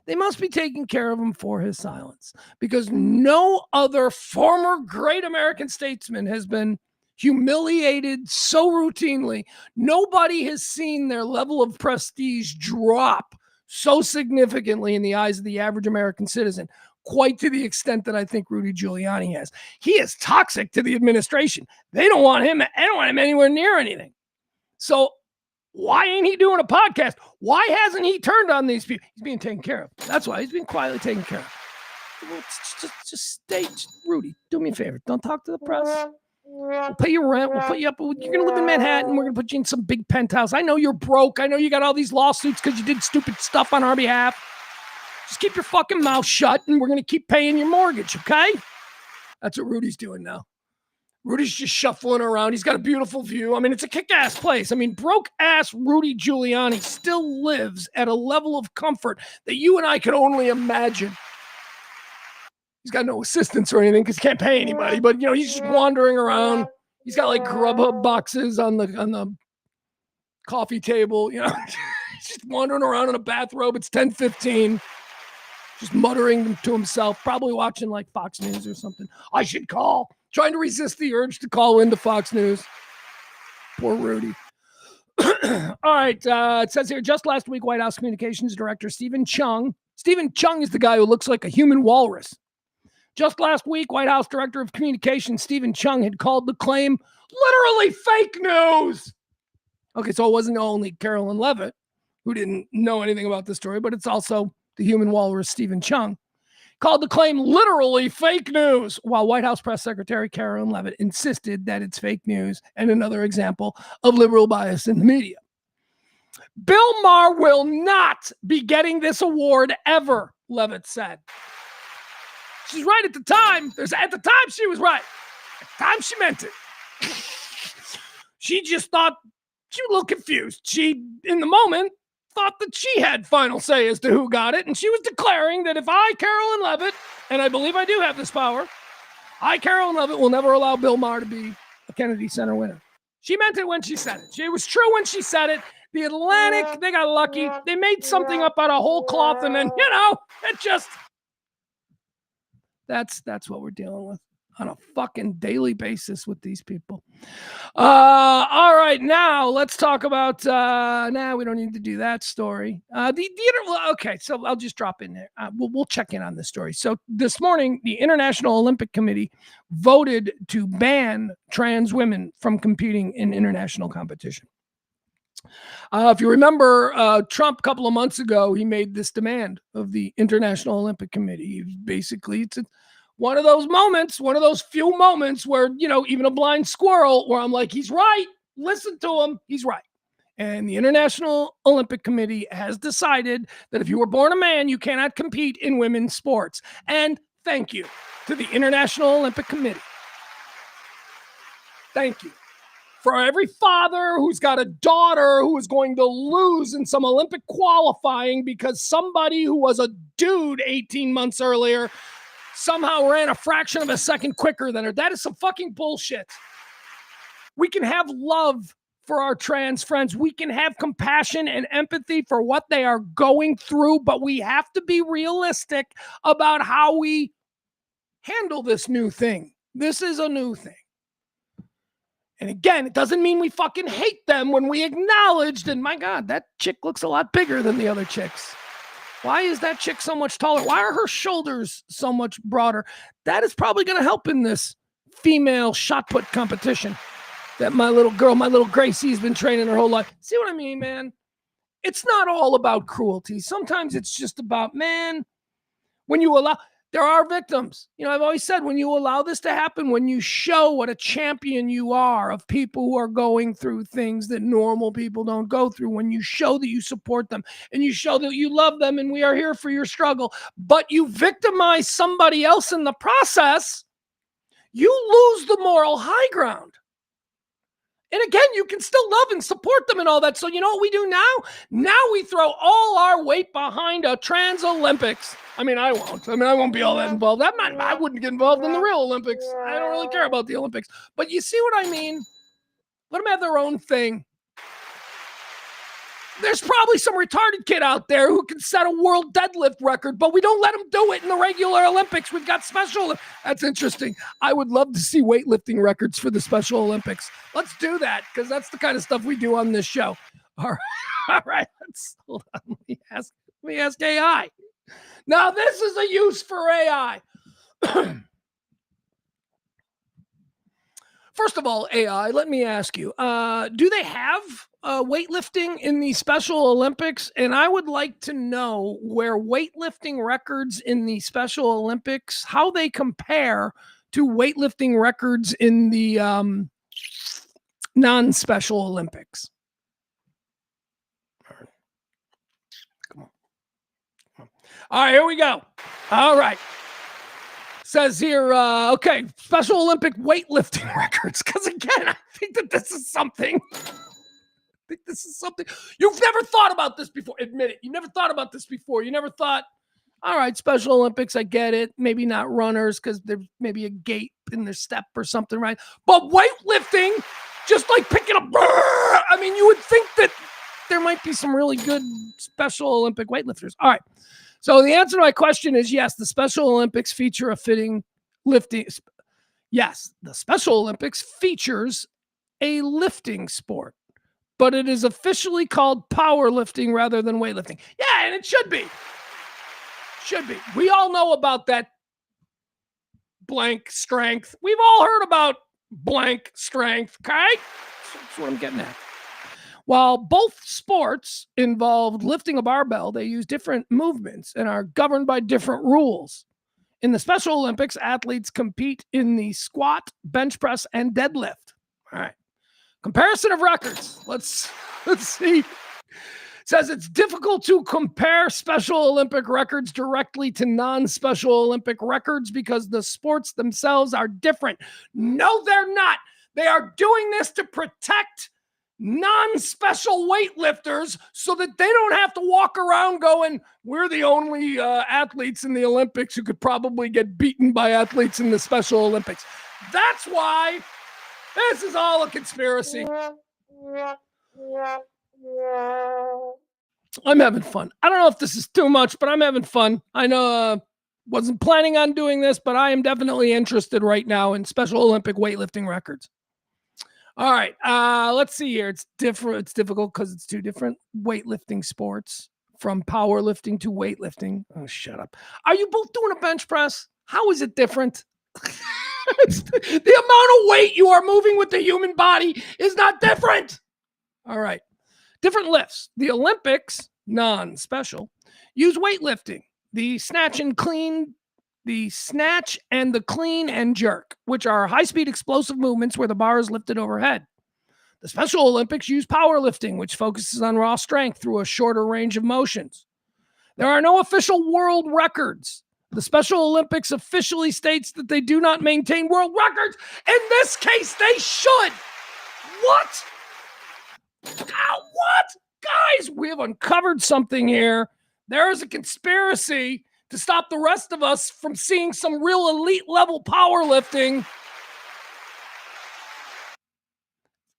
They must be taking care of him for his silence, because no other former great American statesman has been humiliated so routinely. Nobody has seen their level of prestige drop so significantly in the eyes of the average American citizen, quite to the extent that I think Rudy Giuliani has. He is toxic to the administration. They don't want him anywhere near anything. So why ain't he doing a podcast? Why hasn't he turned on these people? He's being taken care of. That's why he's being quietly taken care of. Just stay, Rudy, do me a favor. Don't talk to the press. We'll pay your rent. We'll put you up. You're going to live in Manhattan. We're going to put you in some big penthouse. I know you're broke. I know you got all these lawsuits because you did stupid stuff on our behalf. Just keep your fucking mouth shut, and we're going to keep paying your mortgage, okay? That's what Rudy's doing now. Rudy's just shuffling around. He's got a beautiful view. I mean, it's a kick-ass place. I mean, broke-ass Rudy Giuliani still lives at a level of comfort that you and I could only imagine. He's got no assistants or anything because he can't pay anybody, but, he's just wandering around. He's got, Grubhub boxes on the coffee table, He's just wandering around in a bathrobe. It's 10:15. Just muttering to himself, probably watching Fox News or something. I should call. Trying to resist the urge to call into Fox News. Poor Rudy. All right. It says here, just last week, White House Communications Director Stephen Chung. Stephen Chung is the guy who looks like a human walrus. Just last week, White House Director of Communications Stephen Chung had called the claim literally fake news. Okay, so it wasn't only Carolyn Leavitt who didn't know anything about this story, but it's also the human walrus Stephen Chung, called the claim literally fake news, while White House Press Secretary Carolyn Leavitt insisted that it's fake news and another example of liberal bias in the media. Bill Maher will not be getting this award ever, Leavitt said. She's right at the time. At the time, she was right. At the time, she meant it. She just thought she was a little confused. She, in the moment, thought that she had final say as to who got it, and she was declaring that if I, Carolyn Leavitt, and I believe I do have this power, I, Carolyn Leavitt, will never allow Bill Maher to be a Kennedy Center winner. She meant it when she said it. It was true when she said it. The Atlantic, they got lucky. They made something up out of whole cloth, and then, it just... That's what we're dealing with on a fucking daily basis with these people. All right, now let's talk about. Now we don't need to do that story. Okay, so I'll just drop in there. We'll check in on this story. So this morning, the International Olympic Committee voted to ban trans women from competing in international competition. If you remember, Trump a couple of months ago, he made this demand of the International Olympic Committee. Basically, it's one of those moments, one of those few moments where, even a blind squirrel, where I'm like, he's right. Listen to him. He's right. And the International Olympic Committee has decided that if you were born a man, you cannot compete in women's sports. And thank you to the International Olympic Committee. Thank you. For every father who's got a daughter who is going to lose in some Olympic qualifying because somebody who was a dude 18 months earlier somehow ran a fraction of a second quicker than her. That is some fucking bullshit. We can have love for our trans friends. We can have compassion and empathy for what they are going through, but we have to be realistic about how we handle this new thing. This is a new thing. And again, it doesn't mean we fucking hate them when we acknowledge that, my God, that chick looks a lot bigger than the other chicks. Why is that chick so much taller? Why are her shoulders so much broader? That is probably going to help in this female shot put competition that my little girl, my little Gracie's been training her whole life. See what I mean, man? It's not all about cruelty. Sometimes it's just about, man, when you allow, there are victims. You know, I've always said, when you allow this to happen, when you show what a champion you are of people who are going through things that normal people don't go through, when you show that you support them and you show that you love them and we are here for your struggle, but you victimize somebody else in the process, you lose the moral high ground. And again, you can still love and support them and all that. So you know what we do now? Now we throw all our weight behind a trans Olympics. I mean, I won't. I won't be all that involved. I wouldn't get involved in the real Olympics. I don't really care about the Olympics. But you see what I mean? Let them have their own thing. There's probably some retarded kid out there who can set a world deadlift record, but we don't let him do it in the regular Olympics. We've got special. That's interesting. I would love to see weightlifting records for the Special Olympics. Let's do that, because that's the kind of stuff we do on this show. All right. Hold on. Let me ask AI. Now, this is a use for AI. First of all, AI, let me ask you, do they have weightlifting in the Special Olympics? And I would like to know where weightlifting records in the Special Olympics, how they compare to weightlifting records in the non-Special Olympics. Come on. All right, here we go. All right. Says here, okay, Special Olympic weightlifting records. Because again, I think that this is something. You've never thought about this before. Admit it. You never thought about this before. You never thought, all right, Special Olympics, I get it. Maybe not runners because there's maybe a gait in their step or something, right? But weightlifting, just like picking up, I mean, you would think that there might be some really good Special Olympic weightlifters. All right. So the answer to my question is yes, the Special Olympics feature a fitting lifting. Yes, the Special Olympics features a lifting sport, but it is officially called powerlifting rather than weightlifting. Yeah, and it should be. Should be. We all know about that blank strength. We've all heard about blank strength, okay? That's what I'm getting at. While both sports involve lifting a barbell, they use different movements and are governed by different rules. In the Special Olympics, athletes compete in the squat, bench press, and deadlift. All right. Comparison of records. Let's see. It says it's difficult to compare Special Olympic records directly to non-Special Olympic records because the sports themselves are different. No, they're not. They are doing this to protect non-special weightlifters so that they don't have to walk around going, we're the only athletes in the Olympics who could probably get beaten by athletes in the Special Olympics. That's why this is all a conspiracy. I'm having fun. I don't know if this is too much, but I'm having fun. I know wasn't planning on doing this, but I am definitely interested right now in Special Olympic weightlifting records. All right, let's see here. It's different. It's difficult because it's two different weightlifting sports, from powerlifting to weightlifting. Oh, shut up. Are you both doing a bench press? How is it different? The amount of weight you are moving with the human body is not different. All right, different lifts. The Olympics, non-special, use weightlifting. The snatch and the clean and jerk, which are high-speed explosive movements where the bar is lifted overhead. The Special Olympics use powerlifting, which focuses on raw strength through a shorter range of motions. There are no official world records. The Special Olympics officially states that they do not maintain world records. In this case, they should. What? What? Guys, we have uncovered something here. There is a conspiracy to stop the rest of us from seeing some real elite level powerlifting.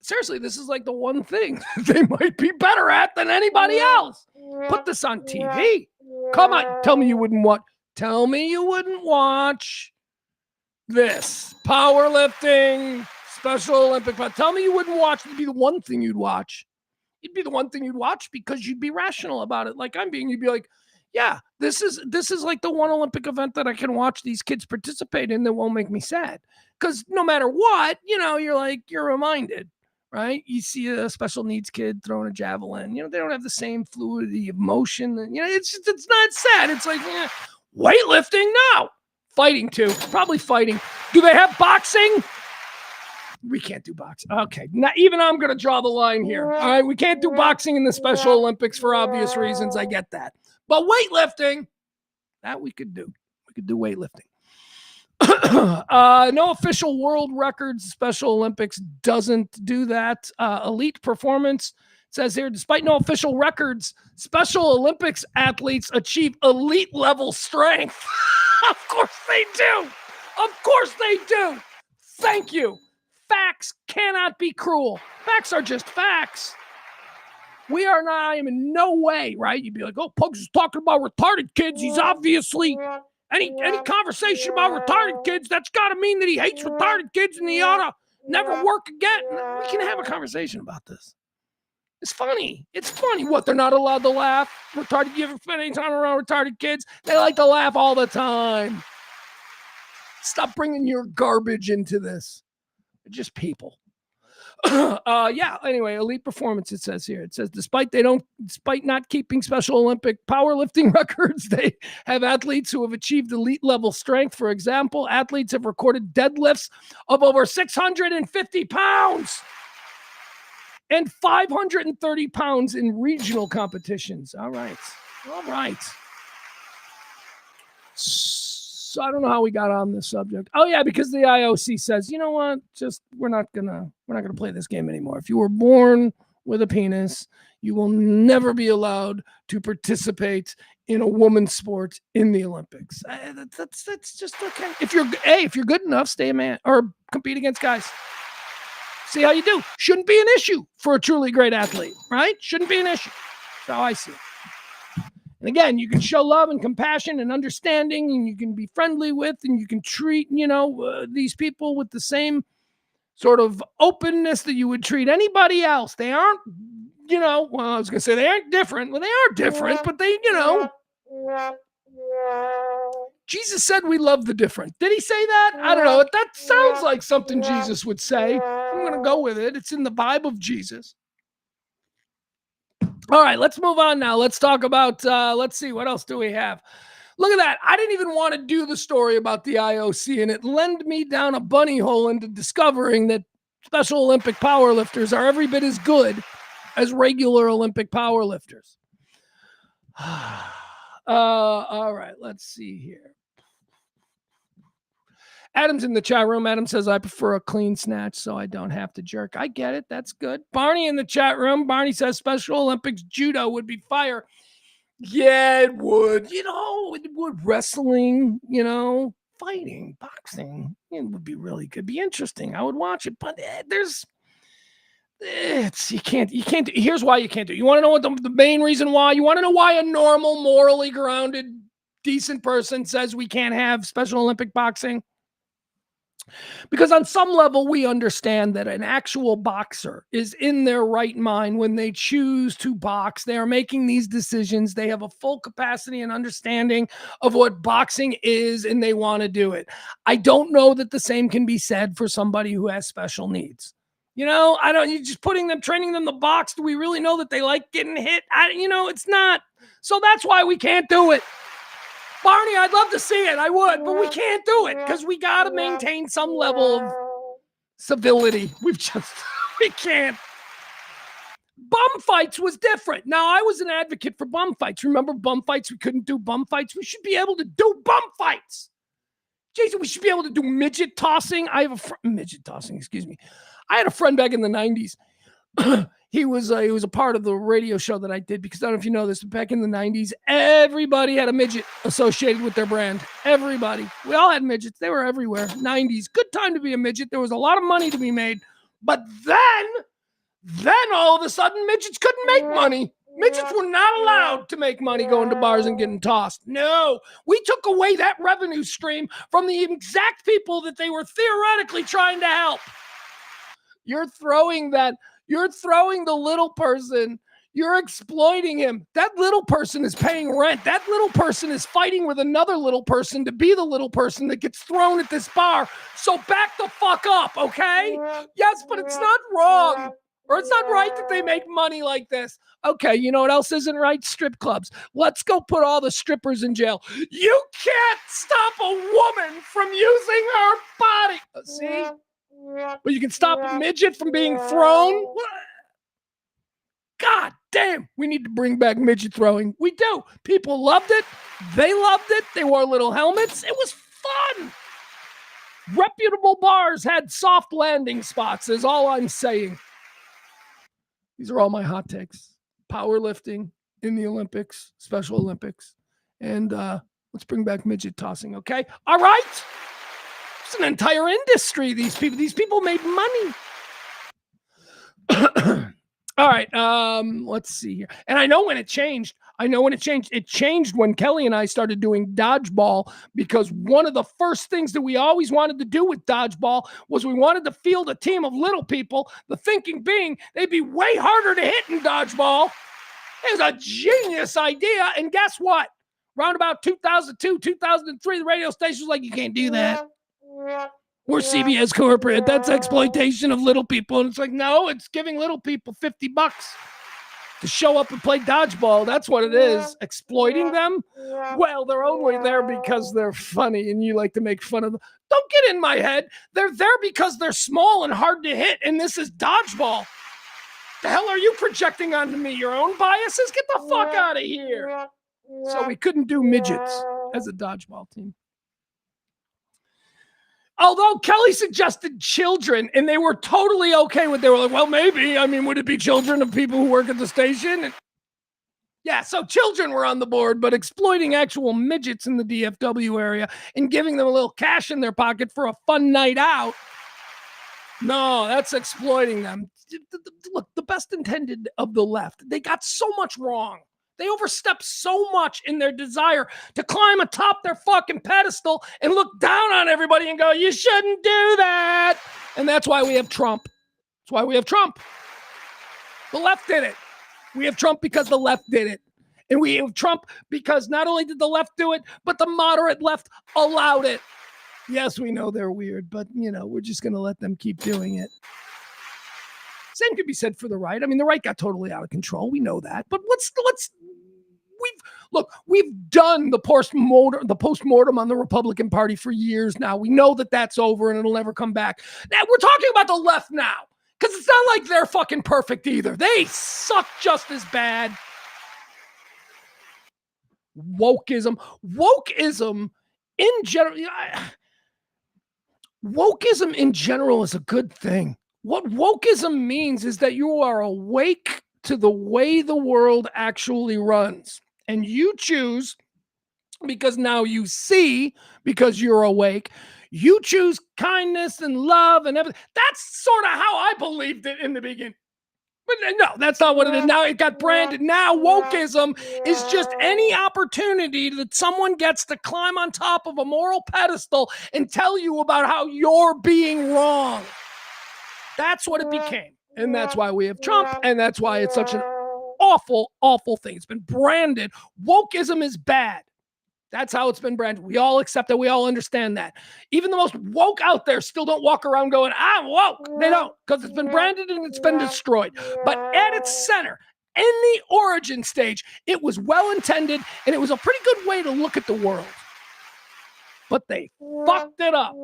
Seriously, this is like the one thing they might be better at than anybody else. Put this on TV. Come on, tell me you wouldn't watch this. Powerlifting, Special Olympic. But tell me you wouldn't watch. It'd be the one thing you'd watch. It'd be the one thing you'd watch because you'd be rational about it. Like I'm being, you'd be like, yeah, this is like the one Olympic event that I can watch these kids participate in that won't make me sad. Because no matter what, you're reminded, right? You see a special needs kid throwing a javelin, they don't have the same fluidity of motion. It's not sad. It's like, weightlifting, no. Fighting too, probably fighting. Do they have boxing? We can't do boxing. Okay, not even I'm going to draw the line here. All right, we can't do boxing in the Special Olympics for obvious reasons. I get that. But weightlifting, that we could do. We could do weightlifting. No official world records. Special Olympics doesn't do that. Elite performance, it says here, despite no official records, Special Olympics athletes achieve elite level strength. Of course they do. Of course they do. Thank you. Facts cannot be cruel. Facts are just facts. We are not, I am in no way, right? You'd be like, oh, Pugs is talking about retarded kids. He's obviously, any conversation about retarded kids, that's got to mean that he hates retarded kids and he ought to never work again. We can have a conversation about this. It's funny. It's funny. What, they're not allowed to laugh? Retarded, you ever spend any time around retarded kids? They like to laugh all the time. Stop bringing your garbage into this. They're just people. Anyway, elite performance, it says here. It says, despite not keeping Special Olympic powerlifting records, they have athletes who have achieved elite level strength. For example, athletes have recorded deadlifts of over 650 pounds and 530 pounds in regional competitions. All right. So I don't know how we got on this subject. Oh yeah, because the IOC says, you know what? Just we're not gonna play this game anymore. If you were born with a penis, you will never be allowed to participate in a woman's sport in the Olympics. That's just okay. If you're good enough, stay a man or compete against guys. See how you do. Shouldn't be an issue for a truly great athlete, right? Shouldn't be an issue. That's how I see it. And again, you can show love and compassion and understanding, and you can be friendly with, and you can treat, these people with the same sort of openness that you would treat anybody else. They aren't, I was going to say they aren't different. Well, they are different, but they, Jesus said we love the different. Did he say that? I don't know. That sounds like something Jesus would say. I'm going to go with it. It's in the vibe of Jesus. All right, let's move on now. Let's talk about, let's see, what else do we have? Look at that. I didn't even want to do the story about the IOC, and it led me down a bunny hole into discovering that Special Olympic powerlifters are every bit as good as regular Olympic powerlifters. All right, let's see here. Adam's in the chat room. Adam says, I prefer a clean snatch so I don't have to jerk. I get it. That's good. Barney in the chat room. Barney says Special Olympics judo would be fire. Yeah, it would. It would. Wrestling, fighting, boxing. It would be really good. Be interesting. I would watch it. But you can't. Here's why you can't do it. You want to know what the main reason why? You want to know why a normal, morally grounded, decent person says we can't have Special Olympic boxing? Because on some level, we understand that an actual boxer is in their right mind when they choose to box. They are making these decisions. They have a full capacity and understanding of what boxing is, and they want to do it. I don't know that the same can be said for somebody who has special needs. You're just training them to box. Do we really know that they like getting hit? It's not. So that's why we can't do it. Barney, I'd love to see it. I would, but we can't do it because we got to maintain some level of civility. We can't. Bum fights was different. Now, I was an advocate for bum fights. Remember bum fights? We couldn't do bum fights. We should be able to do bum fights. Jason, we should be able to do midget tossing. Midget tossing, excuse me. I had a friend back in the 90s. He was a part of the radio show that I did, because I don't know if you know this, but back in the 90s, everybody had a midget associated with their brand. Everybody. We all had midgets. They were everywhere. 90s. Good time to be a midget. There was a lot of money to be made. But then all of a sudden, midgets couldn't make money. Midgets were not allowed to make money going to bars and getting tossed. No. We took away that revenue stream from the exact people that they were theoretically trying to help. You're throwing the little person. You're exploiting him. That little person is paying rent. That little person is fighting with another little person to be the little person that gets thrown at this bar. So back the fuck up, okay? Yes, but it's not wrong. Or it's not right that they make money like this. Okay, you know what else isn't right? Strip clubs. Let's go put all the strippers in jail. You can't stop a woman from using her body. See? But you can stop a midget from being thrown? God damn, we need to bring back midget throwing. We do. People loved it. They loved it. They wore little helmets. It was fun. Reputable bars had soft landing spots, is all I'm saying. These are all my hot takes. Powerlifting in the Olympics, Special Olympics. And let's bring back midget tossing, okay? All right? It's an entire industry, these people made money. All right, let's see here. And I know when it changed. It changed when Kelly and I started doing dodgeball, because one of the first things that we always wanted to do with dodgeball was we wanted to field a team of little people, the thinking being they'd be way harder to hit in dodgeball. It was a genius idea, and guess what? Around about 2002, 2003, the radio station was like, you can't do that. We're CBS corporate. That's exploitation of little people. And it's like, no, it's giving little people $50 to show up and play dodgeball. That's what it is. Exploiting them? Well, they're only there because they're funny and you like to make fun of them. Don't get in my head. They're there because they're small and hard to hit, and this is dodgeball. The hell are you projecting onto me? Your own biases? Get the fuck out of here. So we couldn't do midgets as a dodgeball team. Although Kelly suggested children, and they were totally okay with it. They were like, well, maybe. I mean, would it be children of people who work at the station? And yeah, so children were on the board, but exploiting actual midgets in the DFW area and giving them a little cash in their pocket for a fun night out, no, that's exploiting them. Look, the best intended of the left, they got so much wrong. They overstepped so much in their desire to climb atop their fucking pedestal and look down on everybody and go, you shouldn't do that. And that's why we have Trump. That's why we have Trump. The left did it. We have Trump because the left did it. And we have Trump because not only did the left do it, but the moderate left allowed it. Yes, we know they're weird, but, you know, we're just going to let them keep doing it. Same could be said for the right. I mean, the right got totally out of control. We know that. But we've done the postmortem on the Republican Party for years now. We know that that's over and it'll never come back. Now we're talking about the left now, because it's not like they're fucking perfect either. They suck just as bad. Wokeism in general. Wokeism in general is a good thing. What wokeism means is that you are awake to the way the world actually runs. And you choose, because now you see, because you're awake, you choose kindness and love and everything. That's sort of how I believed it in the beginning. But no, that's not what it is. Now it got branded. Now wokeism is just any opportunity that someone gets to climb on top of a moral pedestal and tell you about how you're being wrong. That's what it became. And that's why we have Trump. And that's why it's such an awful, awful thing. It's been branded. Wokeism is bad. That's how it's been branded. We all accept that. We all understand that. Even the most woke out there still don't walk around going, I'm woke. They don't, because it's been branded and it's been destroyed. But at its center, in the origin stage, it was well-intended and it was a pretty good way to look at the world. But they fucked it up.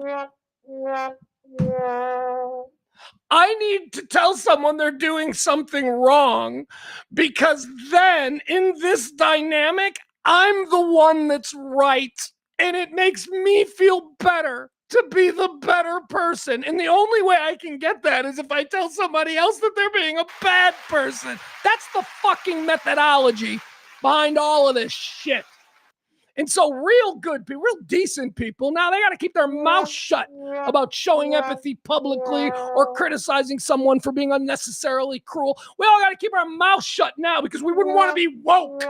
I need to tell someone they're doing something wrong, because then in this dynamic, I'm the one that's right. And it makes me feel better to be the better person. And the only way I can get that is if I tell somebody else that they're being a bad person. That's the fucking methodology behind all of this shit. And so real good people, real decent people, now they got to keep their mouth shut about showing empathy publicly or criticizing someone for being unnecessarily cruel. We all got to keep our mouth shut now because we wouldn't want to be woke.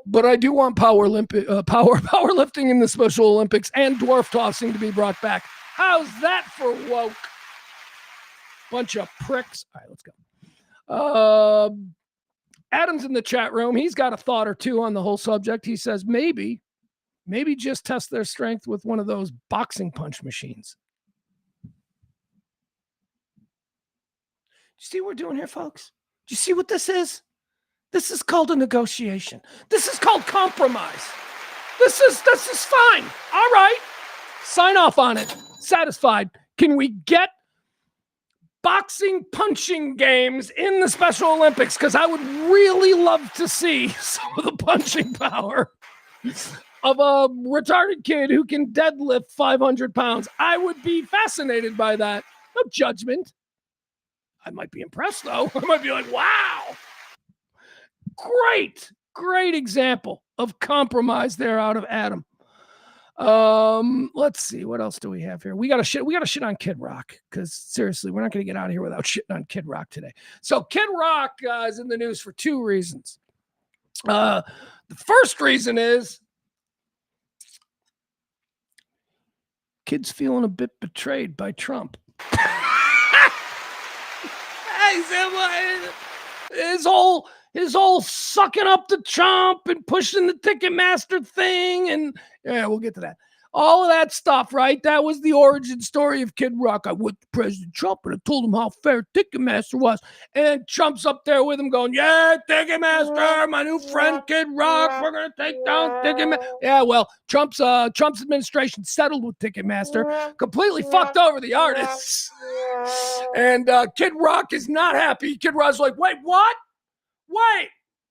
But I do want powerlifting in the Special Olympics and dwarf tossing to be brought back. How's that for woke? Bunch of pricks. All right, let's go. Adam's in the chat room. He's got a thought or two on the whole subject. He says maybe just test their strength with one of those boxing punch machines. Do you see what we're doing here, folks? Do you see what this is? This is called a negotiation. This is called compromise. This is fine. All right. Sign off on it. Satisfied. Can we get boxing punching games in the Special Olympics? Because I would really love to see some of the punching power of a retarded kid who can deadlift 500 pounds. I would be fascinated by that. No judgment. I might be impressed, though. I might be like, wow. Great example of compromise there out of Adam. Let's see, what else do we have here? We got to shit on Kid Rock, because seriously, we're not going to get out of here without shitting on Kid Rock today. So Kid Rock is in the news for two reasons. The first reason is kid's feeling a bit betrayed by Trump. His whole sucking up to Trump and pushing the Ticketmaster thing, and yeah, we'll get to that. All of that stuff, right? That was the origin story of Kid Rock. I went to President Trump and I told him how fair Ticketmaster was. And Trump's up there with him going, yeah, Ticketmaster, my new friend Kid Rock, we're going to take down Ticketmaster. Yeah, well, Trump's administration settled with Ticketmaster, completely fucked over the artists. And Kid Rock is not happy. Kid Rock's like, wait, what?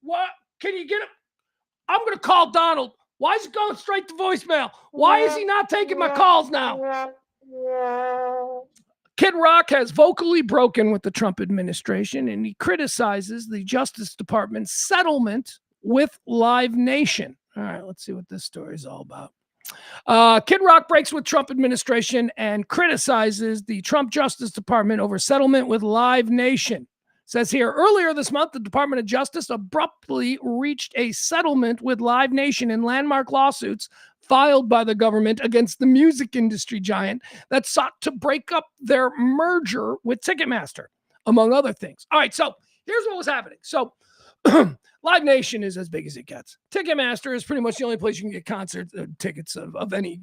What? Can you get it? I'm going to call Donald. Why is it going straight to voicemail? Why is he not taking my calls now? Kid Rock has vocally broken with the Trump administration, and he criticizes the Justice Department's settlement with Live Nation. All right, let's see what this story is all about. Kid Rock breaks with Trump administration and criticizes the Trump Justice Department over settlement with Live Nation. Says here, earlier this month, the Department of Justice abruptly reached a settlement with Live Nation in landmark lawsuits filed by the government against the music industry giant that sought to break up their merger with Ticketmaster, among other things. All right, so here's what was happening. So Live Nation is as big as it gets. Ticketmaster is pretty much the only place you can get concert tickets of any,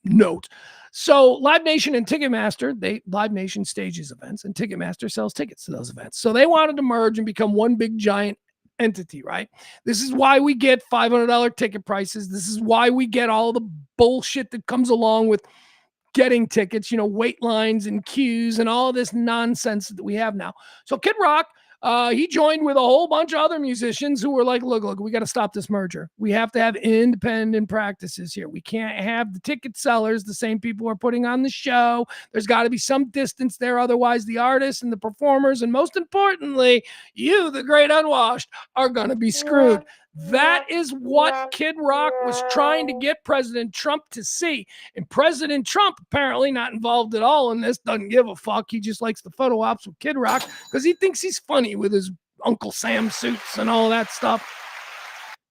note. So Live Nation and Ticketmaster, Live Nation stages events and Ticketmaster sells tickets to those events. So they wanted to merge and become one big giant entity, right? This is why we get $500 ticket prices. This is why we get all the bullshit that comes along with getting tickets, wait lines and queues and all this nonsense that we have now. So Kid Rock, he joined with a whole bunch of other musicians who were like, look, we got to stop this merger. We have to have independent practices here. We can't have the ticket sellers, the same people who are putting on the show. There's got to be some distance there. Otherwise, the artists and the performers, and most importantly, you, the great unwashed, are going to be screwed. That is what Kid Rock was trying to get President Trump to see. And President Trump, apparently not involved at all in this, doesn't give a fuck. He just likes the photo ops with Kid Rock because he thinks he's funny with his Uncle Sam suits and all that stuff.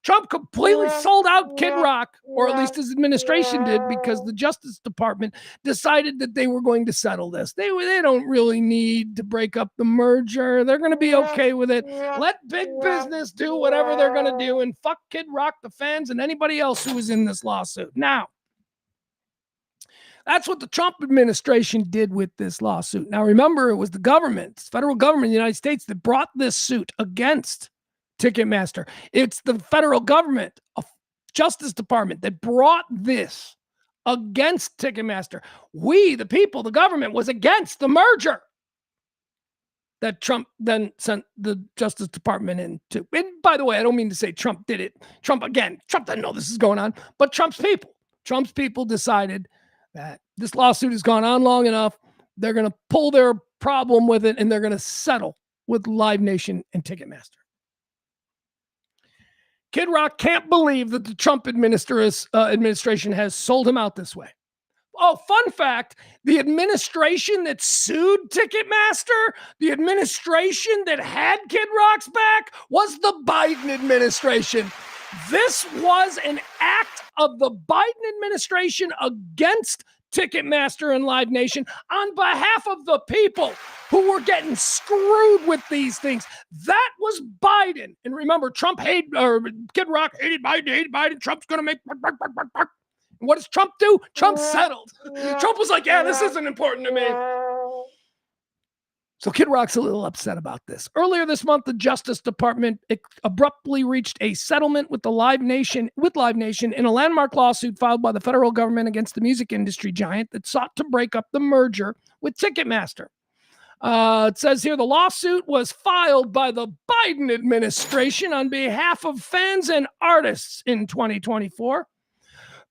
Trump completely sold out Kid Rock, or at least his administration did, because the Justice Department decided that they were going to settle this. They don't really need to break up the merger. They're going to be okay with it. Let big business do whatever they're going to do, and fuck Kid Rock, the fans, and anybody else who was in this lawsuit. Now, that's what the Trump administration did with this lawsuit. Now, remember, it was the government, federal government of the United States, that brought this suit against Ticketmaster. It's the federal government, Justice Department, that brought this against Ticketmaster. We, the people, the government, was against the merger that Trump then sent the Justice Department into. And by the way, I don't mean to say Trump did it. Trump didn't know this is going on, but Trump's people decided that this lawsuit has gone on long enough. They're going to pull their problem with it, and they're going to settle with Live Nation and Ticketmaster. Kid Rock can't believe that the Trump administration has sold him out this way. Oh, fun fact, the administration that sued Ticketmaster, the administration that had Kid Rock's back, was the Biden administration. This was an act of the Biden administration against Ticketmaster and Live Nation on behalf of the people who were getting screwed with these things. That was Biden. And remember, Trump hated, or Kid Rock hated Biden. Trump's going to make... What does Trump do? Trump settled. Trump was like, yeah, this isn't important to me. So Kid Rock's a little upset about this. Earlier this month, the Justice Department abruptly reached a settlement with Live Nation in a landmark lawsuit filed by the federal government against the music industry giant that sought to break up the merger with Ticketmaster. It says here the lawsuit was filed by the Biden administration on behalf of fans and artists in 2024.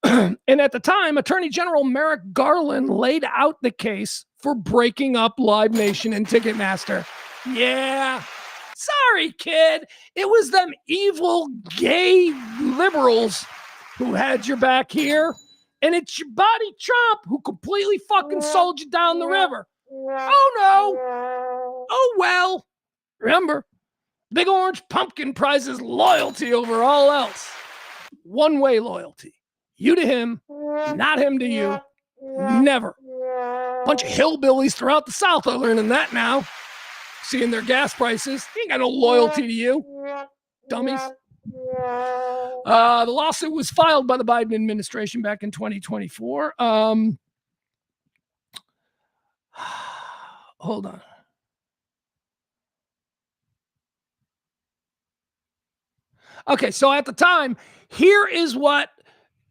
And at the time, Attorney General Merrick Garland laid out the case for breaking up Live Nation and Ticketmaster. Yeah. Sorry, kid. It was them evil gay liberals who had your back here. And it's your buddy Trump who completely fucking sold you down the river. Oh, no. Oh, well. Remember, Big Orange Pumpkin prizes loyalty over all else. One-way loyalty. You to him, not him to you. Never. Bunch of hillbillies throughout the South are learning that now. Seeing their gas prices. They ain't got no loyalty to you. Dummies. The lawsuit was filed by the Biden administration back in 2024. Hold on. Okay, so at the time, here is what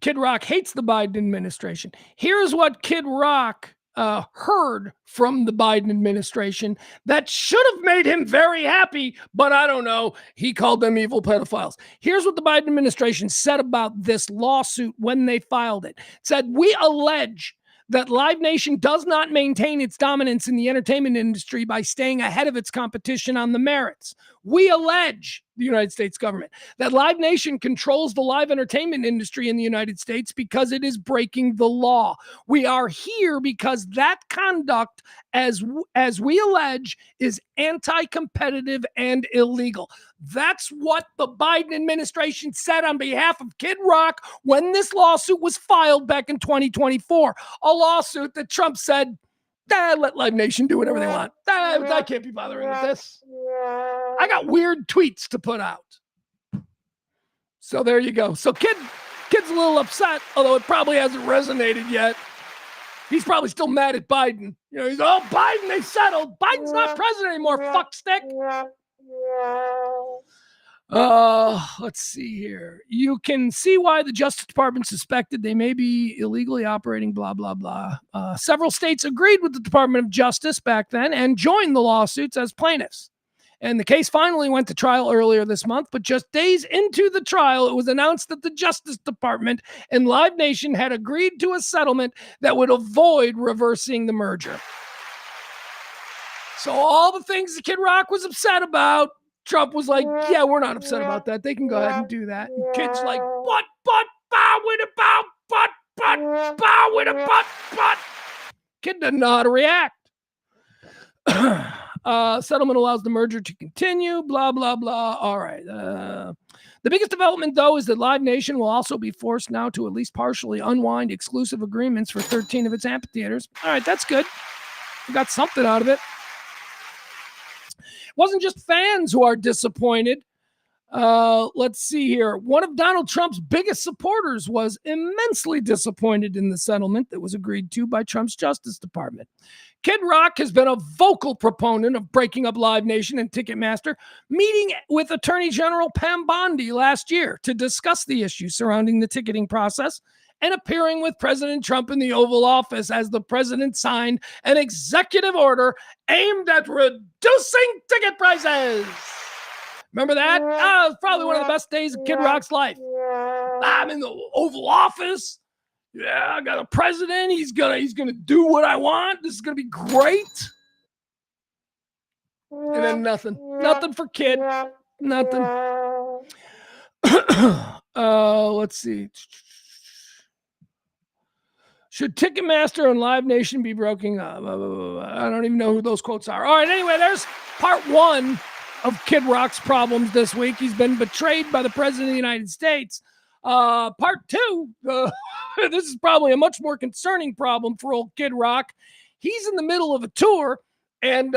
Kid Rock hates the Biden administration. Here's what Kid Rock heard from the Biden administration that should have made him very happy, but I don't know. He called them evil pedophiles. Here's what the Biden administration said about this lawsuit when they filed it. It said, we allege that Live Nation does not maintain its dominance in the entertainment industry by staying ahead of its competition on the merits. We allege, the United States government, that Live Nation controls the live entertainment industry in the United States because it is breaking the law. We are here because that conduct, as we allege, is anti-competitive and illegal. That's what the Biden administration said on behalf of Kid Rock when this lawsuit was filed back in 2024. A lawsuit that Trump said, let Live Nation do whatever they want. I can't be bothering with this. I got weird tweets to put out. So there you go. So kid's a little upset, although it probably hasn't resonated yet. He's probably still mad at Biden. You know, he's, oh, Biden, they settled. Biden's not president anymore, fuckstick. Let's see here. You can see why the Justice Department suspected they may be illegally operating, blah, blah, blah. Several states agreed with the Department of Justice back then and joined the lawsuits as plaintiffs. And the case finally went to trial earlier this month, but just days into the trial, it was announced that the Justice Department and Live Nation had agreed to a settlement that would avoid reversing the merger. So all the things that Kid Rock was upset about, Trump was like, yeah, we're not upset about that. They can go ahead and do that. And Kid's like, but, bow with a bow, but, bow with a but. Kid doesn't know how to react. Settlement allows the merger to continue, blah, blah, blah. All right. The biggest development, though, is that Live Nation will also be forced now to at least partially unwind exclusive agreements for 13 of its amphitheaters. All right, that's good. We got something out of it. It wasn't just fans who are disappointed. Let's see here. One of Donald Trump's biggest supporters was immensely disappointed in the settlement that was agreed to by Trump's Justice Department. Kid Rock has been a vocal proponent of breaking up Live Nation and Ticketmaster, meeting with Attorney General Pam Bondi last year to discuss the issues surrounding the ticketing process and appearing with President Trump in the Oval Office as the president signed an executive order aimed at reducing ticket prices. Remember that? It was probably one of the best days of Kid Rock's life. I'm in the Oval Office. Yeah, I got a president. He's gonna do what I want. This is gonna be great. And then nothing for Kid. Nothing. Let's see. Should Ticketmaster and Live Nation be broken up? I don't even know who those quotes are. All right, anyway, there's part one of Kid Rock's problems this week. He's been betrayed by the president of the United States. Part two, This is probably a much more concerning problem for old Kid Rock. He's in the middle of a tour, and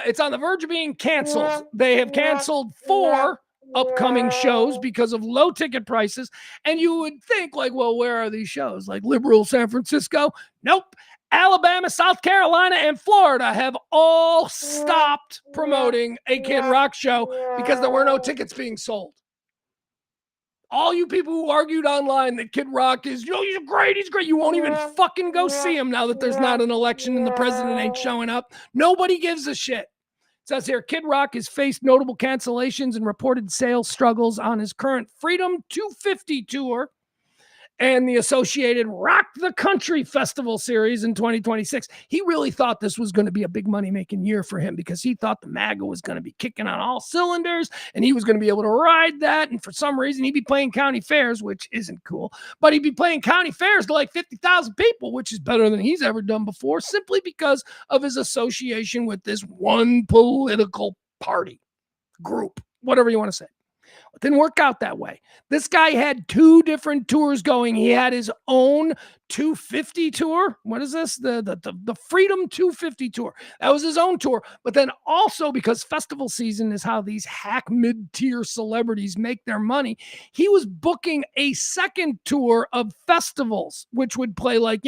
it's on the verge of being canceled. They have canceled 4 upcoming shows because of low ticket prices. And you would think, like, well, where are these shows? Like liberal San Francisco? Nope. Alabama, South Carolina, and Florida have all stopped promoting a Kid Rock show because there were no tickets being sold. All you people who argued online that Kid Rock is, he's great, you won't even fucking go see him now that there's not an election and the president ain't showing up. Nobody gives a shit. It says here, Kid Rock has faced notable cancellations and reported sales struggles on his current Freedom 250 tour and the associated Rock the Country Festival series in 2026. He really thought this was going to be a big money-making year for him because he thought the MAGA was going to be kicking on all cylinders and he was going to be able to ride that. And for some reason, he'd be playing county fairs, which isn't cool. But he'd be playing county fairs to like 50,000 people, which is better than he's ever done before, simply because of his association with this one political party, group, whatever you want to say. It didn't work out that way. This guy had 2 different tours going. He had his own 250 tour. What is this? The Freedom 250 tour. That was his own tour. But then also, because festival season is how these hack mid-tier celebrities make their money, he was booking a second tour of festivals, which would play like,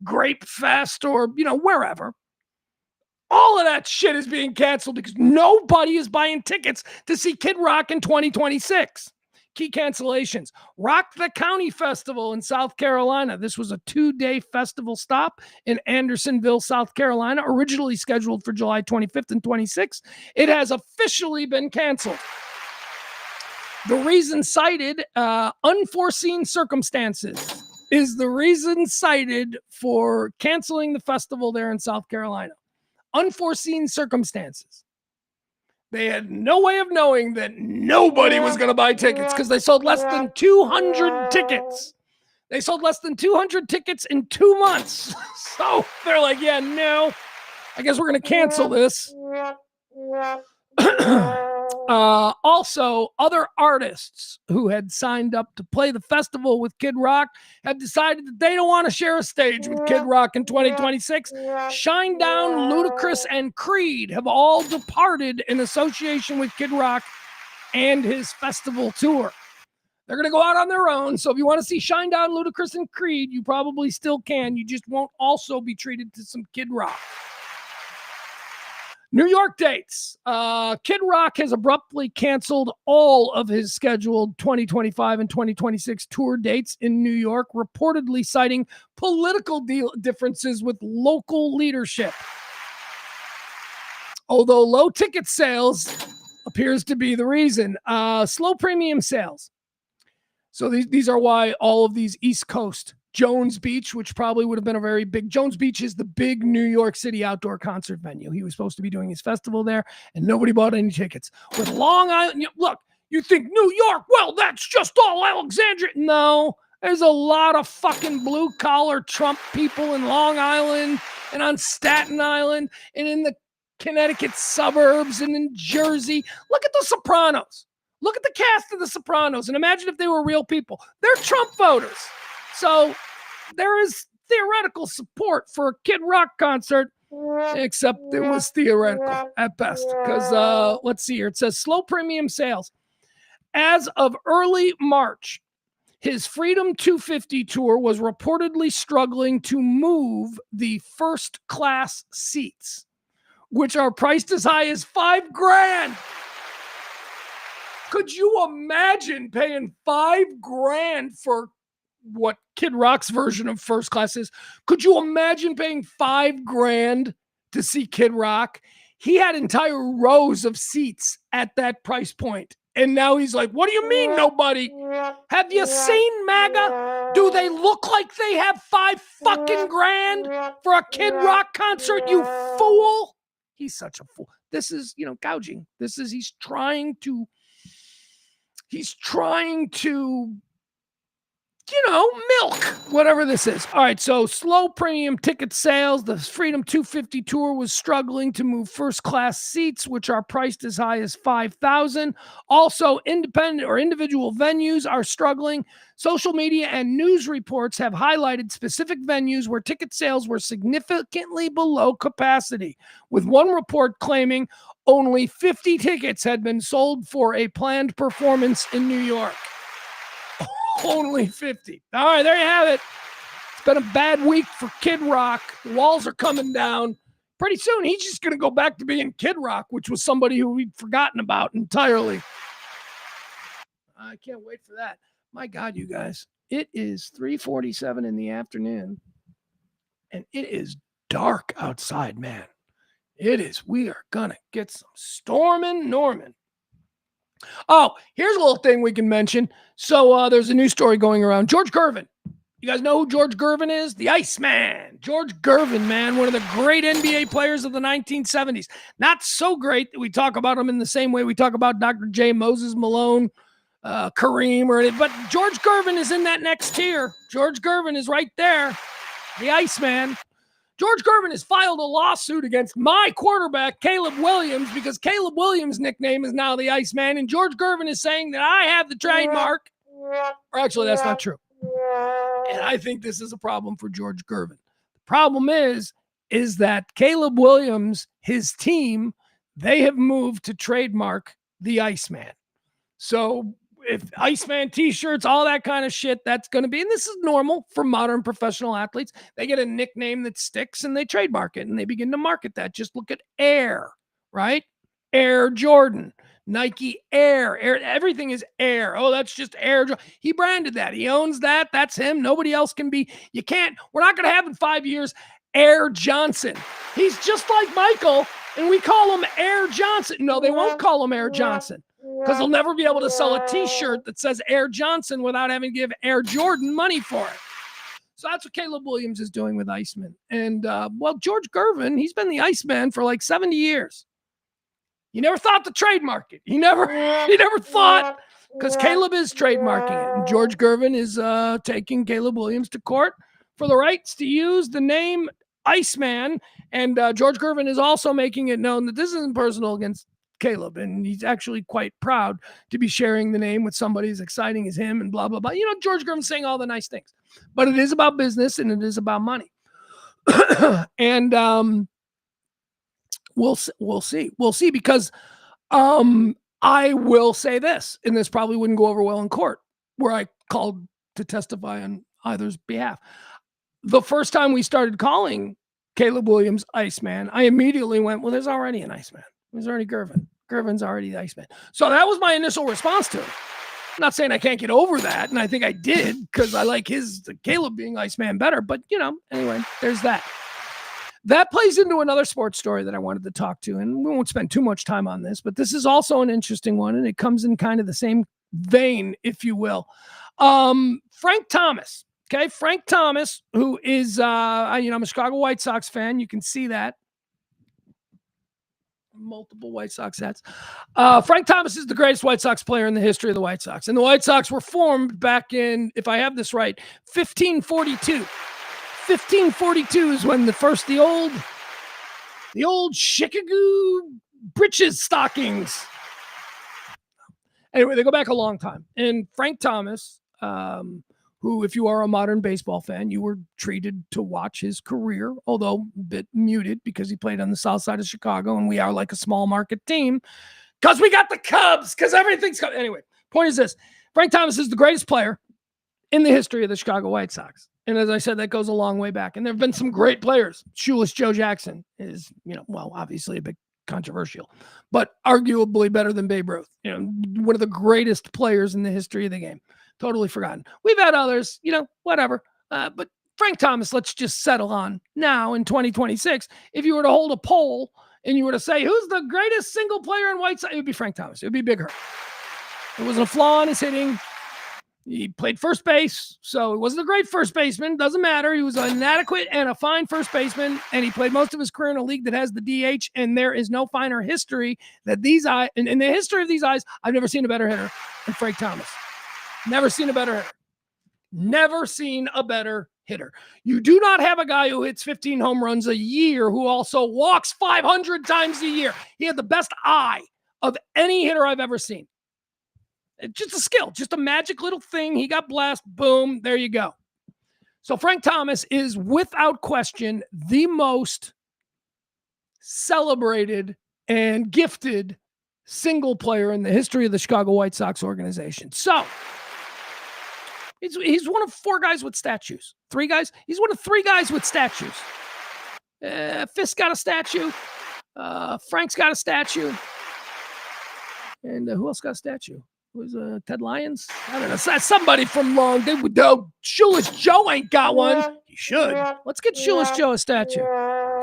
Grape Fest or, wherever. All of that shit is being canceled because nobody is buying tickets to see Kid Rock in 2026. Key cancellations. Rock the County Festival in South Carolina. This was a 2-day festival stop in Andersonville, South Carolina, originally scheduled for July 25th and 26th. It has officially been canceled. The reason cited, unforeseen circumstances, is the reason cited for canceling the festival there in South Carolina. Unforeseen circumstances. They had no way of knowing that nobody was going to buy tickets because they sold less than 200 tickets. They sold less than 200 tickets in 2 months. So they're like, yeah, no, I guess we're going to cancel this. Also, other artists who had signed up to play the festival with Kid Rock have decided that they don't want to share a stage with Kid Rock in 2026. Shinedown, Ludacris, and Creed have all departed in association with Kid Rock and his festival tour. They're going to go out on their own. So if you want to see Shinedown, Ludacris, and Creed, you probably still can. You just won't also be treated to some Kid Rock. New York dates. Kid Rock has abruptly canceled all of his scheduled 2025 and 2026 tour dates in New York, reportedly citing political differences with local leadership. Although low ticket sales appears to be the reason. Slow premium sales. So these are why all of these East Coast, Jones Beach, which probably would have been a very big, Jones Beach is the big New York City outdoor concert venue. He was supposed to be doing his festival there and nobody bought any tickets. With Long Island, look, you think New York, well, that's just all Alexandria. No, there's a lot of fucking blue collar Trump people in Long Island and on Staten Island and in the Connecticut suburbs and in Jersey. Look at The Sopranos. Look at the cast of The Sopranos and imagine if they were real people. They're Trump voters. So there is theoretical support for a Kid Rock concert, except it was theoretical at best. Because let's see here. It says slow premium sales. As of early March, his Freedom 250 tour was reportedly struggling to move the first class seats, which are priced as high as $5,000. Could you imagine paying $5,000 for what Kid Rock's version of first class is? Could you imagine paying $5,000 to see Kid Rock? He had entire rows of seats at that price point. And now he's like, what do you mean nobody? Have you seen MAGA? Do they look like they have $5,000 for a Kid Rock concert, you fool? He's such a fool. This is, gouging. He's trying to milk, whatever this is. All right, so slow premium ticket sales. The Freedom 250 tour was struggling to move first class seats, which are priced as high as $5,000. Also, independent or individual venues are struggling. Social media and news reports have highlighted specific venues where ticket sales were significantly below capacity, with one report claiming only 50 tickets had been sold for a planned performance in New York. Only 50. All right, there you have it. It's been a bad week for Kid Rock. The walls are coming down. Pretty soon, he's just going to go back to being Kid Rock, which was somebody who we'd forgotten about entirely. I can't wait for that. My God, you guys. It is 3:47 in the afternoon, and it is dark outside, man. It is. We are going to get some storming Norman. Oh, here's a little thing we can mention. So there's a news story going around. George Gervin. You guys know who George Gervin is? The Iceman. George Gervin, man, one of the great NBA players of the 1970s. Not so great that we talk about him in the same way we talk about Dr. J. Moses Malone, Kareem, but George Gervin is in that next tier. George Gervin is right there. The Iceman. George Gervin has filed a lawsuit against my quarterback, Caleb Williams, because Caleb Williams' nickname is now the Iceman, and George Gervin is saying that I have the trademark. Or actually, that's not true. And I think this is a problem for George Gervin. The problem is that Caleb Williams, his team, they have moved to trademark the Iceman. So if Iceman t-shirts, all that kind of shit, that's going to be, and this is normal for modern professional athletes. They get a nickname that sticks and they trademark it and they begin to market that. Just look at Air, right? Air Jordan, Nike Air, everything is Air. Oh, that's just Air. He branded that. He owns that. That's him. Nobody else can be. We're not going to have in 5 years Air Johnson. He's just like Michael, and we call him Air Johnson. No, they won't call him Air Johnson, because they'll never be able to sell a t-shirt that says Air Johnson without having to give Air Jordan money for it. So that's what Caleb Williams is doing with Iceman. And, George Gervin, he's been the Iceman for like 70 years. He never thought to trademark it. He never thought, because Caleb is trademarking it. And George Gervin is taking Caleb Williams to court for the rights to use the name Iceman. And George Gervin is also making it known that this isn't personal against Caleb, and he's actually quite proud to be sharing the name with somebody as exciting as him and blah, blah, blah. George Gervin's saying all the nice things, but it is about business and it is about money. And we'll see, because I will say this, and this probably wouldn't go over well in court where I called to testify on either's behalf. The first time we started calling Caleb Williams Iceman, I immediately went, well, there's already an Iceman. There's already Gervin. Gervin's already the Iceman. So that was my initial response to it. I'm not saying I can't get over that, and I think I did, because I like Caleb being Iceman better. But, anyway, there's that. That plays into another sports story that I wanted to talk to, and we won't spend too much time on this, but this is also an interesting one, and it comes in kind of the same vein, if you will. Frank Thomas. Okay, Frank Thomas, who is, I'm a Chicago White Sox fan. You can see that. Multiple White Sox hats. Frank Thomas is the greatest White Sox player in the history of the White Sox. And the White Sox were formed back in, if I have this right, 1542. 1542 is when the old Chicago breeches stockings. Anyway, they go back a long time. And Frank Thomas, who, if you are a modern baseball fan, you were treated to watch his career, although a bit muted because he played on the south side of Chicago, and we are like a small market team because we got the Cubs, because everything's coming. Anyway, point is this. Frank Thomas is the greatest player in the history of the Chicago White Sox. And as I said, that goes a long way back. And there have been some great players. Shoeless Joe Jackson is, obviously a bit controversial, but arguably better than Babe Ruth. One of the greatest players in the history of the game. Totally forgotten. We've had others, whatever. But Frank Thomas, let's just settle on now in 2026. If you were to hold a poll and you were to say, who's the greatest single player in White Sox? It would be Frank Thomas. It would be Big Hurt. There wasn't a flaw in his hitting. He played first base, so he wasn't a great first baseman. Doesn't matter. He was an inadequate and a fine first baseman, and he played most of his career in a league that has the DH, and there is no finer history that these eyes, in the history of these eyes, I've never seen a better hitter than Frank Thomas. Never seen a better hitter. Never seen a better hitter. You do not have a guy who hits 15 home runs a year who also walks 500 times a year. He had the best eye of any hitter I've ever seen. Just a skill, just a magic little thing. He got blessed. Boom. There you go. So Frank Thomas is without question the most celebrated and gifted single player in the history of the Chicago White Sox organization. So he's one of 4 guys with statues. 3 guys. He's one of 3 guys with statues. Fisk got a statue. Frank's got a statue. And who else got a statue? Was Ted Lyons? I don't know. Somebody from long. Shoeless Joe ain't got one. He should. Let's get Shoeless Joe a statue.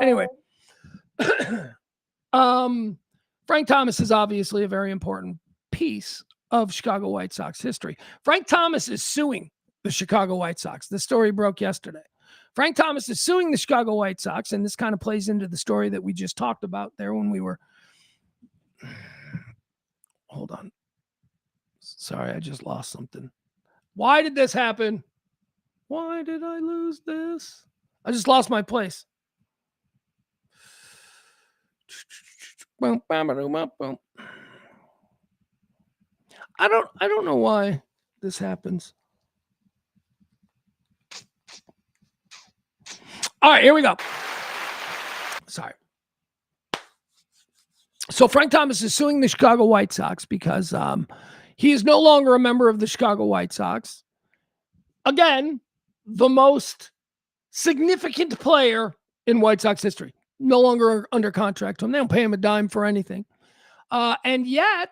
Anyway. Frank Thomas is obviously a very important piece of Chicago White Sox history. Frank Thomas is suing the Chicago White Sox. The story broke yesterday. Frank Thomas is suing the Chicago White Sox, and this kind of plays into the story that we just talked about there when we were... Hold on. Sorry, I just lost something. Why did this happen? Why did I lose this? I just lost my place. I don't know why this happens. All right, here we go. Sorry. So Frank Thomas is suing the Chicago White Sox because he is no longer a member of the Chicago White Sox. Again, the most significant player in White Sox history. No longer under contract to him. They don't pay him a dime for anything. And yet,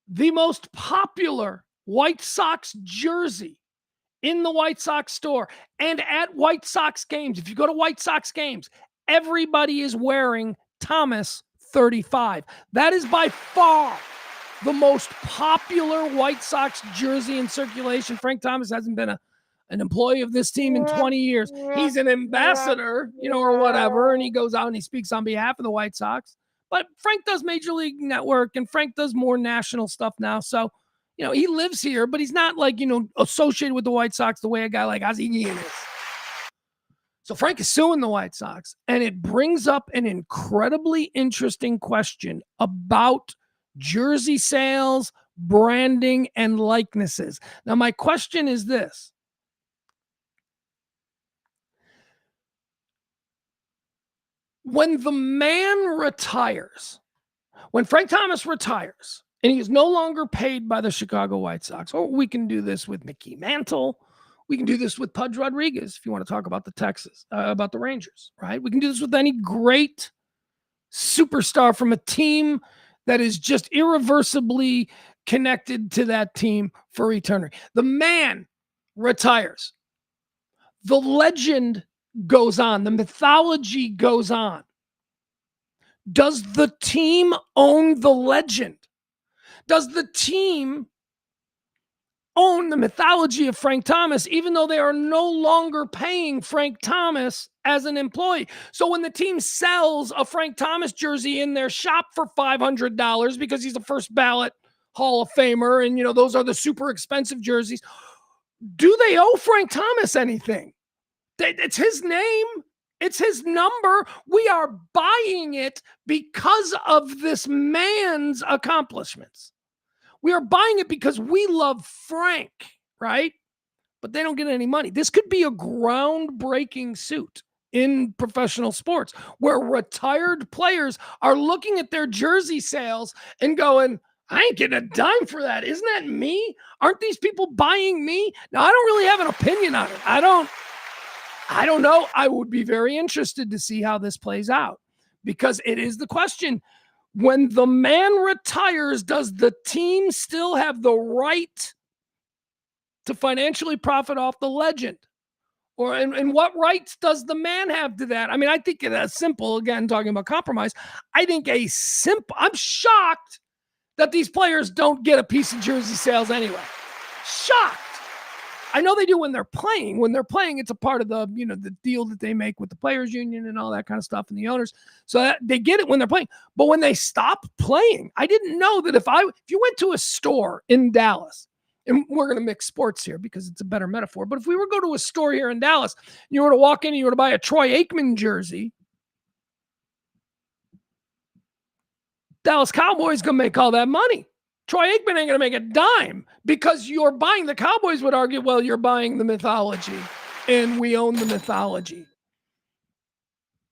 the most popular White Sox jersey in the White Sox store and at White Sox games, if you go to White Sox games, everybody is wearing Thomas 35. That is by far the most popular White Sox jersey in circulation. Frank Thomas hasn't been an employee of this team in 20 years. He's an ambassador, or whatever, and he goes out and he speaks on behalf of the White Sox. But Frank does Major League Network, and Frank does more national stuff now. So, he lives here, but he's not associated with the White Sox the way a guy like Ozzie Guillen is. So Frank is suing the White Sox, and it brings up an incredibly interesting question about jersey sales, branding, and likenesses. Now, my question is this. When the man retires, when Frank Thomas retires, and he is no longer paid by the Chicago White Sox, or we can do this with Mickey Mantle, we can do this with Pudge Rodriguez, if you want to talk about about the Rangers, right? We can do this with any great superstar from a team that is just irreversibly connected to that team for eternity. The man retires. The legend goes on. The mythology goes on. Does the team own the legend? Does the team own the mythology of Frank Thomas, even though they are no longer paying Frank Thomas as an employee? So when the team sells a Frank Thomas jersey in their shop for $500 because he's a first ballot Hall of Famer, and those are the super expensive jerseys, do they owe Frank Thomas anything? It's his name. It's his number. We are buying it because of this man's accomplishments. We are buying it because we love Frank, right? But they don't get any money. This could be a groundbreaking suit in professional sports where retired players are looking at their jersey sales and going, I ain't getting a dime for that. Isn't that me? Aren't these people buying me? Now, I don't really have an opinion on it. I don't know. I would be very interested to see how this plays out, because it is the question. When the man retires, does the team still have the right to financially profit off the legend? And what rights does the man have to that? I mean, I think it's simple, again, talking about compromise. I think I'm shocked that these players don't get a piece of jersey sales anyway. Shocked. I know they do when they're playing. When they're playing, it's a part of the deal that they make with the players union and all that kind of stuff and the owners. So they get it when they're playing. But when they stop playing, I didn't know that if you went to a store in Dallas and we're going to mix sports here because it's a better metaphor, but if we were to go to a store here in Dallas, you were to walk in and you were to buy a Troy Aikman jersey, Dallas Cowboys going to make all that money. Troy Aikman ain't going to make a dime because you're buying, the Cowboys would argue, well, you're buying the mythology and we own the mythology.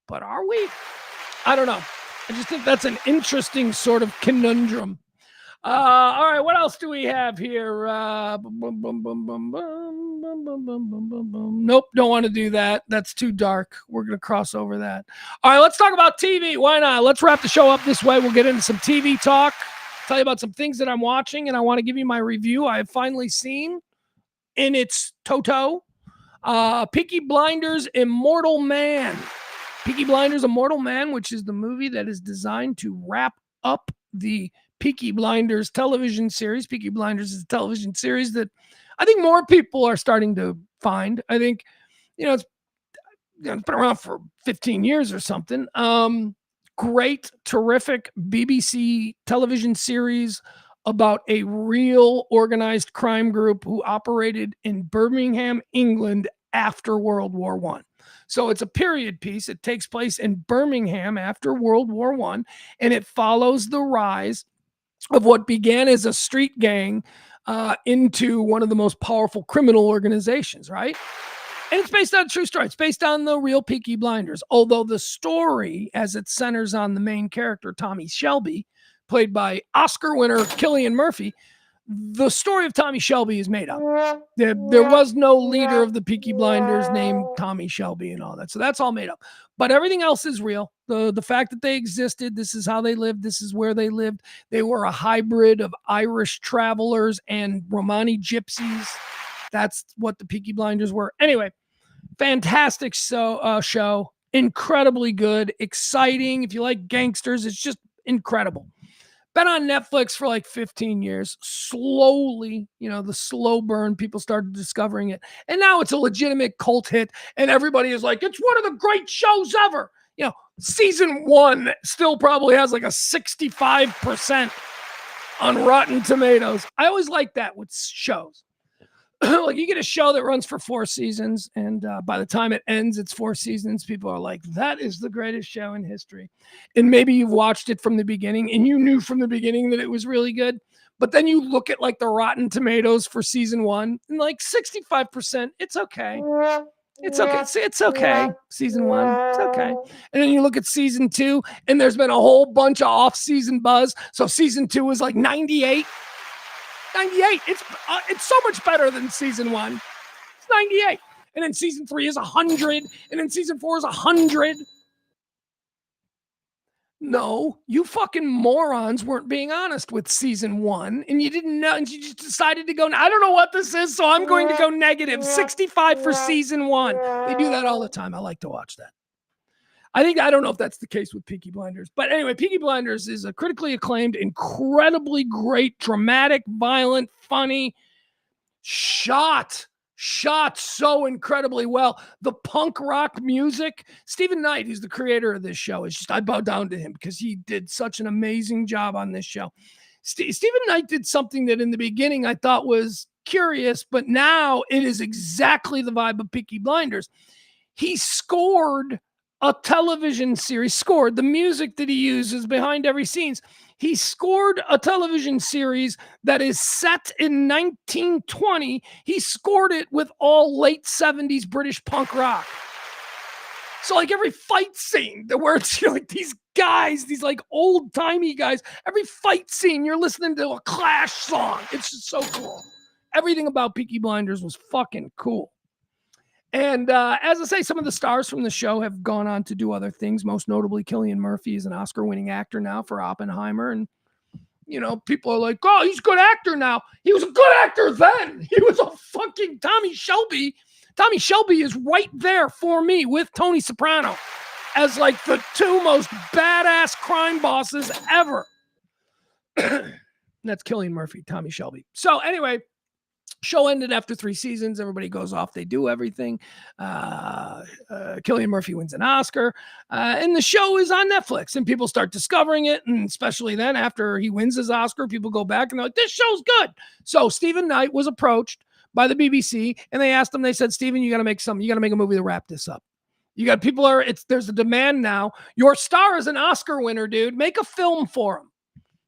But are we? I don't know. I just think that's an interesting sort of conundrum. All right, what else do we have here? Nope, don't want to do that. That's too dark. We're going to cross over that. All right, let's talk about TV. Why not? Let's wrap the show up this way. We'll get into some TV talk, tell you about some things that I'm watching, and I want to give you my review. I have finally seen in its toto Peaky Blinders Immortal Man. Peaky Blinders Immortal Man, which is the movie that is designed to wrap up the Peaky Blinders television series. Peaky Blinders is a television series that I think more people are starting to find. I think, it's been around for 15 years or something. Great, terrific BBC television series about a real organized crime group who operated in Birmingham, England after World War I. So it's a period piece. It takes place in Birmingham after World War I, and it follows the rise of what began as a street gang into one of the most powerful criminal organizations, right? And it's based on a true story. It's based on the real Peaky Blinders, although the story, as it centers on the main character, Tommy Shelby, played by Oscar winner Cillian Murphy, the story of Tommy Shelby is made up. There was no leader of the Peaky Blinders named Tommy Shelby and all that. So that's all made up. But everything else is real. The fact that they existed, this is how they lived, this is where they lived. They were a hybrid of Irish travelers and Romani gypsies. That's what the Peaky Blinders were. Anyway, fantastic show. Incredibly good. Exciting. If you like gangsters, it's just incredible. Been on Netflix for like 15 years. Slowly, the slow burn, people started discovering it. And now it's a legitimate cult hit. And everybody is like, it's one of the great shows ever. Season 1 still probably has like a 65% on Rotten Tomatoes. I always like that with shows. Like you get a show that runs for 4 seasons, and by the time it ends, it's 4 seasons. People are like, that is the greatest show in history. And maybe you've watched it from the beginning and you knew from the beginning that it was really good. But then you look at like the Rotten Tomatoes for season 1 and like 65%, it's okay. It's okay. It's okay. Season 1, it's okay. And then you look at season 2 and there's been a whole bunch of off-season buzz. So season 2 is like 98. 98. It's so much better than season 1. It's 98. And then season 3 is 100. And then season 4 is 100. No, you fucking morons weren't being honest with season 1. And you didn't know. And you just decided to go, I don't know what this is, so I'm going to go negative 65 for season 1. They do that all the time. I like to watch that. I don't know if that's the case with Peaky Blinders. But anyway, Peaky Blinders is a critically acclaimed, incredibly great, dramatic, violent, funny, shot so incredibly well. The punk rock music. Stephen Knight, who's the creator of this show, I bow down to him because he did such an amazing job on this show. Stephen Knight did something that in the beginning I thought was curious, but now it is exactly the vibe of Peaky Blinders. He scored a television series, the music that he uses behind every scene. He scored a television series that is set in 1920. He scored it with all late 70s British punk rock. So like every fight scene where it's like these guys, these like old timey guys, every fight scene, you're listening to a Clash song. It's just so cool. Everything about Peaky Blinders was fucking cool. And as I say, some of the stars from the show have gone on to do other things. Most notably, Cillian Murphy is an Oscar-winning actor now for Oppenheimer. And, people are like, oh, he's a good actor now. He was a good actor then. He was a fucking Tommy Shelby. Tommy Shelby is right there for me with Tony Soprano as like the 2 most badass crime bosses ever. That's Cillian Murphy, Tommy Shelby. So anyway, Show ended after 3 seasons. Everybody goes off. They do everything. Cillian Murphy wins an Oscar. And the show is on Netflix. And people start discovering it. And especially then, after he wins his Oscar, people go back and they're like, this show's good. So Stephen Knight was approached by the BBC. And they asked him, they said, Stephen, you got to make a movie to wrap this up. You got there's a demand now. Your star is an Oscar winner, dude. Make a film for him.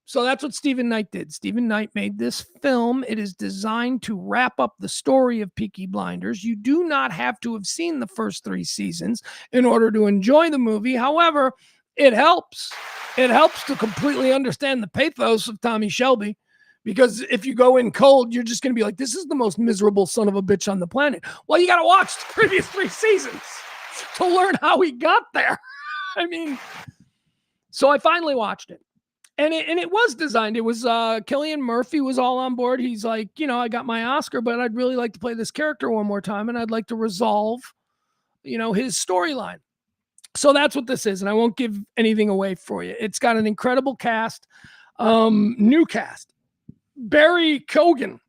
So that's what Stephen Knight did. Stephen Knight made this film. It is designed to wrap up the story of Peaky Blinders. You do not have to have seen the first 3 seasons in order to enjoy the movie. However, it helps. It helps to completely understand the pathos of Tommy Shelby, because if you go in cold, you're just going to be like, this is the most miserable son of a bitch on the planet. Well, you got to watch the previous 3 seasons to learn how he got there. I mean, so I finally watched it. And it was designed. It was Cillian Murphy was all on board. He's like, I got my Oscar, but I'd really like to play this character one more time, and I'd like to resolve, his storyline. So that's what this is, and I won't give anything away for you. It's got an incredible cast, new cast. Barry Keoghan,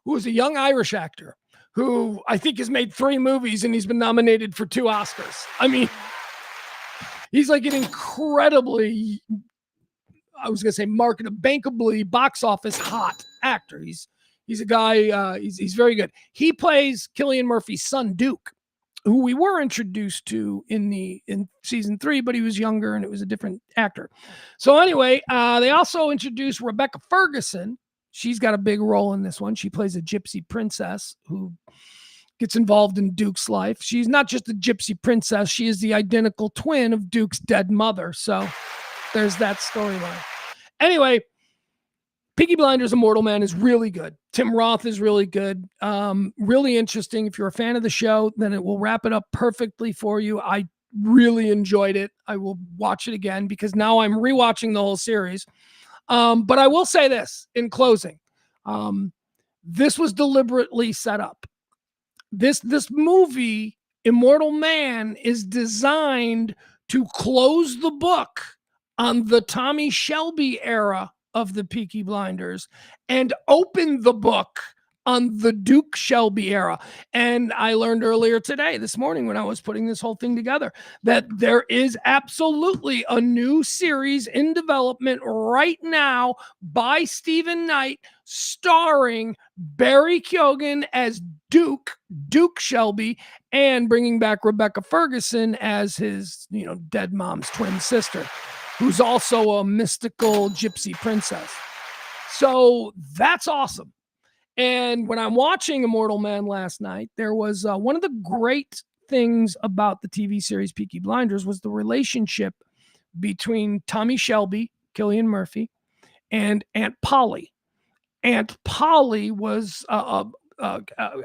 who is a young Irish actor who I think has made 3 movies, and he's been nominated for 2 Oscars. I mean, he's like an incredibly, I was going to say bankably box office hot actor. He's a guy, he's very good. He plays Cillian Murphy's son, Duke, who we were introduced to in season 3, but he was younger and it was a different actor. So anyway, they also introduced Rebecca Ferguson. She's got a big role in this one. She plays a gypsy princess who gets involved in Duke's life. She's not just a gypsy princess. She is the identical twin of Duke's dead mother. So there's that storyline. Anyway, Peaky Blinders Immortal Man is really good. Tim Roth is really good. Really interesting. If you're a fan of the show, then it will wrap it up perfectly for you. I really enjoyed it. I will watch it again because now I'm rewatching the whole series. But I will say this in closing. This was deliberately set up. This movie, Immortal Man, is designed to close the book on the Tommy Shelby era of the Peaky Blinders and open the book on the Duke Shelby era. And I learned earlier today, this morning, when I was putting this whole thing together, that there is absolutely a new series in development right now by Stephen Knight, starring Barry Keoghan as Duke Shelby, and bringing back Rebecca Ferguson as his, dead mom's twin sister, who's also a mystical gypsy princess. So that's awesome. And when I'm watching Immortal Man last night, there was one of the great things about the TV series Peaky Blinders was the relationship between Tommy Shelby, Cillian Murphy, and Aunt Polly. Aunt Polly was Helen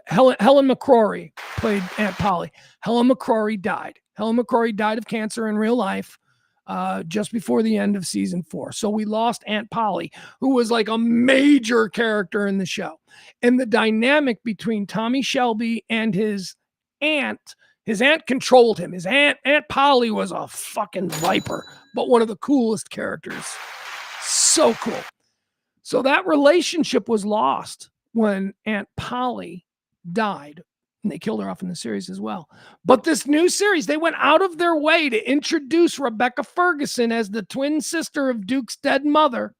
McCrory played Aunt Polly. Helen McCrory died. Helen McCrory died of cancer in real life just before the end of season 4. So we lost Aunt Polly, who was like a major character in the show. And the dynamic between Tommy Shelby and his aunt controlled him. His Aunt Polly was a fucking viper, but one of the coolest characters. So cool. So that relationship was lost when Aunt Polly died. And they killed her off in the series as well. But this new series, they went out of their way to introduce Rebecca Ferguson as the twin sister of Duke's dead mother.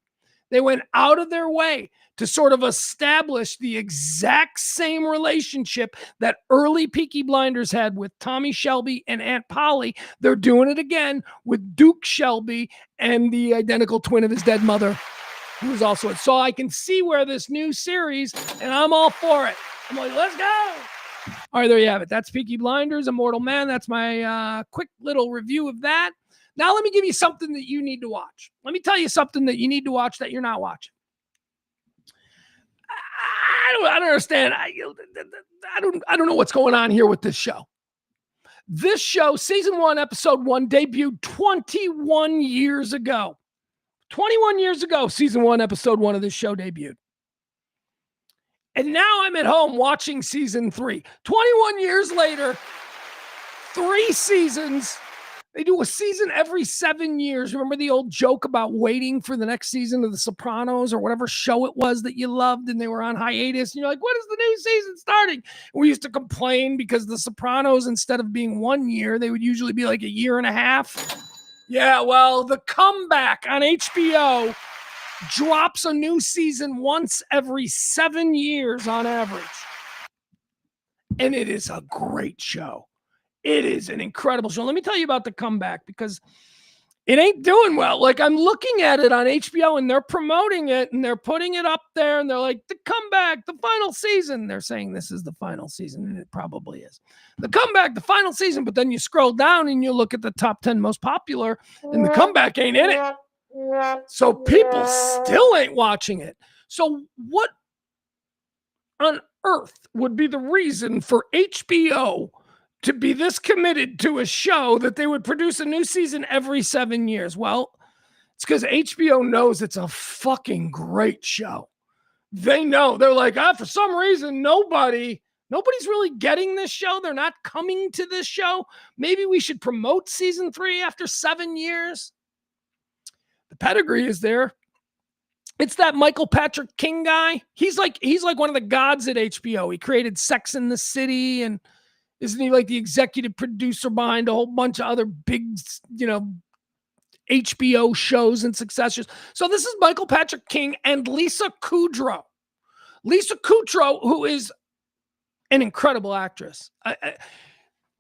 They went out of their way to sort of establish the exact same relationship that early Peaky Blinders had with Tommy Shelby and Aunt Polly. They're doing it again with Duke Shelby and the identical twin of his dead mother, who was also it. So I can see where this new series, and I'm all for it. I'm like, let's go. All right, there you have it. That's Peaky Blinders, Immortal Man. That's my quick little review of that. Now let me give you something that you need to watch. Let me tell you something that you need to watch that you're not watching. I don't understand. I don't know what's going on here with this show. This show, season 1, episode 1, debuted 21 years ago. 21 years ago, season 1, episode 1 of this show debuted. And now I'm at home watching season 3. 21 years later, 3 seasons, They do a season every 7 years. Remember the old joke about waiting for the next season of The Sopranos or whatever show it was that you loved and they were on hiatus? And you're like, when is the new season starting? And we used to complain because The Sopranos, instead of being 1 year, they would usually be like a year and a half. Yeah, well, The Comeback on HBO drops a new season once every 7 years on average. And it is a great show. It is an incredible show. Let me tell you about The Comeback because it ain't doing well. Like, I'm looking at it on HBO and they're promoting it and they're putting it up there and they're like, The Comeback, the final season. They're saying this is the final season, and it probably is. The Comeback, the final season. But then you scroll down and you look at the top 10 most popular and The Comeback ain't in it. So people still ain't watching it. So what on earth would be the reason for HBO to be this committed to a show that they would produce a new season every 7 years? Well, it's because HBO knows it's a fucking great show. They know. They're like, for some reason, nobody's really getting this show. They're not coming to this show. Maybe we should promote season 3 after 7 years. The pedigree is there. It's that Michael Patrick King guy. He's like one of the gods at HBO. He created Sex and the City, and isn't he like the executive producer behind a whole bunch of other big, HBO shows and successors? So this is Michael Patrick King and Lisa Kudrow. Lisa Kudrow, who is an incredible actress.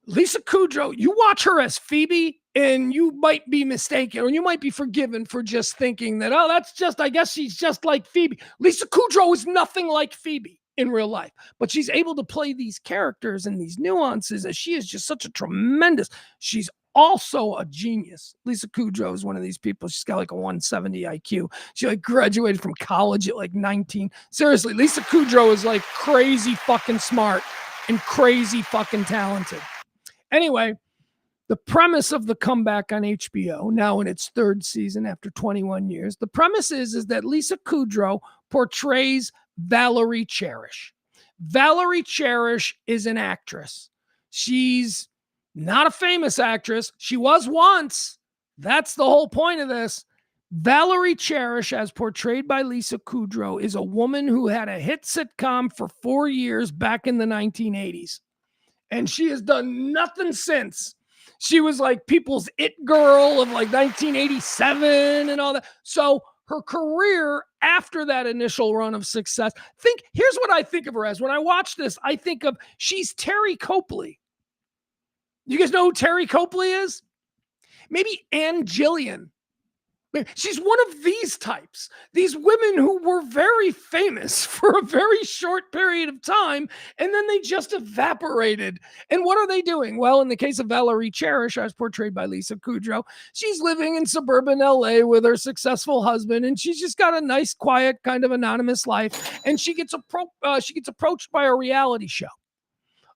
Lisa Kudrow, you watch her as Phoebe, and you might be mistaken, or you might be forgiven for just thinking that, I guess she's just like Phoebe. Lisa Kudrow is nothing like Phoebe in real life, but she's able to play these characters and these nuances, and she is just such a tremendous. She's also a genius. Lisa Kudrow is one of these people. She's got like a 170 IQ. She like graduated from college at like 19. Seriously, Lisa Kudrow is like crazy fucking smart and crazy fucking talented. Anyway, the premise of The Comeback on HBO, now in its 3rd season after 21 years, the premise is that Lisa Kudrow portrays Valerie Cherish. Valerie Cherish is an actress. She's not a famous actress. She was once. That's the whole point of this. Valerie Cherish, as portrayed by Lisa Kudrow, is a woman who had a hit sitcom for 4 years back in the 1980s. And she has done nothing since. She was like people's it girl of like 1987 and all that. So her career after that initial run of success, here's what I think of her as. When I watch this, I think of, she's Terry Copley. You guys know who Terry Copley is? Maybe Ann Jillian. She's one of these types, these women who were very famous for a very short period of time, and then they just evaporated. And what are they doing? Well, in the case of Valerie Cherish, as portrayed by Lisa Kudrow, she's living in suburban LA with her successful husband, and she's just got a nice, quiet, kind of anonymous life. And she gets approached by a reality show.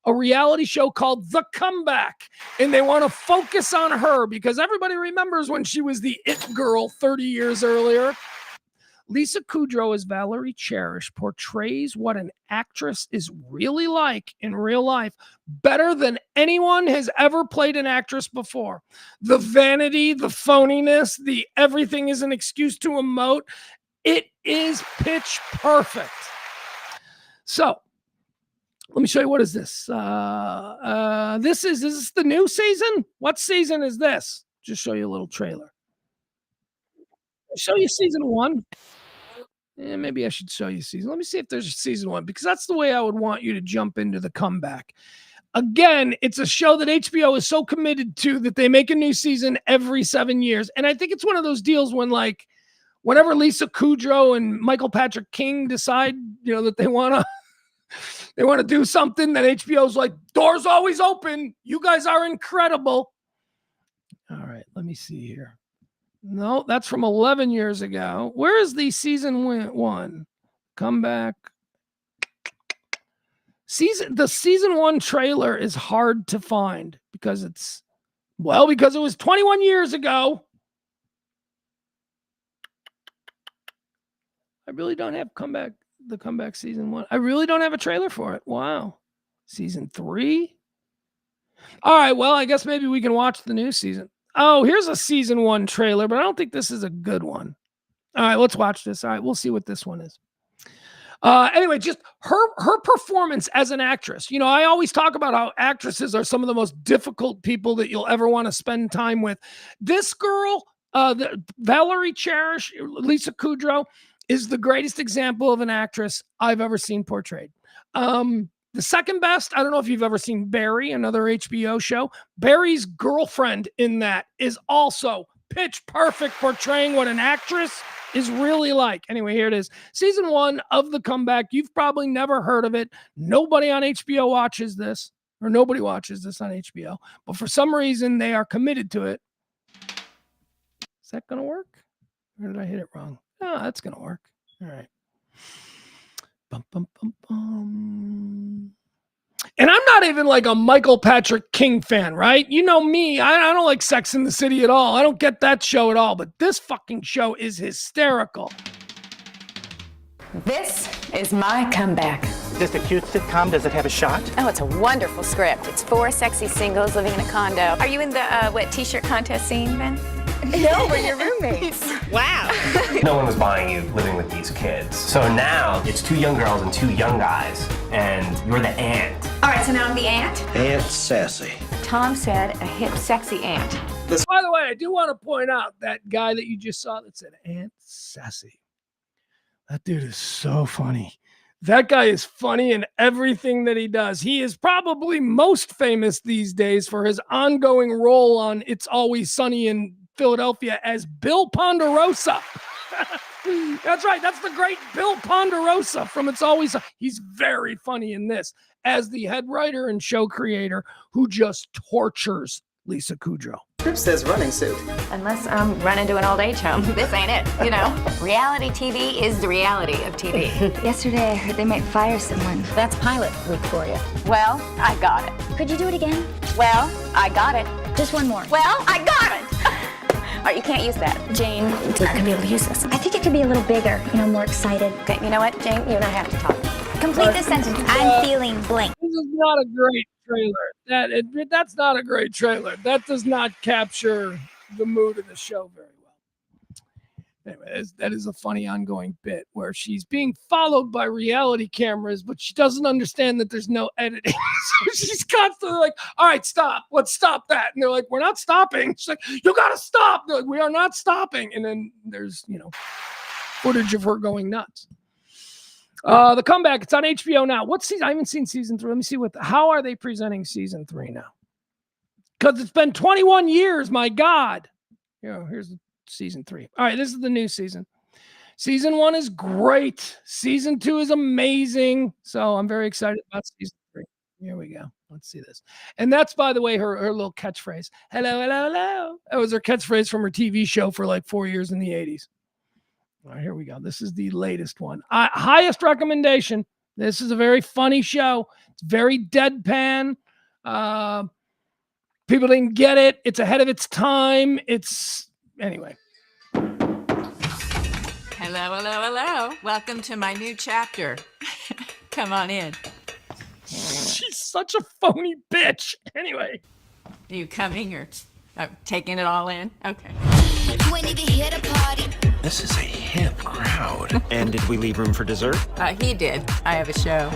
A reality show called The Comeback, and they want to focus on her because everybody remembers when she was the it girl 30 years earlier. Lisa Kudrow as Valerie Cherish portrays what an actress is really like in real life better than anyone has ever played an actress before. The vanity, the phoniness, the everything is an excuse to emote. It is pitch perfect. So, let me show you, what is this? Is this the new season? What season is this? Just show you a little trailer. Show you season 1. Maybe I should show you season. Let me see if there's a season 1, because that's the way I would want you to jump into The Comeback. Again, it's a show that HBO is so committed to that they make a new season every 7 years. And I think it's one of those deals when, like, whenever Lisa Kudrow and Michael Patrick King decide, that they want to do something, that HBO's like, doors always open. You guys are incredible. All right, let me see here. No, that's from 11 years ago. Where is the season 1? Comeback. The season 1 trailer is hard to find because it was 21 years ago. I really don't have The Comeback season 1. I really don't have a trailer for it. Wow. Season 3. All right. Well, I guess maybe we can watch the new season. Oh, here's a season 1 trailer, but I don't think this is a good one. All right, let's watch this. All right, we'll see what this one is. Anyway, just her performance as an actress. You know, I always talk about how actresses are some of the most difficult people that you'll ever want to spend time with. This girl, Valerie Cherish, Lisa Kudrow, is the greatest example of an actress I've ever seen portrayed. The second best, I don't know if you've ever seen Barry, another HBO show. Barry's girlfriend in that is also pitch perfect, portraying what an actress is really like. Anyway, here it is. Season 1 of The Comeback. You've probably never heard of it. Nobody on HBO watches this, or nobody watches this on HBO. But for some reason, they are committed to it. Is that going to work? Or did I hit it wrong? Oh, that's going to work. All right. Bum, bum, bum, bum. And I'm not even like a Michael Patrick King fan, right? You know me. I don't like Sex and the City at all. I don't get that show at all. But this fucking show is hysterical. This is my comeback. Just a cute sitcom. Does it have a shot? Oh, it's a wonderful script. It's 4 sexy singles living in a condo. Are you in the wet t-shirt contest scene, Ben? No, we're your roommates. Wow. No one was buying you living with these kids. So now it's 2 young girls and 2 young guys, and you're the aunt. All right, so now I'm the aunt. Aunt Sassy. Tom said a hip, sexy aunt. By the way, I do want to point out that guy that you just saw that said Aunt Sassy. That dude is so funny. That guy is funny in everything that he does. He is probably most famous these days for his ongoing role on It's Always Sunny in Philadelphia as Bill Ponderosa. That's right. That's the great Bill Ponderosa from It's Always Sunny. He's very funny in this as the head writer and show creator who just tortures Lisa Kudrow. Script says running suit. Unless I'm running to an old age home. This ain't it, you know. Reality TV is the reality of TV. Yesterday, I heard they might fire someone. That's pilot week for you. Well, I got it. Could you do it again? Well, I got it. Just one more. Well, I got it. All right, you can't use that. Jane, you're not gonna be able to use this. I think it could be a little bigger, more excited. Okay, you know what, Jane? You and I have to talk. Complete this sentence. I'm feeling blank. This is not a great trailer. That's not a great trailer. That does not capture the mood of the show very well. Anyway, that is a funny ongoing bit where she's being followed by reality cameras, but she doesn't understand that there's no editing. So she's constantly like, all right, stop. Let's stop that. And they're like, we're not stopping. She's like, you got to stop. They're like, we are not stopping. And then there's, footage of her going nuts. The Comeback, it's on HBO now. What season? I haven't seen season 3. Let me see how are they presenting season 3 now? Because it's been 21 years, my God. Here's season 3. All right, this is the new season. Season 1 is great. Season 2 is amazing. So I'm very excited about season 3. Here we go. Let's see this. And that's, by the way, her little catchphrase. Hello, hello, hello. That was her catchphrase from her TV show for like 4 years in the 80s. All right, here we go. This is the latest one. Highest recommendation. This is a very funny show. It's very deadpan. People didn't get it. It's ahead of its time. Anyway. Hello, hello, hello. Welcome to my new chapter. Come on in. She's such a phony bitch. Anyway. Are you coming or taking it all in? Okay. This is a hip crowd. And did we leave room for dessert? He did. I have a show.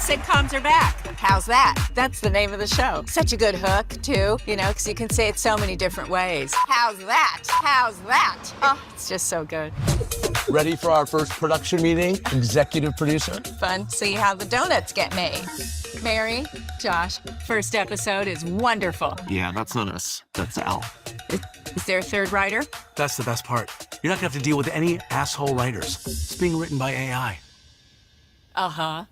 Sitcoms are back. How's that? That's the name of the show. Such a good hook, too, because you can say it so many different ways. How's that? How's that? Oh, it's just so good. Ready for our first production meeting, executive producer? Fun to see how the donuts get made. Mary, Josh, first episode is wonderful. Yeah, that's not us. That's Al. Is there a third writer? That's the best part. You're not gonna have to deal with any asshole writers. It's being written by AI. Uh-huh.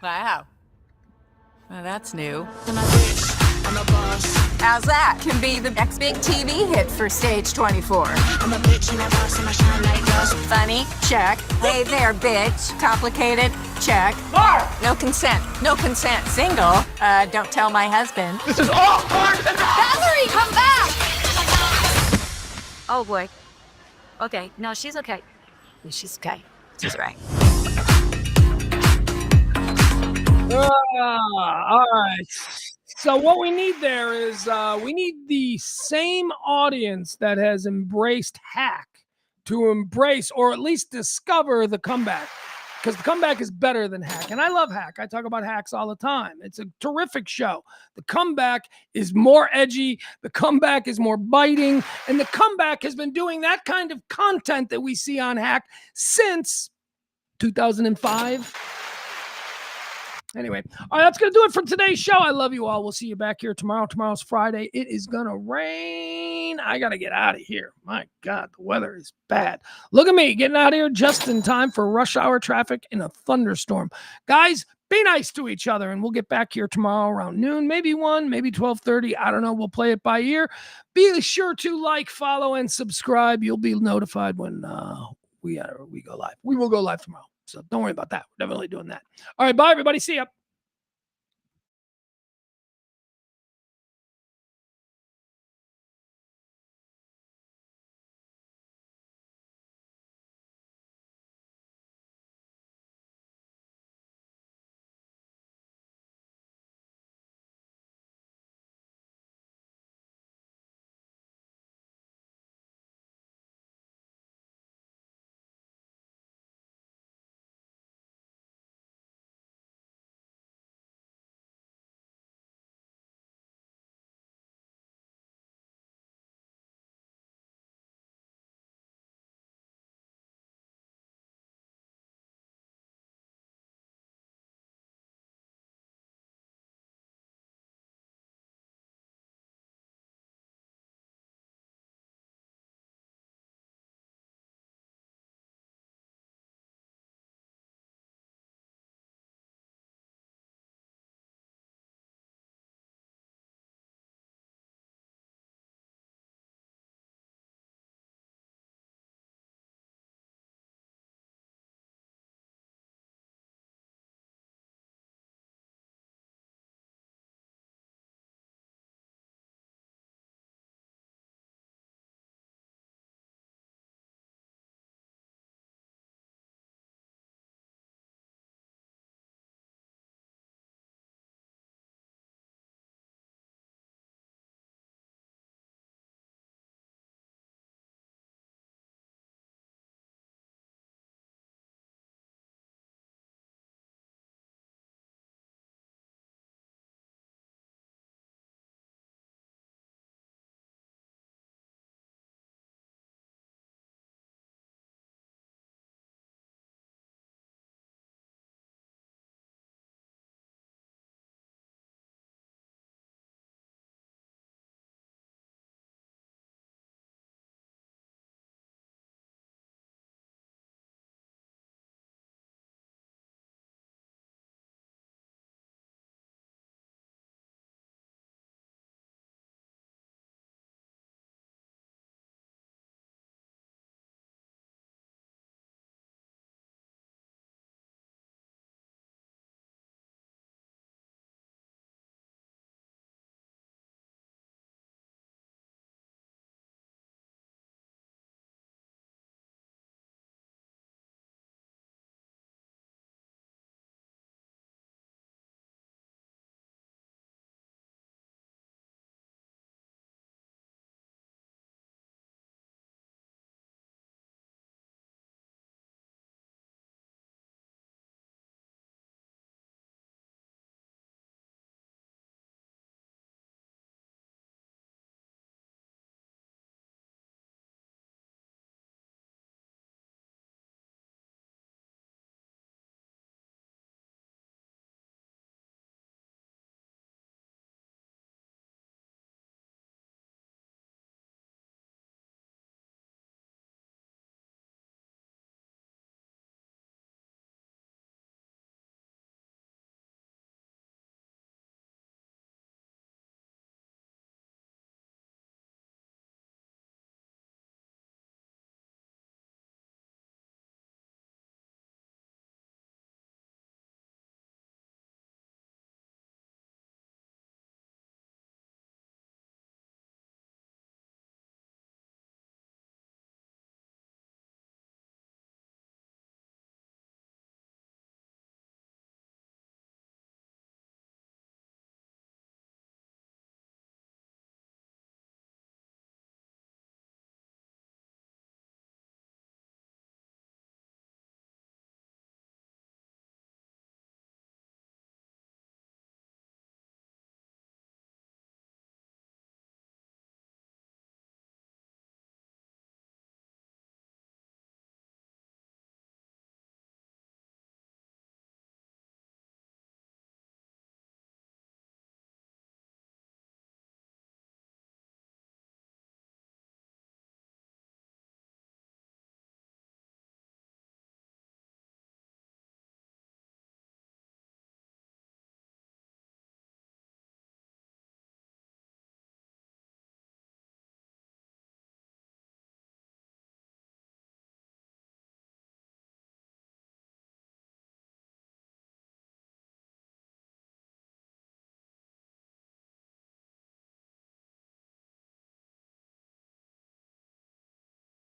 Wow. Well, that's new. How's that? Can be the next big TV hit for Stage 24. Funny? Check. Hey there, bitch. Complicated? Check. No consent. No consent. Single? Don't tell my husband. This is all part of the Valerie, come back! Oh, boy. Okay. No, she's okay. She's okay. She's right. All right. So what we need there is we need the same audience that has embraced hack to embrace or at least discover the comeback, because the comeback is better than hack. And I love hack. I talk about hacks all the time. It's a terrific show. The comeback is more edgy. The comeback is more biting. And the comeback has been doing that kind of content that we see on hack since 2005. Anyway, all right, that's going to do it for today's show. I love you all. We'll see you back here tomorrow. Tomorrow's Friday. It is going to rain. I got to get out of here. My God, the weather is bad. Look at me getting out of here just in time for rush hour traffic in a thunderstorm. Guys, be nice to each other, and we'll get back here tomorrow around noon, maybe 1, maybe 12:30. I don't know. We'll play it by ear. Be sure to like, follow, and subscribe. You'll be notified when we go live. We will go live tomorrow. So don't worry about that. We're definitely doing that. All right, bye, everybody. See ya.